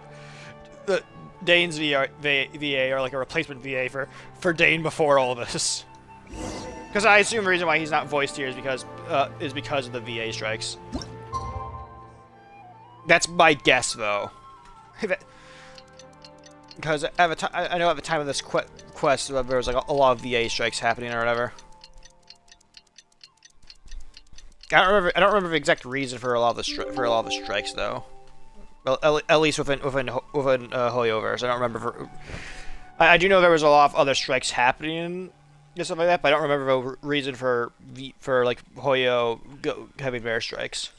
Dane's VA or, like, a replacement VA for Dane before all this. Because I assume the reason why he's not voiced here is because of the VA strikes. That's my guess, though. Because I know at the time of this quest, there was like a lot of VA strikes happening or whatever. I don't remember the exact reason for a lot of the strikes, though. Well, at least within Hoyoverse. I don't remember. I do know there was a lot of other strikes happening stuff like that, but I don't remember a reason for like Hoyo having bear strikes.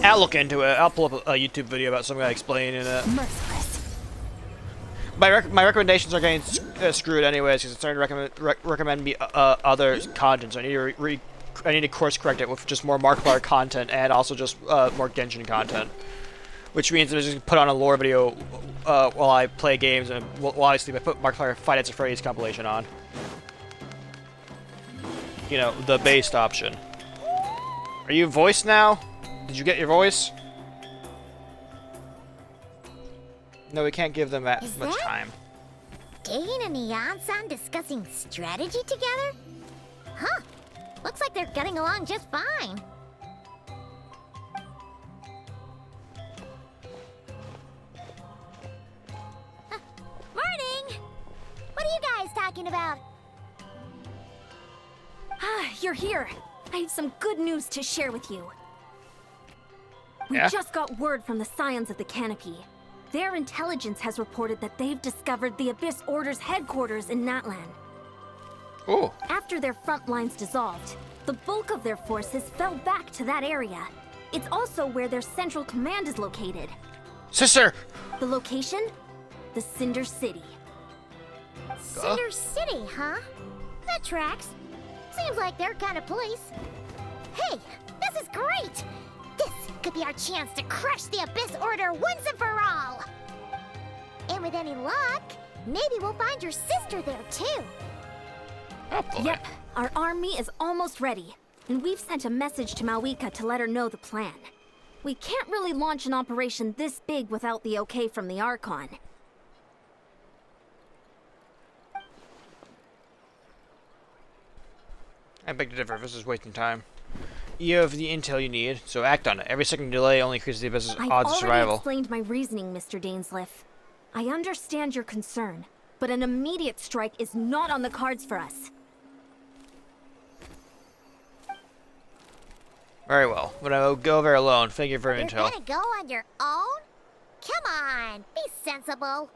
I'll look into it. I'll pull up a YouTube video about some guy explaining it. Merciless. My recommendations are getting screwed anyways because it's starting to recommend me other content. So I need to I need to course correct it with just more Markiplier content and also just more Genshin content, which means that I just put on a lore video while I play games, and while I sleep, I put Markiplier Five Nights at Freddy's compilation on. You know, the based option. Are you voiced now? Did you get your voice? No, we can't give them that much time. Dane and Eon-san discussing strategy together? Huh. Looks like they're getting along just fine. Morning! What are you guys talking about? Ah, you're here. I have some good news to share with you. We just got word from the Scions of the Canopy. Their intelligence has reported that they've discovered the Abyss Order's headquarters in Natlan. Oh. After their front lines dissolved, the bulk of their forces fell back to that area. It's also where their central command is located. Sister! The location? The Cinder City. Cinder City, huh? That tracks. Seems like their kind of place. Hey, this is great! This could be our chance to crush the Abyss Order once and for all! And with any luck, maybe we'll find your sister there too. Oh boy. Yep, our army is almost ready, and we've sent a message to Mawika to let her know the plan. We can't really launch an operation this big without the okay from the Archon. I beg to differ. This is wasting time. You have the intel you need, so act on it. Every second delay only increases the Abyss's odds of I've already survival. explained my reasoning, Mr. Dainsleif. I understand your concern, but an immediate strike is not on the cards for us. Very well. But I will go there alone. Thank you for your You're intel. gonna go on your own? Come on, be sensible.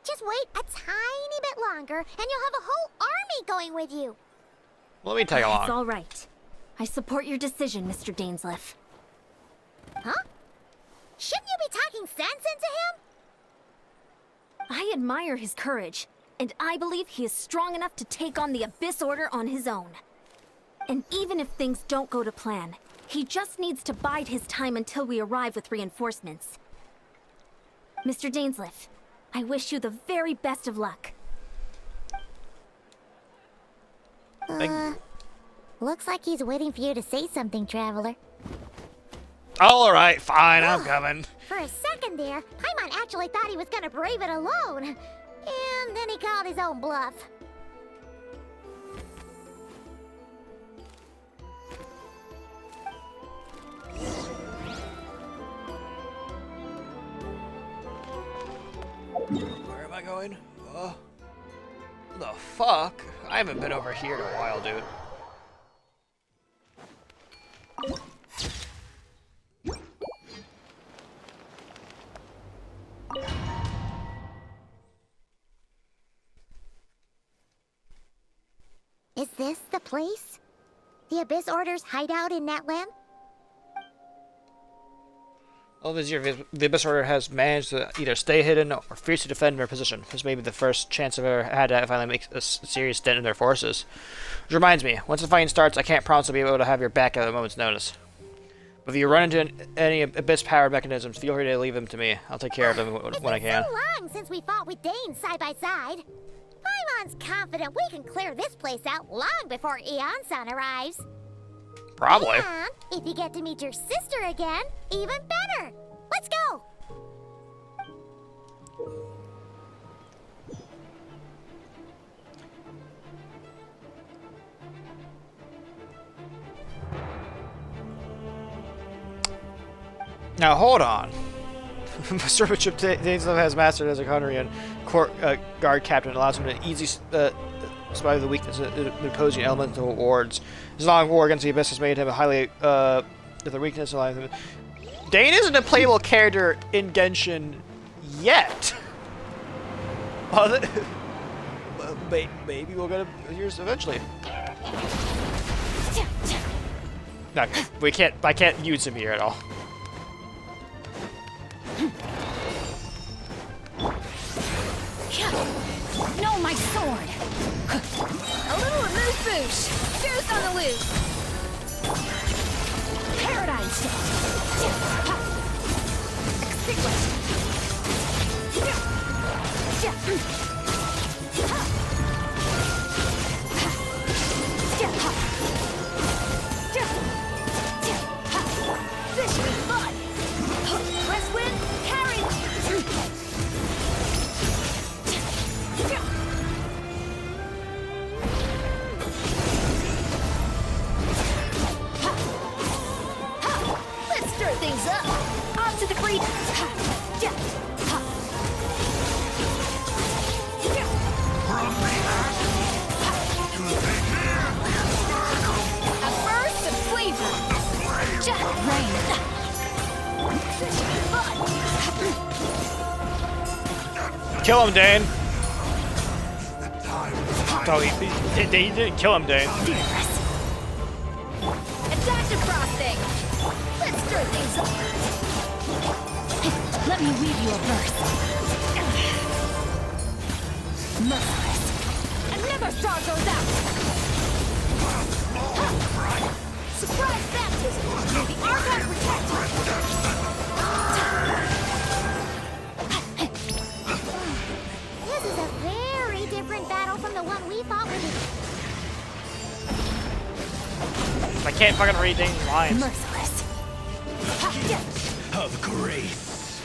Just wait a tiny bit longer, and you'll have a whole army going with you. Let me tag It's along. all right. I support your decision, Mr. Dainsleif. Huh? Shouldn't you be talking sense into him? I admire his courage, and I believe he is strong enough to take on the Abyss Order on his own. And even if things don't go to plan, he just needs to bide his time until we arrive with reinforcements. Mr. Dainsleif, I wish you the very best of luck. Thank you. Looks like he's waiting for you to say something, Traveler. Alright, fine, I'm coming. For a second there, Paimon actually thought he was gonna brave it alone. And then he called his own bluff. Where am I going? The fuck? I haven't been over here in a while, dude. Is this the place? The Abyss Order's hideout in Natlan? All these years, the Abyss Order has managed to either stay hidden or fiercely defend their position. This may be the first chance I've ever had to finally make a serious dent in their forces. Which reminds me, once the fighting starts, I can't promise to be able to have your back at a moment's notice. But if you run into any Abyss-powered mechanisms, feel free to leave them to me. I'll take care of them when I can. It's been so long since we fought with Dane side by side. Paimon's confident we can clear this place out long before Eon-san arrives. Probably. And if you get to meet your sister again, even better. Let's go. Now hold on. Servantship Dainsleif has mastered as a Conrian court guard captain. Allows him to easily survive the weakness of the opposing elemental wards. His long war against the Abyss has made him a highly the weakness allowing him. Dane isn't a playable character in Genshin yet. maybe we'll get yours eventually. No, we can't. I can't use him here at all. No, my sword! A little amuse-bouche! Goose on the loose! Paradise! This should be fun! West wind, carry! Let's stir things up! On to the free... From the ashes to the air, A burst of flavor! Rain! This should be fun! Kill him, Dane. the time Oh, he didn't kill him, Dane. Adaptive frosting! Let's stir things up! Let me weave you a verse. Merciless! And never star goes out! Surprise baptism! May the Archon protect This is a very different battle from the one we fought with. I can't fucking read Dane's lines. Merciless! of grace.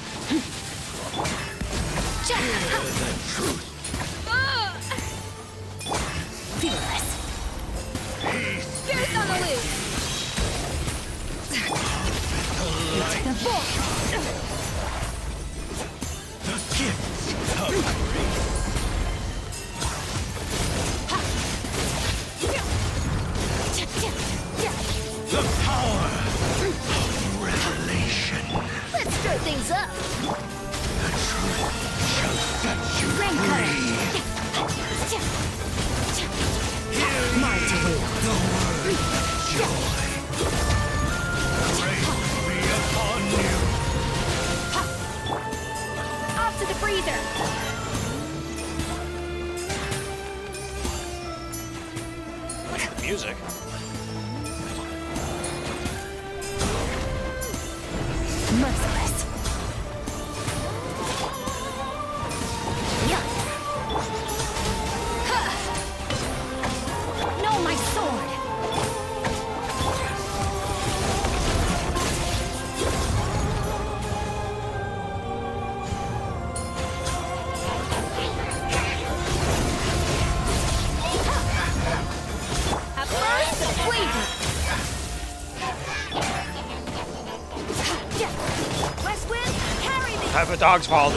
Fearless! Goose on the loose! Into the void! The gifts of grace. The power of revelation. Let's stir things up! The truth shall set you free. My will. The word of joy. Grace be upon you. Off to the freezer! What's the music? Merciless! No, my sword! A burst of flavor! West wind, carry the... I have a dog's palsy.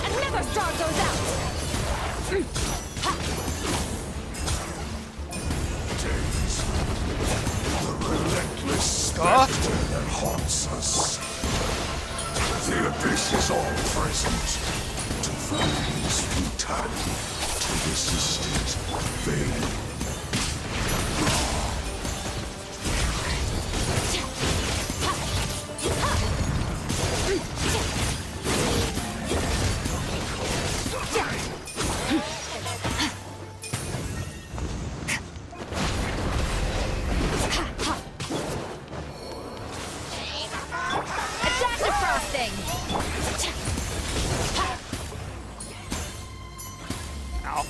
And never star goes out! The relentless specter that haunts us. The abyss is all present. To find is futile. To resist it, vain. Adaptive frosting! Ow.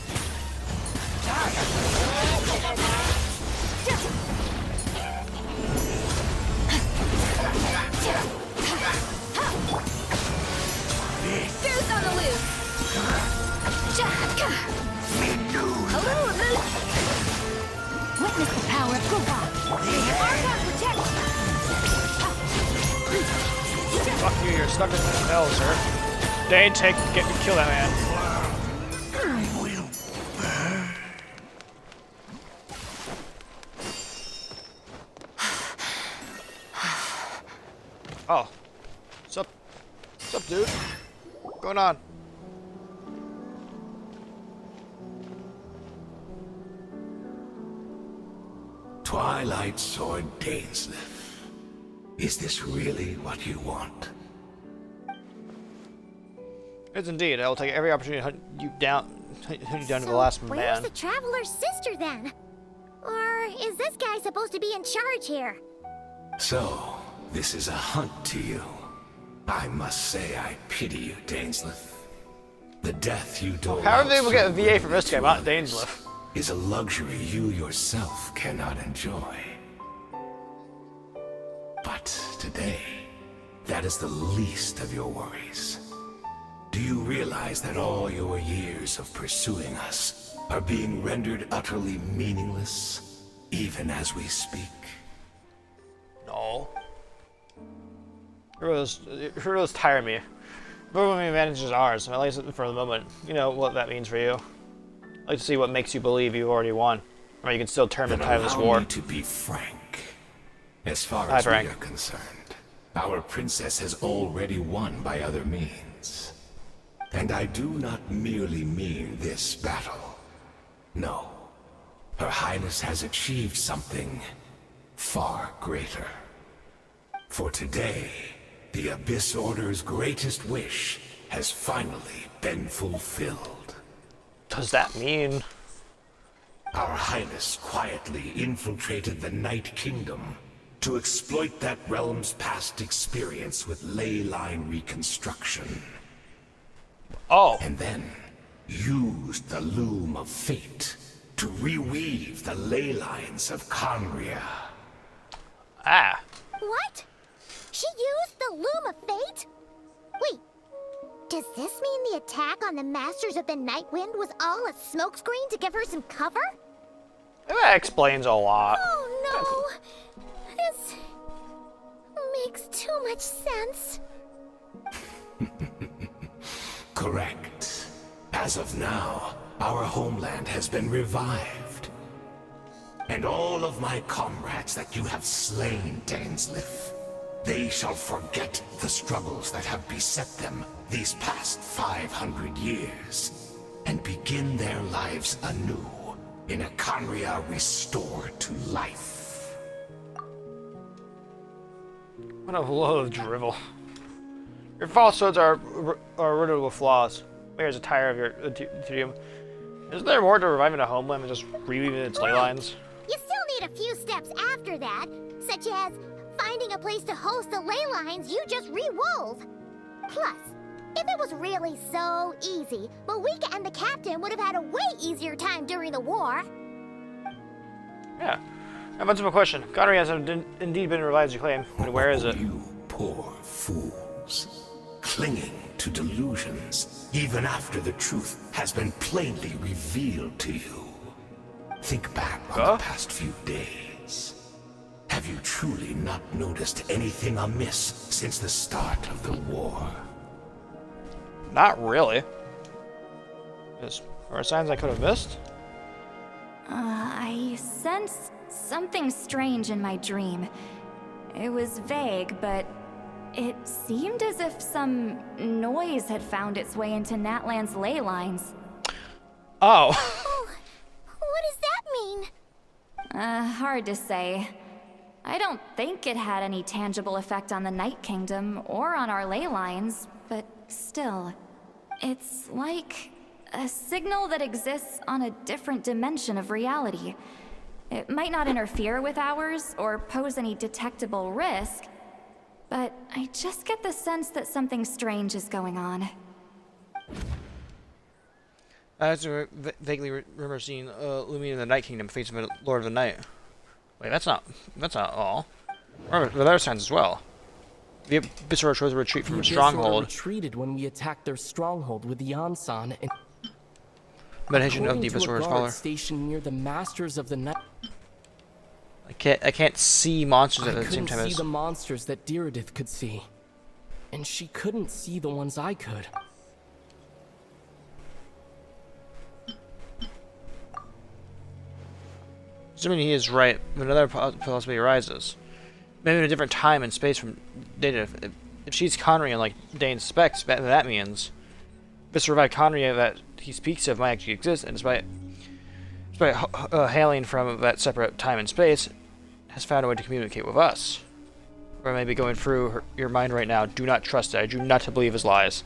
Goose on the loose! A little loose! Witness the power of Guba! Archon protect! Fuck you, you're stuck in hell, sir. Dane, kill that man. Will burn. Oh. What's up? What's up, dude? What's going on? Twilight Sword Dainsleif. Is this really what you want? Yes, indeed. I will take every opportunity to hunt you down to the last where's man. the Traveler's sister then? Or is this guy supposed to be in charge here? So, this is a hunt to you. I must say I pity you, Dainsleif. The death you dole How are they out able to get a so VA from this guy, willingly not to Dainsleif? others is a luxury you yourself cannot enjoy. But today, that is the least of your worries. Do you realize that all your years of pursuing us are being rendered utterly meaningless, even as we speak? No. Heroes tire me. But when we manage ours, at least for the moment, you know what that means for you. I'd like to see what makes you believe you already won. Or you can still turn the tide of this Allow war. me to be frank. As far Hi, as we Frank. are concerned, our princess has already won by other means. And I do not merely mean this battle. No. Her Highness has achieved something far greater. For today, the Abyss Order's greatest wish has finally been fulfilled. Does that mean? Our Highness quietly infiltrated the Night Kingdom to exploit that realm's past experience with ley line reconstruction. Oh. And then used the Loom of Fate to reweave the ley lines of Conria. Ah. What? She used the Loom of Fate? Wait, does this mean the attack on the Masters of the Night Wind was all a smokescreen to give her some cover? That explains a lot. Oh no! This makes too much sense. Correct. As of now, our homeland has been revived. And all of my comrades that you have slain, Dainsleif, they shall forget the struggles that have beset them these past 500 years, and begin their lives anew in a Conria restored to life. What a load of drivel. Your falsehoods are riddled with flaws. Here's a tire of your tedium. Isn't there more to reviving a homeland than just reweaving its ley lines? You still need a few steps after that, such as finding a place to host the ley lines you just re-wove. Plus, if it was really so easy, Moika and the captain would have had a way easier time during the war. Yeah. I've a simple question. Connery has indeed been revived as you claim, but where is it? You poor fools, clinging to delusions even after the truth has been plainly revealed to you. Think back on the past few days. Have you truly not noticed anything amiss since the start of the war? Not really. Are signs I could have missed? I sensed something strange in my dream. It was vague, but it seemed as if some noise had found its way into Natlan's ley lines. Oh. Oh, what does that mean? Hard to say. I don't think it had any tangible effect on the Night Kingdom or on our ley lines, but still. It's like a signal that exists on a different dimension of reality. It might not interfere with ours or pose any detectable risk, but I just get the sense that something strange is going on. I vaguely remember seeing Lumine in the Night Kingdom facing the Lord of the Night. Wait, that's not all. Remember the other signs as well. The Abyss Order chose a retreat from a stronghold. Retreated when we attacked their stronghold with the Yansan and Meditation of the according to Abyss a Order's guard follower. stationed near the Masters of the Night. I can't see monsters at I the same couldn't time see as. the monsters that Diridith could see, and she couldn't see the ones I could. Assuming he is right, another possibility arises. Maybe in a different time and space from data. if she's Conry and like Dane suspects, that means this revived Conry that he speaks of might actually exist, and despite hailing from that separate time and space, has found a way to communicate with us. Or maybe going through your mind right now. Do not trust it. I do not believe his lies.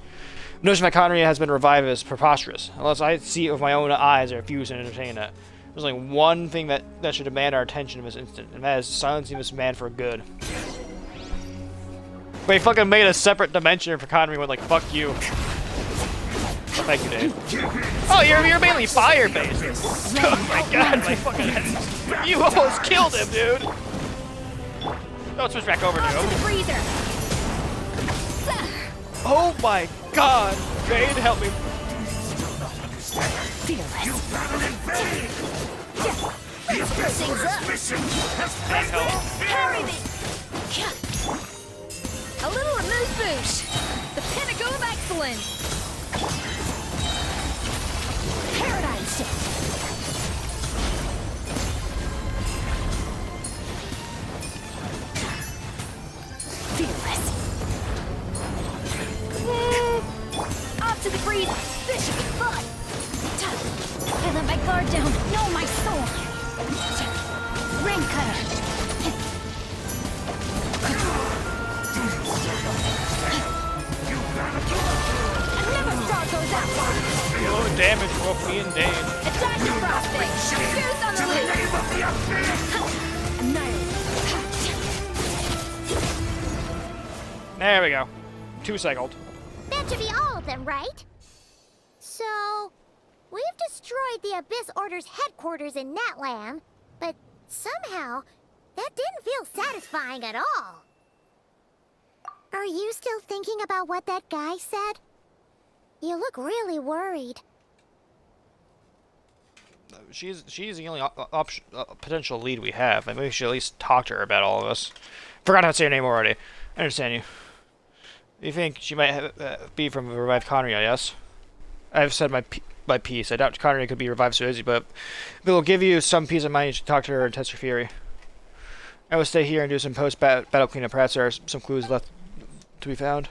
The notion that Conry has been revived is preposterous. Unless I see it with my own eyes, I refuse to entertain it. There's only one thing that should demand our attention in this instant, and that is silencing this man for good. But he fucking made a separate dimension for Conry when, like, fuck you. Thank you, Dave. Oh, you're mainly fire-based. Oh my god, my fucking head. You almost killed him, dude. Don't switch back over, dude. Freezer. Oh my god. Dave, help me. Dave, help. Carry me. A little amuse-bouche. The pinnacle of excellence. Paradigm shift. Fearless. Off to the breeze. This should be fun. I let my guard down. No, my soul. Ring cutter. I never saw it go that far. Low damage for both me and Dane. Attack the frostbite. Shoot on the loose. Annihilate. There we go. 2-cycled. That should be all of them, right? So, we've destroyed the Abyss Order's headquarters in Natlan, but somehow, that didn't feel satisfying at all. Are you still thinking about what that guy said? You look really worried. She's the only potential lead we have. I mean, we should at least talk to her about all of this. Forgot how to say her name already. I understand you. You think she might be from a revived Conry, yes? I've said my piece. I doubt Conry could be revived so easy, but it will give you some peace of mind. You should talk to her and test her fury. I will stay here and do some post-battle cleanup. Perhaps there are some clues left to be found.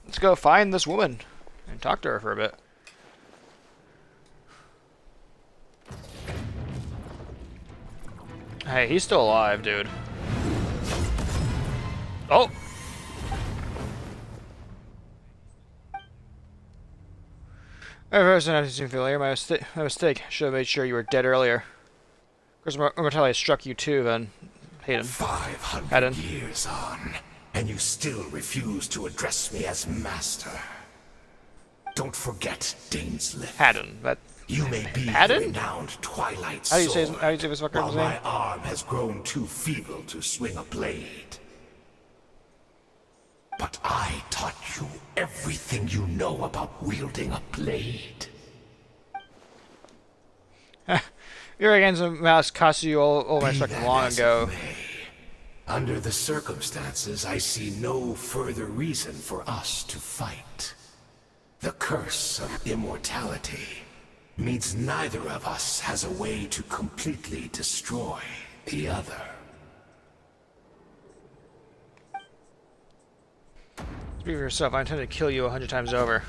Let's go find this woman and talk to her for a bit. Hey, he's still alive, dude. Oh! My person, I seem familiar. My mistake. Should have made sure you were dead earlier. Of course, mortality struck you too, then. Hayden. 500 years on, and you still refuse to address me as master. Don't forget Dane's lift. Haddon. That. You may be Haddon? the renowned Twilight How do you say Sword, this fucker's while name? my arm has grown too feeble to swing a blade. But I taught you everything you know about wielding a blade. Your against a mouse cost you all my fucking long ago. Under the circumstances, I see no further reason for us to fight. The curse of immortality means neither of us has a way to completely destroy the other. Speak for yourself. I intend to kill you 100 times over.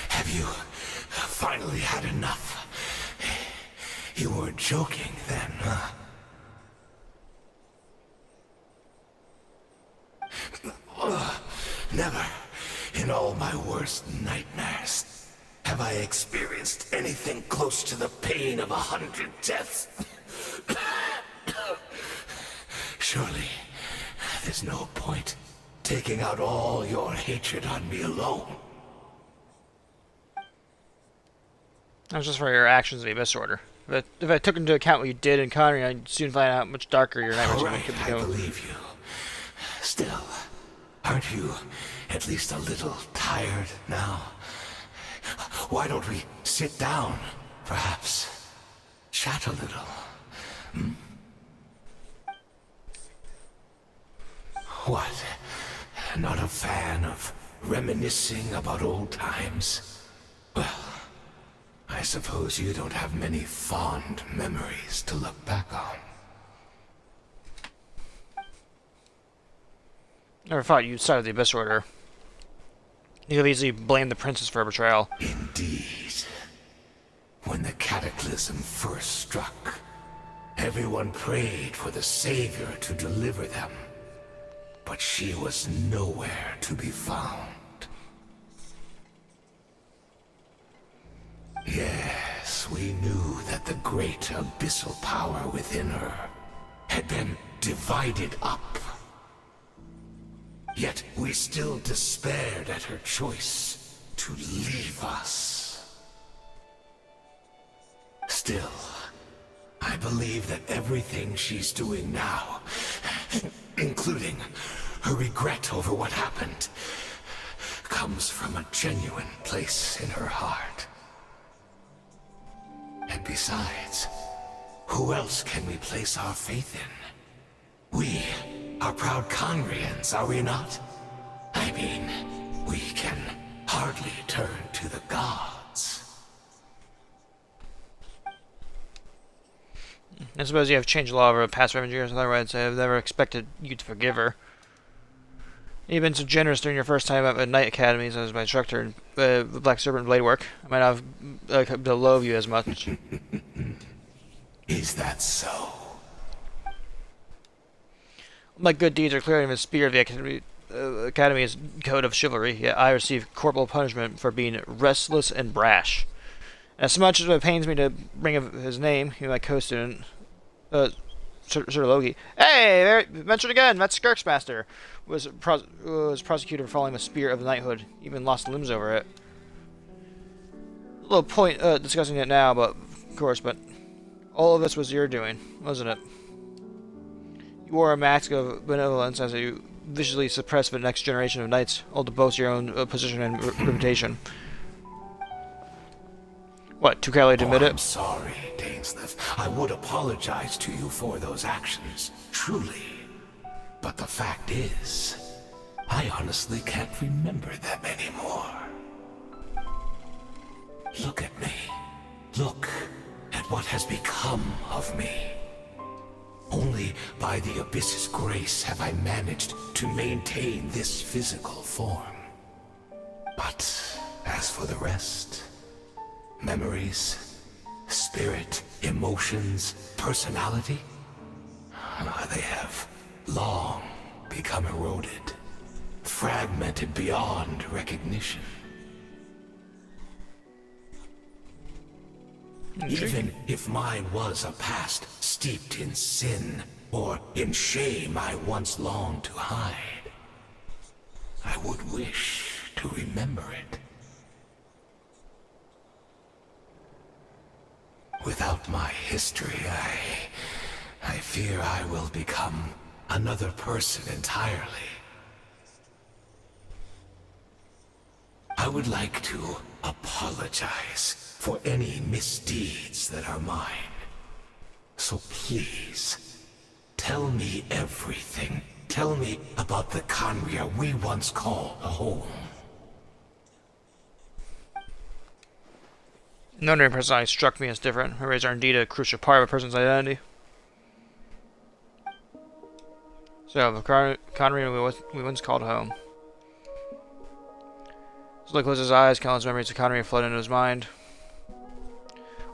Have you finally had enough? You weren't joking then, huh? Never, in all my worst nightmares, have I experienced anything close to the pain of 100 deaths. Surely, there's no point taking out all your hatred on me alone. That was just for your actions of the Abyss Order. If I took into account what you did in Conry, I'd soon find out how much darker your nightmares could I become. believe you. Still, aren't you at least a little tired now? Why don't we sit down, perhaps? Chat a little. fan of reminiscing about old times? Well, I suppose you don't have many fond memories to look back on. Never thought you'd side with the Abyss Order. You could easily blame the princess for her betrayal. Indeed. When the cataclysm first struck, everyone prayed for the Savior to deliver them. But she was nowhere to be found. Yes, we knew that the great abyssal power within her had been divided up. Yet we still despaired at her choice to leave us. Still, I believe that everything she's doing now, including her regret over what happened, comes from a genuine place in her heart. And besides, who else can we place our faith in? We are proud Conrians, are we not? I mean, we can hardly turn to the gods. I suppose you have changed a lot over the past 7 years, otherwise I've never expected you to forgive her. You've been so generous during your first time at Knight Academies as my instructor in Black Serpent Blade work. I might not have come to love you as much. Is that so? My good deeds are clearly in the spirit of the Academy's code of chivalry, yet I receive corporal punishment for being restless and brash. As much as it pains me to bring up his name, he my co-student, Sir Logi. Hey, there, mentioned again, that's Skirksmaster. Was prosecuted for following the spirit of the knighthood, even lost limbs over it. A little point discussing it now, but of course, but all of this was your doing, wasn't it? You wore a mask of benevolence as you viciously suppressed the next generation of knights, all to boast your own position and reputation. What, too cowardly to admit it? I'm sorry, Dainsleif. I would apologize to you for those actions, truly. But the fact is, I honestly can't remember them anymore. Look at me. Look at what has become of me. Only by the Abyss's grace have I managed to maintain this physical form. But as for the rest, memories, spirit, emotions, personality, they have long become eroded, fragmented beyond recognition. Even if mine was a past steeped in sin or in shame I once longed to hide, I would wish to remember it. Without my history, I fear I will become another person entirely. I would like to apologize for any misdeeds that are mine. So please, tell me everything. Tell me about the Conria we once called a home. No ordinary personality struck me as different. Memories are indeed a crucial part of a person's identity. So, the Conria we once called home. Slowly closes his eyes, countless memories of Conria flood into his mind.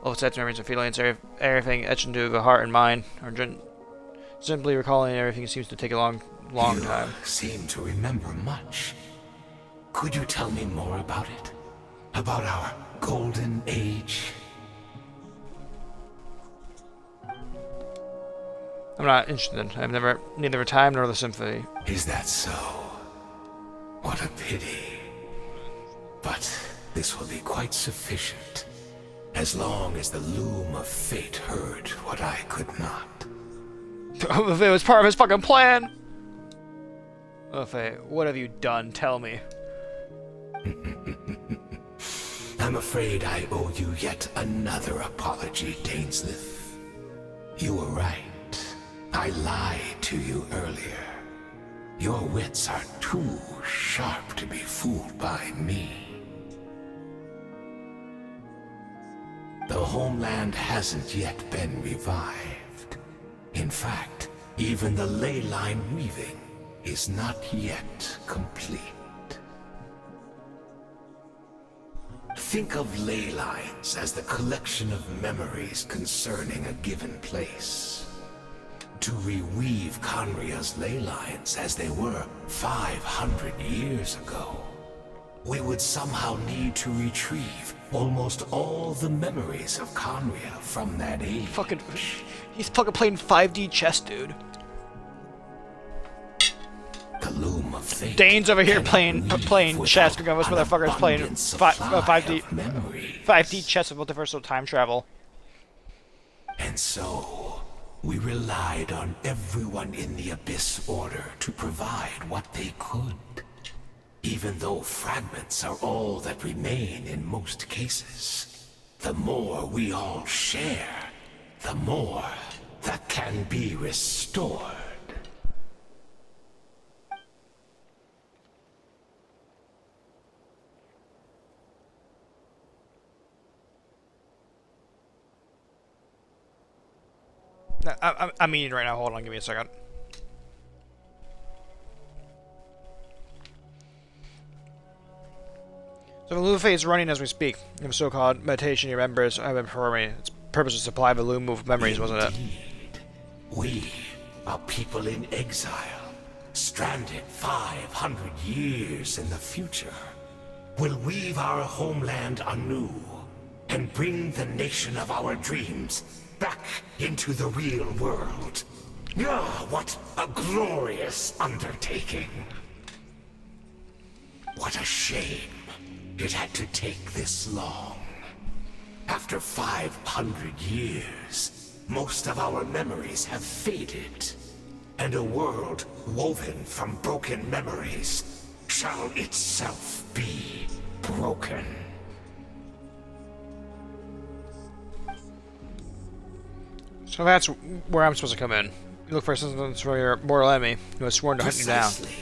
All of its memories and feelings, everything etched into the heart and mind, or simply recalling everything seems to take a long time. You seem to remember much. Could you tell me more about it? About our golden age? I'm not interested. I've neither the time nor the symphony. Is that so? What a pity. But this will be quite sufficient. As long as the loom of fate heard what I could not. If it was part of his fucking plan! Fate, what have you done? Tell me. I'm afraid I owe you yet another apology, Dainsleif. You were right. I lied to you earlier. Your wits are too sharp to be fooled by me. The homeland hasn't yet been revived. In fact, even the ley line weaving is not yet complete. Think of ley lines as the collection of memories concerning a given place. To reweave Conria's ley lines as they were 500 years ago, we would somehow need to retrieve almost all the memories of Conria from that age. He's fucking playing 5D chess, dude. The loom of fate. Dane's over here playing chess. Without This an motherfucker's playing abundant supply 5D of memories. 5D chess with multiversal time travel. And so, we relied on everyone in the Abyss Order to provide what they could. Even though fragments are all that remain in most cases, the more we all share, the more that can be restored. I'm eating right now. Hold on, give me a second. So the loom phase is running as we speak. The so-called meditation your members have been performing. Its purpose was to supply the loom of memories, wasn't it? We are people in exile, stranded 500 years in the future. Will weave our homeland anew and bring the nation of our dreams back into the real world. Ah, what a glorious undertaking. What a shame it had to take this long. After 500 years, most of our memories have faded, and a world woven from broken memories shall itself be broken. So that's where I'm supposed to come in. You look for assistance from your mortal enemy who has sworn to hunt you down. Precisely.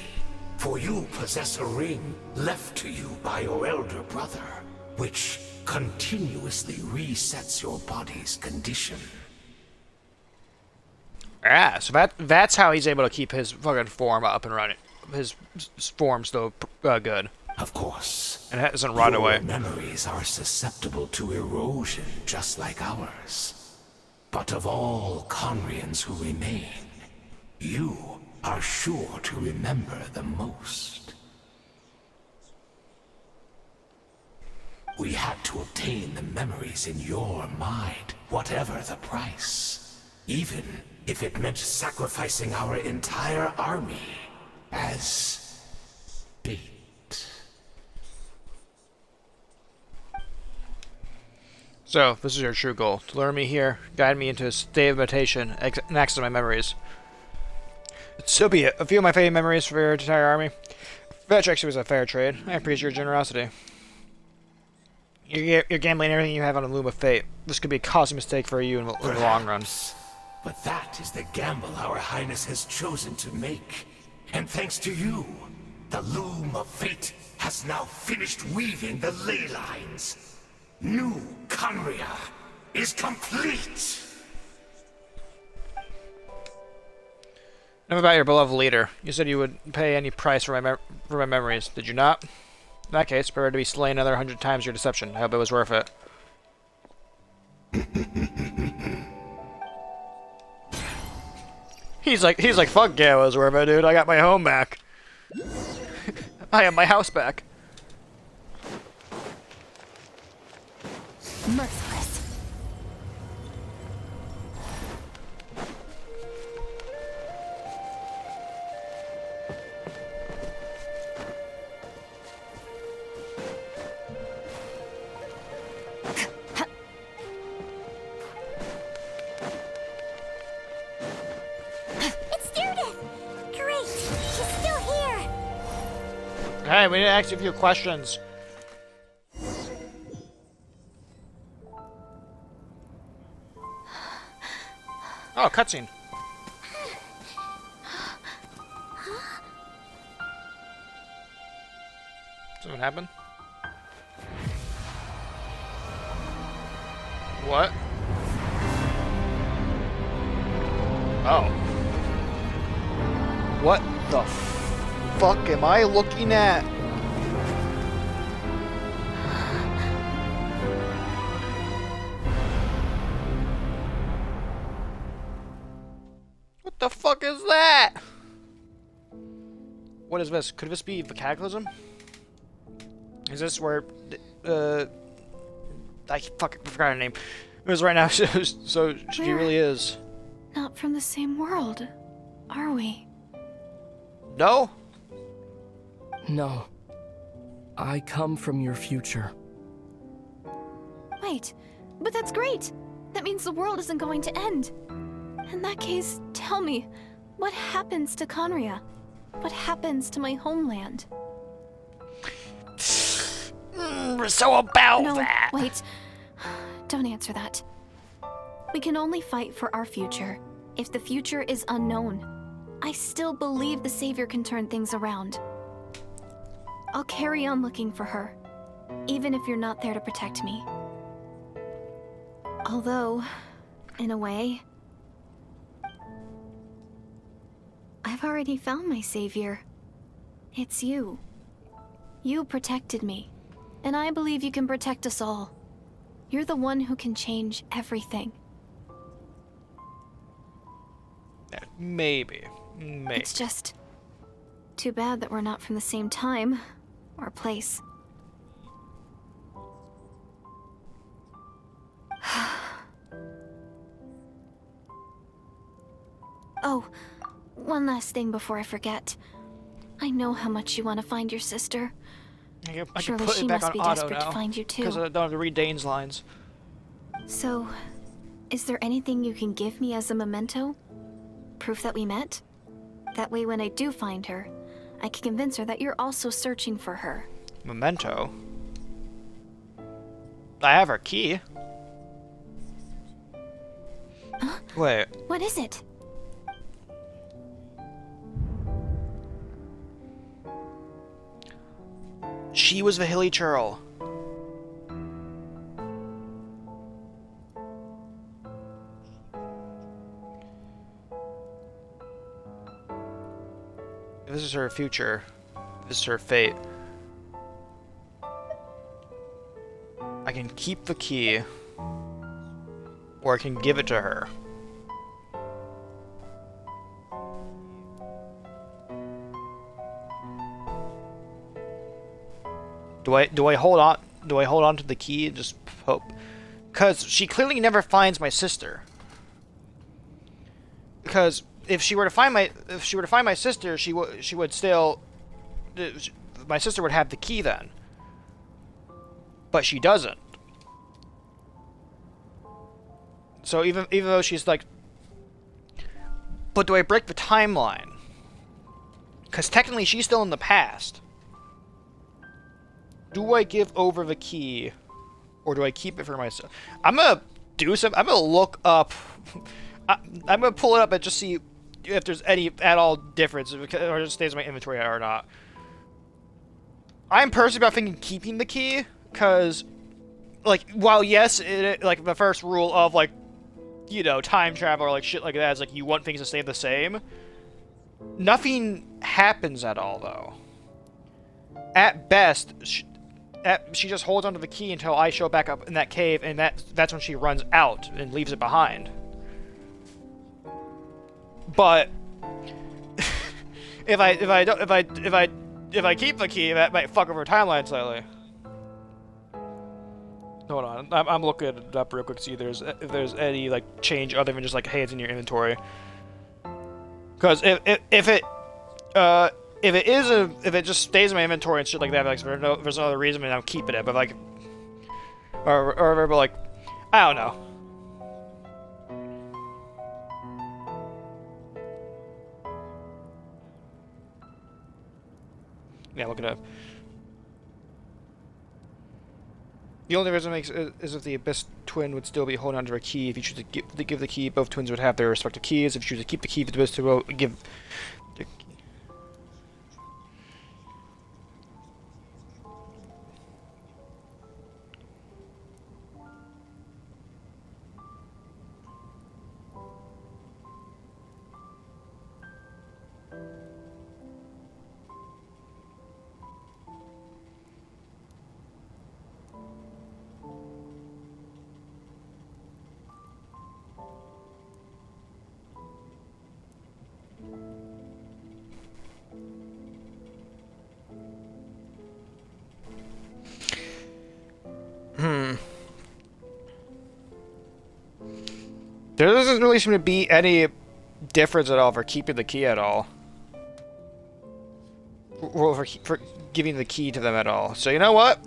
For you possess a ring left to you by your elder brother, which continuously resets your body's condition. Ah, so that's how he's able to keep his fucking form up and running. His form still good. Of course. And it doesn't rot away. Your memories are susceptible to erosion just like ours. But of all Conrians who remain, you are sure to remember the most. We had to obtain the memories in your mind, whatever the price. Even if it meant sacrificing our entire army as bait. So, this is your true goal. To lure me here, guide me into a state of meditation, and access my memories. So be it. A few of my favorite memories for your entire army. That actually was a fair trade. I appreciate your generosity. You're gambling everything you have on a loom of fate. This could be a costly mistake for you in the long run. But that is the gamble our Highness has chosen to make. And thanks to you, the loom of fate has now finished weaving the ley lines. New Conria is complete! Enough about your beloved leader. You said you would pay any price for my memories. Did you not? In that case, prepare to be slain another 100 times your deception. I hope it was worth it. He's like, fuck yeah, it was worth it, dude. I got my home back. I have my house back. Merciless. It's Judith! Great! She's still here! Hey, we need to ask you a few questions. Oh, cutscene. Something happened? What? Oh. What the fuck am I looking at? What the fuck is that? What is this? Could this be the Cataclysm? Is this where, I fucking forgot her name. It was right now, so she really is. Not from the same world, are we? No? No. I come from your future. Wait, but that's great! That means the world isn't going to end. In that case, tell me, what happens to Conria? What happens to my homeland? So about No, that. wait. Don't answer that. We can only fight for our future. If the future is unknown, I still believe the Savior can turn things around. I'll carry on looking for her, even if you're not there to protect me. Although, in a way, I've already found my Savior. It's you. You protected me, and I believe you can protect us all. You're the one who can change everything. Maybe. It's just too bad that we're not from the same time or place. Oh, one last thing before I forget. I know how much you want to find your sister. I can Surely put she it back must on be auto desperate now, to find you because I too. don't have to read Dane's lines. So, is there anything you can give me as a memento? Proof that we met? That way when I do find her, I can convince her that you're also searching for her. Memento? I have her key. Huh? Wait. What is it? She was the hilly churl. If this is her future, if this is her fate, I can keep the key, or I can give it to her. Do I hold on to the key and just hope? Because she clearly never finds my sister. Because if she were to find my sister, she would still, my sister would have the key then. But she doesn't. So even though she's like, but do I break the timeline? Because technically she's still in the past. Do I give over the key, or do I keep it for myself? I'm gonna do some. I'm gonna look up. I'm gonna pull it up and just see if there's any at all difference, or just stays in my inventory or not. I'm personally about thinking keeping the key, cause, like, while yes, like the first rule of like, you know, time travel or like shit like that is like you want things to stay the same. Nothing happens at all though. At best. She just holds onto the key until I show back up in that cave, and that's when she runs out and leaves it behind. But if I keep the key, that might fuck over timeline slightly. Hold on, I'm looking it up real quick to see if there's any like change other than just like, hey, it's in your inventory. Because if it just stays in my inventory and shit like that, like if there's no other reason, I'm keeping it. But like, or like, I don't know. Yeah, look it up. The only reason it makes is if the Abyss twin would still be holding onto a key. If you choose to give the key, both twins would have their respective keys. If you choose to keep the key, the Abyss twin will give. There doesn't really seem to be any difference at all for keeping the key at all. Or for giving the key to them at all. So you know what?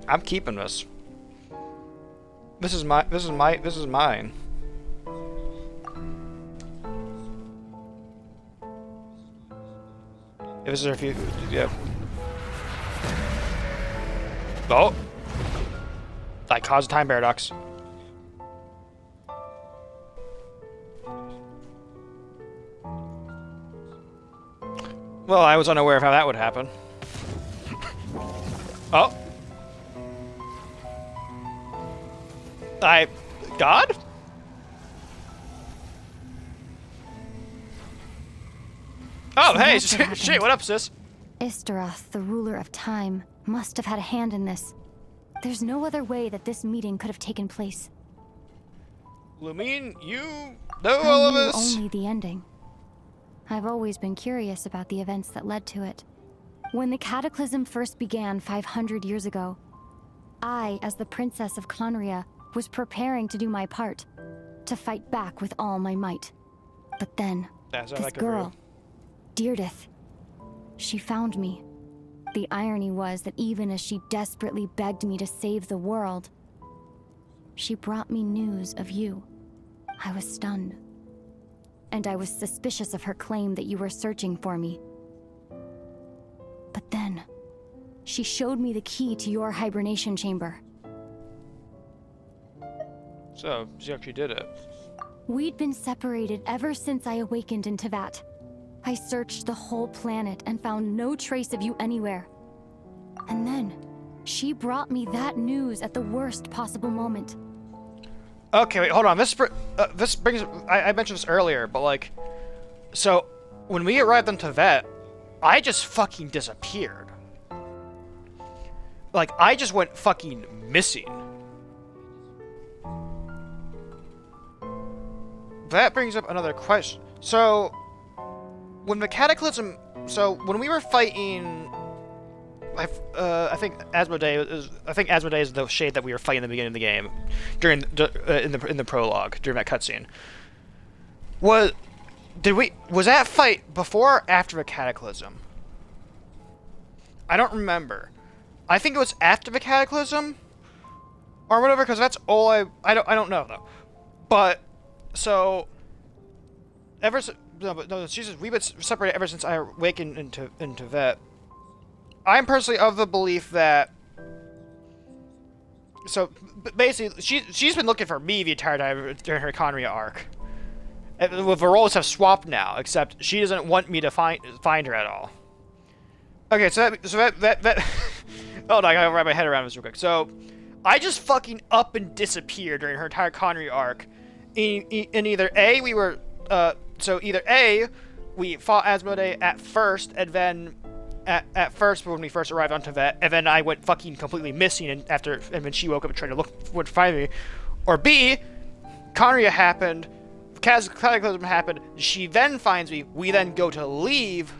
I'm keeping this. This is mine. If this is a few, yeah. Oh! I caused a time paradox. Well, I was unaware of how that would happen. Oh! God? Oh, hey, shit, what up, sis? Istaroth, the ruler of time, must have had a hand in this. There's no other way that this meeting could have taken place. Lumine, you know all of I this? knew only the ending. I've always been curious about the events that led to it. When the Cataclysm first began 500 years ago, I, as the Princess of Conria, was preparing to do my part, to fight back with all my might. But then, this girl, Deirdith, she found me. The irony was that even as she desperately begged me to save the world, she brought me news of you. I was stunned. And I was suspicious of her claim that you were searching for me. But then, she showed me the key to your hibernation chamber. So, she actually did it. We'd been separated ever since I awakened in Tevat. I searched the whole planet and found no trace of you anywhere. And then, she brought me that news at the worst possible moment. Okay, wait, hold on. This brings... I mentioned this earlier, but like... So, when we arrived in Tevat, I just fucking disappeared. Like, I just went fucking missing. That brings up another question. So, when the Cataclysm... So, when we were fighting... I think Asmodee is the shade that we were fighting in the beginning of the game, during in the prologue during that cutscene. Was that fight before or after the Cataclysm? I don't remember. I think it was after the Cataclysm, or whatever, because that's all I don't know though. But so we've been separated ever since I awakened into Vet. I'm personally of the belief that... So, basically, she's been looking for me the entire time during her Conria arc. The roles have swapped now, except she doesn't want me to find her at all. Okay, so that hold on, I gotta wrap my head around this real quick. So, I just fucking up and disappeared during her entire Conria arc. In either A, we were... either A, we fought Asmodee at first, and then... At first, when we first arrived on Tevat, and then I went fucking completely missing, and then she woke up and tried to find me. Or B, Conria happened, Cataclysm happened, she then finds me, we then go to leave,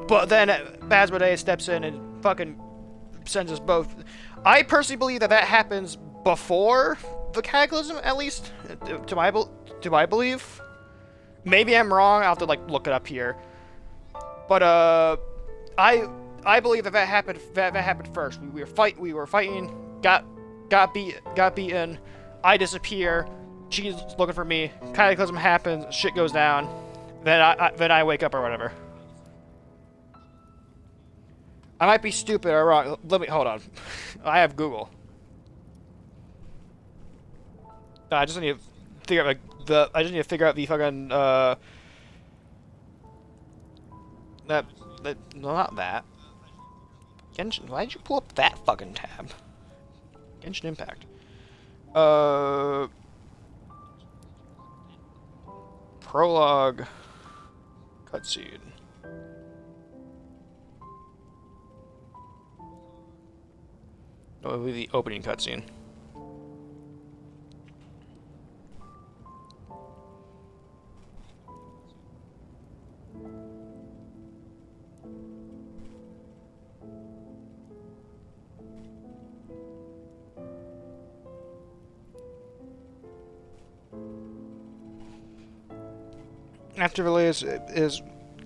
but then Asmodee steps in and fucking sends us both. I personally believe that happens before the Cataclysm, at least, to my belief. Maybe I'm wrong, I'll have to like look it up here. But I believe that happened. That happened first. We were fighting. Got beaten. I disappear. She's looking for me. Cataclysm happens. Shit goes down. Then I wake up or whatever. I might be stupid or wrong. Hold on. I have Google. I just need to figure out I just need to figure out the fucking no, not that. Genshin, why did you pull up that fucking tab? Genshin Impact. Prologue. Cutscene. No, it would be the opening cutscene. After release is,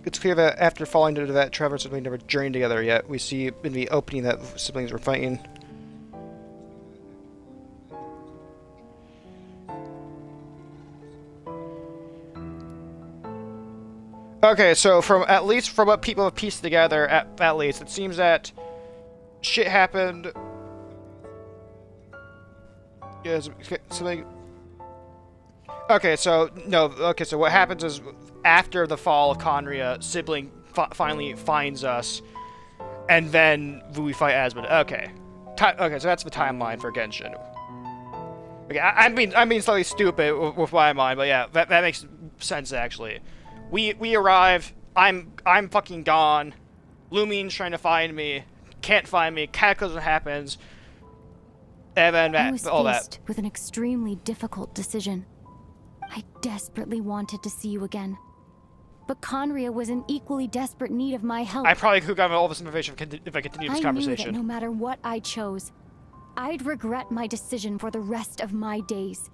it's clear that after falling into that, Trevor and sibling never journeyed together yet. We see in the opening that siblings were fighting. Okay, so from at least from what people have pieced together, at least it seems that shit happened. Yeah, something. Okay, so no. Okay, so what happens is after the fall of Conria, sibling finally finds us, and then we fight Asmund. Okay, okay, so that's the timeline for Genshin. Okay, I'm being slightly stupid with my mind, but yeah, that makes sense actually. We arrive. I'm fucking gone. Lumine's trying to find me. Can't find me. Cataclysm happens. And then I was all faced that. with an extremely difficult decision. I desperately wanted to see you again. But Conria was in equally desperate need of my help. I probably could have gotten all this information if I continued this conversation. I knew that no matter what I chose, I'd regret my decision for the rest of my days.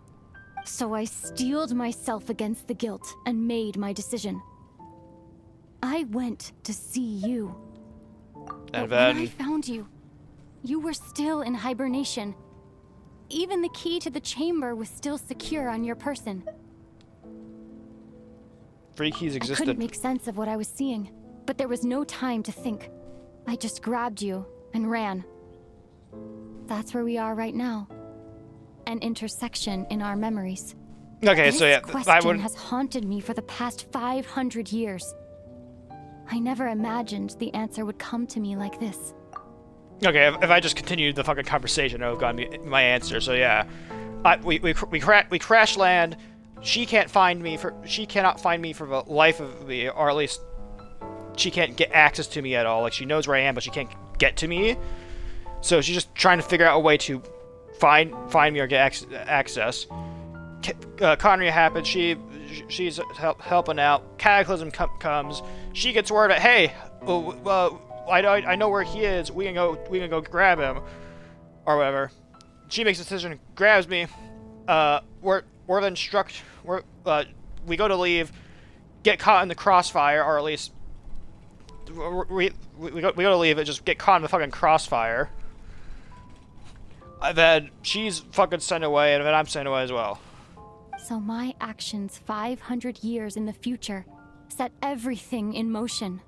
So I steeled myself against the guilt and made my decision. I went to see you. And but when I found you, you were still in hibernation. Even the key to the chamber was still secure on your person. Three keys existed. I couldn't make sense of what I was seeing, but there was no time to think. I just grabbed you and ran. That's where we are right now. An intersection in our memories. Okay, this so yeah, question has haunted me for the past 500 years. I never imagined the answer would come to me like this. Okay, if I just continued the fucking conversation, it would have gotten my answer. So yeah, we crash land. She cannot find me for the life of me, or at least she can't get access to me at all. Like she knows where I am, but she can't get to me. So she's just trying to figure out a way to find me or get access. Conria happens. She's helping out. Cataclysm comes. She gets word that hey, I know where he is. We can go grab him, or whatever. She makes a decision, grabs me. We're then struck. We go to leave, get caught in the crossfire, or at least we go to leave and just get caught in the fucking crossfire. Then she's fucking sent away, and then I'm sent away as well. So my actions 500 years in the future set everything in motion.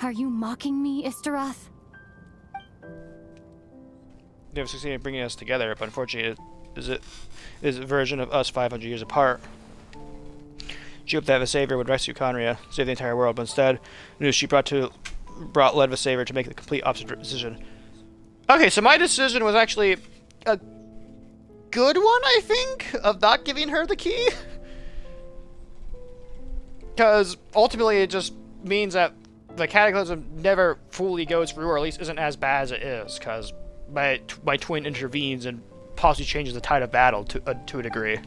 Are you mocking me, Istaroth? They have succeeded in bringing us together, but unfortunately, it is a version of us 500 years apart. She hoped that the Savior would rescue Conria, save the entire world, but instead, the news she brought led the Savior to make the complete opposite decision. Okay, so my decision was actually a good one, I think, of not giving her the key. Because ultimately it just means that the Cataclysm never fully goes through, or at least isn't as bad as it is, because my twin intervenes and possibly changes the tide of battle to a degree.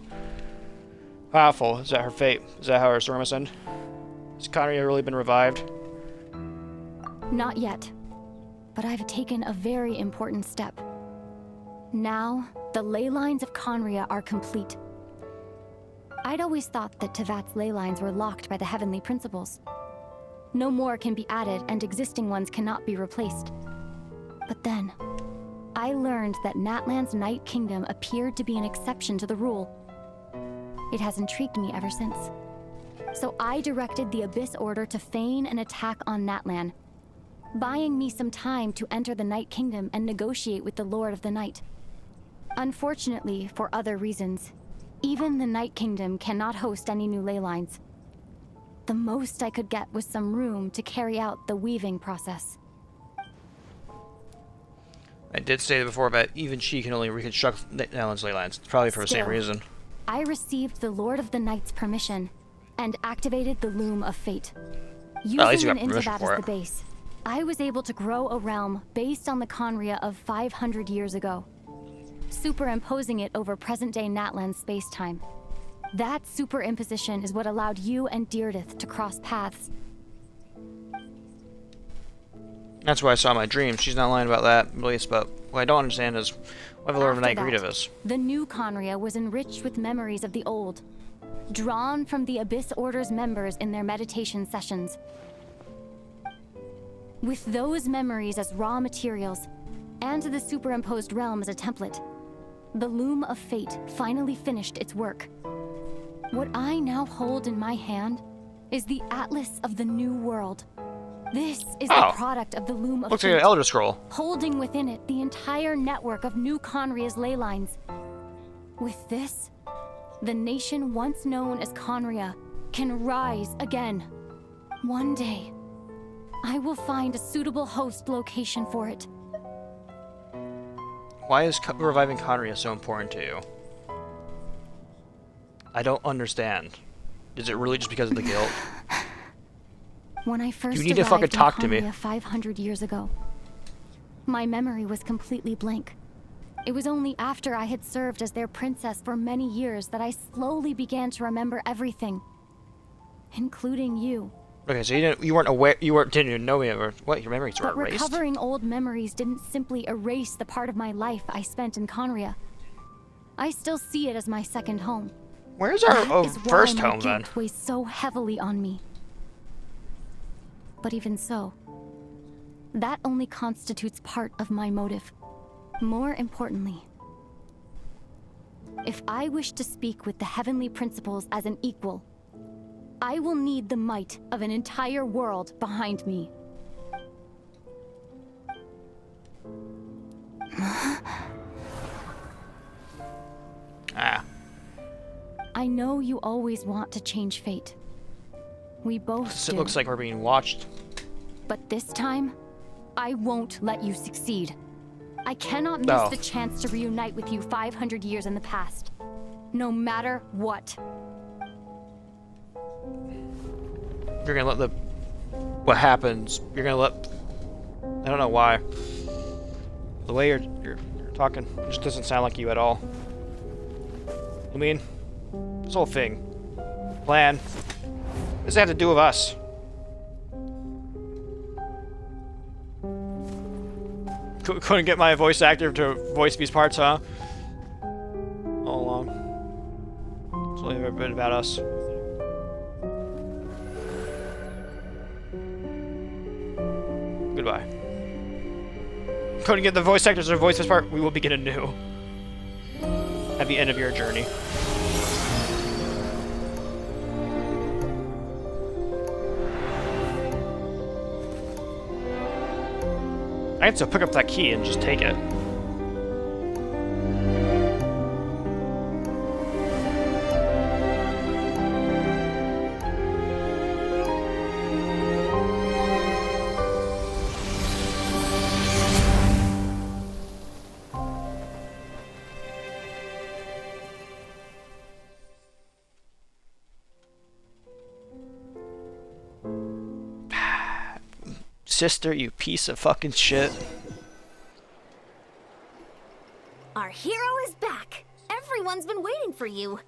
Awful. Is that her fate? Is that how her storm must end? Has Conria really been revived? Not yet. But I've taken a very important step. Now, the ley lines of Conria are complete. I'd always thought that Tevat's ley lines were locked by the heavenly principles. No more can be added, and existing ones cannot be replaced. But then, I learned that Natlan's Night Kingdom appeared to be an exception to the rule. It has intrigued me ever since. So I directed the Abyss Order to feign an attack on Natlan, buying me some time to enter the Night Kingdom and negotiate with the Lord of the Night. Unfortunately, for other reasons, even the Night Kingdom cannot host any new ley lines. The most I could get was some room to carry out the weaving process. I did say before, but even she can only reconstruct Natlan's ley lines, probably for the same reason. I received the Lord of the Night's permission and activated the Loom of Fate. Using an Intibat as the base, I was able to grow a realm based on the Conria of 500 years ago, superimposing it over present-day Natlan space-time. That superimposition is what allowed you and Deirdith to cross paths. That's why I saw my dream. She's not lying about that, at least, but what I don't understand is why the Lord of the Night agreed to this. The new Conria was enriched with memories of the old. drawn from the Abyss Order's members in their meditation sessions. With those memories as raw materials, and the superimposed realm as a template, the Loom of Fate finally finished its work. What I now hold in my hand is the Atlas of the New World. This is the product of the Loom of Looks Fate, like an Elder Scroll. holding within it the entire network of New Conria's ley lines. With this, the nation once known as Conria can rise again. One day, I will find a suitable host location for it. Why is reviving Conria so important to you? I don't understand. Is it really just because of the guilt? When I first You need to arrived fucking in talk to me. Conria 500 years ago, my memory was completely blank. It was only after I had served as their princess for many years that I slowly began to remember everything, including you. Okay, so you weren't aware, didn't even know me, or what? Your memories were But erased? recovering old memories didn't simply erase the part of my life I spent in Conria. I still see it as my second home. Where's our That is why first my home then? guilt weighs so heavily on me. But even so, that only constitutes part of my motive. More importantly, if I wish to speak with the heavenly principles as an equal, I will need the might of an entire world behind me. I know you always want to change fate. We both It do. looks like we're being watched. But this time, I won't let you succeed. I cannot miss the chance to reunite with you 500 years in the past. No matter what. You're gonna let what happens, you're gonna let, I don't know why. The way you're talking, it just doesn't sound like you at all. I mean, this whole thing, plan, what does it have to do with us? Couldn't get my voice actor to voice these parts, huh? All along. It's only ever been about us. Goodbye. Couldn't get the voice actors to voice this part, we will begin anew. At the end of your journey. I can still pick up that key and just take it. Sister, you piece of fucking shit. Our hero is back. Everyone's been waiting for you.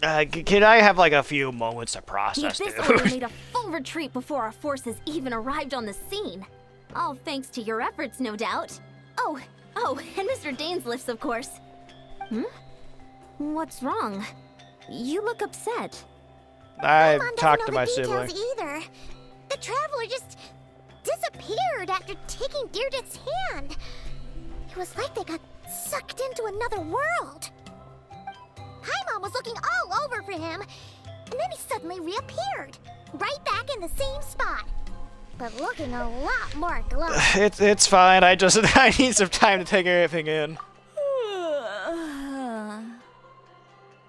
Can I have like a few moments to process, This dude? order made a full retreat before our forces even arrived on the scene. All thanks to your efforts, no doubt. Oh, and Mr. Dainsliff's, of course. What's wrong? You look upset. I Mom talked to doesn't know my the sibling. details either. The traveler just disappeared after taking Deirdre's hand. It was like they got sucked into another world. Paimon was looking all over for him, and then he suddenly reappeared, right back in the same spot, but looking a lot more glowing. It's fine. I need some time to take everything in.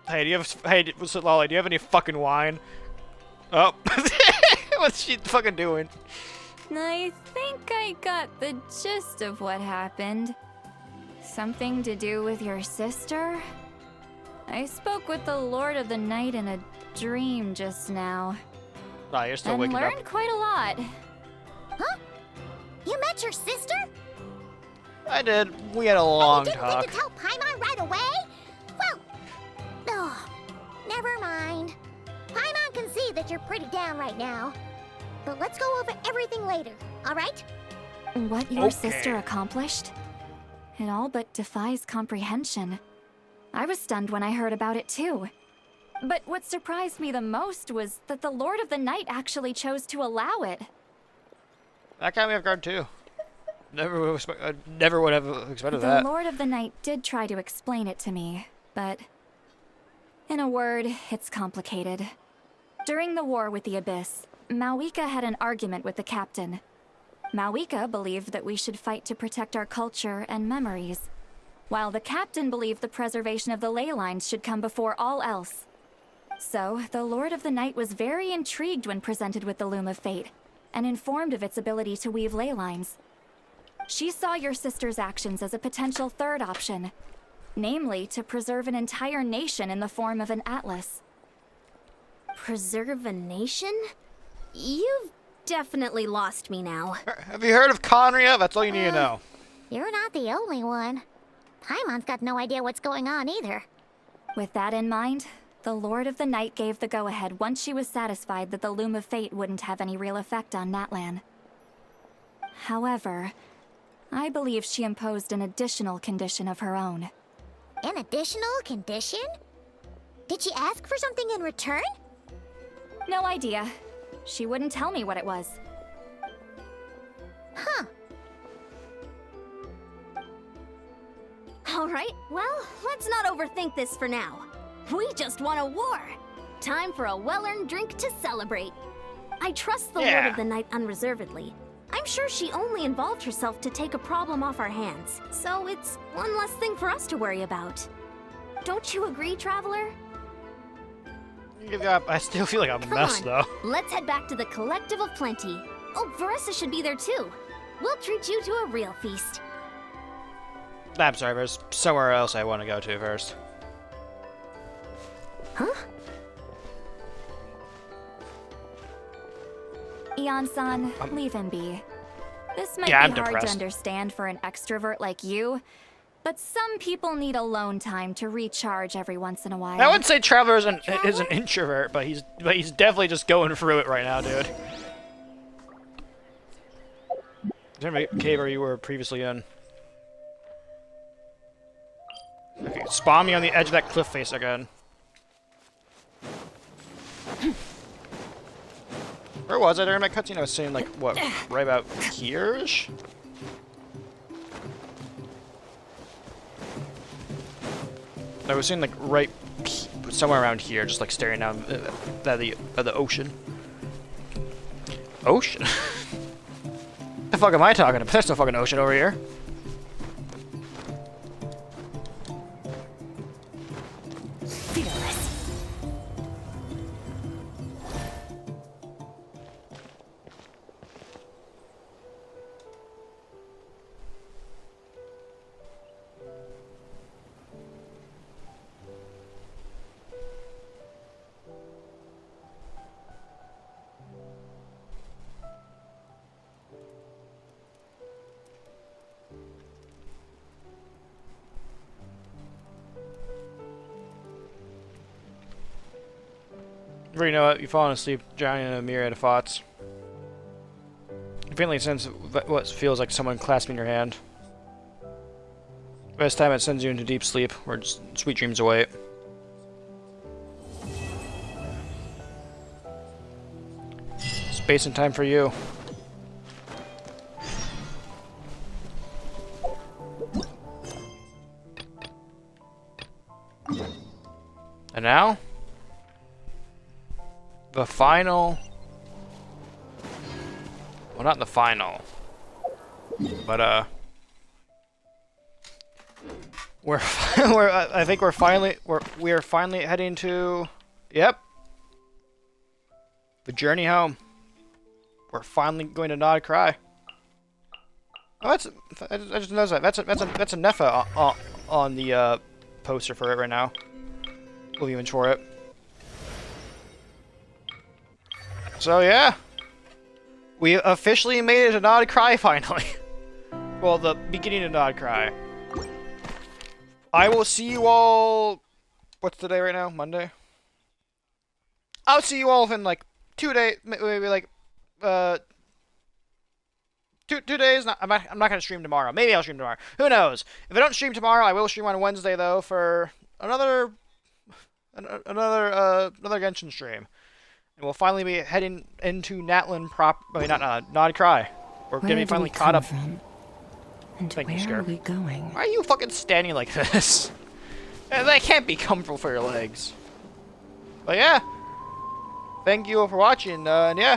Hey, Lolly, do you have any fucking wine? Oh, what's she fucking doing? I think I got the gist of what happened. Something to do with your sister? I spoke with the Lord of the Night in a dream just now. Nah, you're still And waking learned up. quite a lot. Huh? You met your sister? I did. We had a long And you didn't talk. think to tell Paimon right away? Well, oh, never mind. Paimon can see that you're pretty down right now. But let's go over everything later, alright? What your Okay. sister accomplished? It all but defies comprehension. I was stunned when I heard about it too. But what surprised me the most was that the Lord of the Night actually chose to allow it. That got me off guard too. Never would have expected The that. Lord of the Night did try to explain it to me, but in a word, it's complicated. During the war with the Abyss, Mawika had an argument with the captain. Mawika believed that we should fight to protect our culture and memories, while the captain believed the preservation of the ley lines should come before all else. So, the Lord of the Night was very intrigued when presented with the Loom of Fate, and informed of its ability to weave ley lines. She saw your sister's actions as a potential third option, namely to preserve an entire nation in the form of an atlas. Preserve a nation? You've definitely lost me now. Have you heard of Conria? That's all you need to know. You're not the only one. Paimon's got no idea what's going on either. With that in mind, the Lord of the Night gave the go-ahead once she was satisfied that the Loom of Fate wouldn't have any real effect on Natlan. However, I believe she imposed an additional condition of her own. An additional condition? Did she ask for something in return? No idea. She wouldn't tell me what it was. Huh. Alright, well, let's not overthink this for now. We just won a war! Time for a well-earned drink to celebrate. I trust the Lord of the Night unreservedly. I'm sure she only involved herself to take a problem off our hands, so it's one less thing for us to worry about. Don't you agree, Traveler? I still feel like a mess, though. Let's head back to the Collective of Plenty. Oh, Varessa should be there too. We'll treat you to a real feast. I'm sorry, there's somewhere else I want to go to first. Huh? Ian-san, leave him be. This might Yeah, be I'm hard depressed. to understand for an extrovert like you, but some people need alone time to recharge every once in a while. I wouldn't say Traveler is an introvert, but he's definitely just going through it right now, dude. Is there a cave where you were previously in? Okay, spawn me on the edge of that cliff face again. Where was I during my cutscene? I was saying, like, what, right about here-ish? I was saying, like, right somewhere around here, just, like, staring down at the ocean. Ocean? The fuck am I talking about? There's no fucking ocean over here. You know what? You've fallen asleep, drowning in a myriad of thoughts. You faintly sense what feels like someone clasping your hand. By this time, it sends you into deep sleep, where just sweet dreams await. Space and time for you. And now? The final... Well, not the final. But, I think we are finally heading to... Yep. The journey home. We're finally going to Nod Cry. Oh, I just noticed that. That's a Nepha on the poster for it right now. We'll image for it. So yeah, we officially made it to Nod Cry finally. Well, the beginning of Nod Cry. I will see you all. What's the day right now? Monday. I'll see you all in like 2 days, maybe like 2 days. I'm not gonna stream tomorrow. Maybe I'll stream tomorrow. Who knows? If I don't stream tomorrow, I will stream on Wednesday though for another another Genshin stream, and we'll finally be heading into Natlan I mean, not Nod Cry. We're gonna be finally caught up. And Thank you, where Scar. are we going? Why are you fucking standing like this? That can't be comfortable for your legs. But yeah, thank you all for watching, and yeah,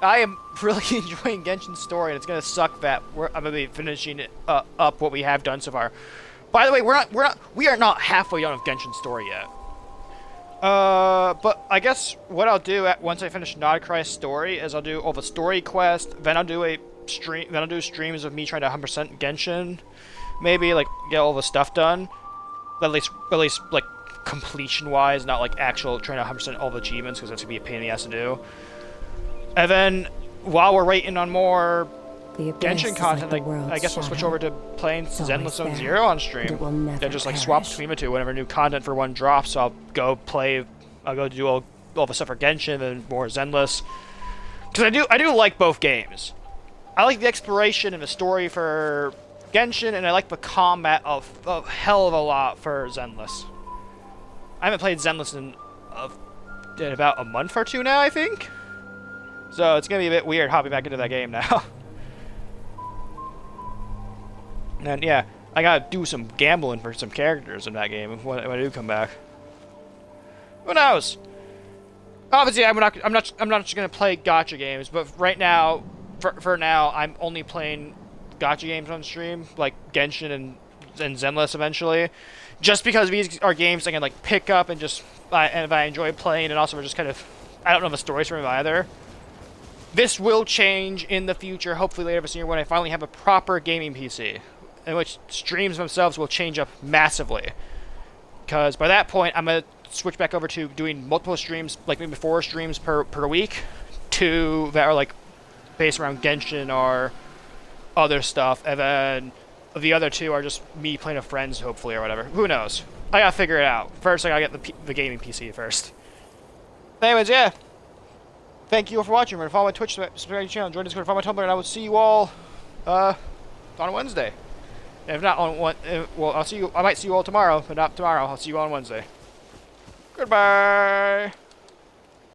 I am really enjoying Genshin's story, and it's gonna suck that I'm gonna be finishing up what we have done so far. By the way, we are not halfway done with Genshin's story yet. But I guess what I'll do once I finish Nod Cry's story is I'll do all the story quest, then I'll do streams of me trying to 100% Genshin, maybe like get all the stuff done, at least like completion wise, not like actual trying to 100% all the achievements, because that's gonna be a pain in the ass to do. And then while we're waiting on more Genshin content, I guess we'll switch over to playing Zenless Zone Zero on stream. And just like swap between the two whenever new content for one drops. So I'll go do all the stuff for Genshin and more Zenless. Because I do like both games. I like the exploration and the story for Genshin, and I like the combat of hell of a lot for Zenless. I haven't played Zenless in about a month or two now, I think. So it's gonna be a bit weird hopping back into that game now. And yeah, I gotta do some gambling for some characters in that game when I do come back. Who knows? Obviously, I'm not just gonna play gacha games, but right now, for now, I'm only playing gacha games on stream, like Genshin and Zenless eventually, just because these are games I can like pick up and just and if I enjoy playing, and also we're just kind of I don't know the stories from them either. This will change in the future, hopefully later this year when I finally have a proper gaming PC, in which streams themselves will change up massively. Because by that point, I'm going to switch back over to doing multiple streams, like maybe 4 streams per week, that are like based around Genshin or other stuff, and then the other 2 are just me playing with friends, hopefully, or whatever. Who knows? I gotta figure it out. First, I gotta get the gaming PC first. Anyways, yeah. Thank you all for watching. Remember to follow my Twitch, subscribe to my channel, join Discord, follow my Tumblr, and I will see you all on Wednesday. If not on well, I might see you all tomorrow, but not tomorrow. I'll see you on Wednesday. Goodbye.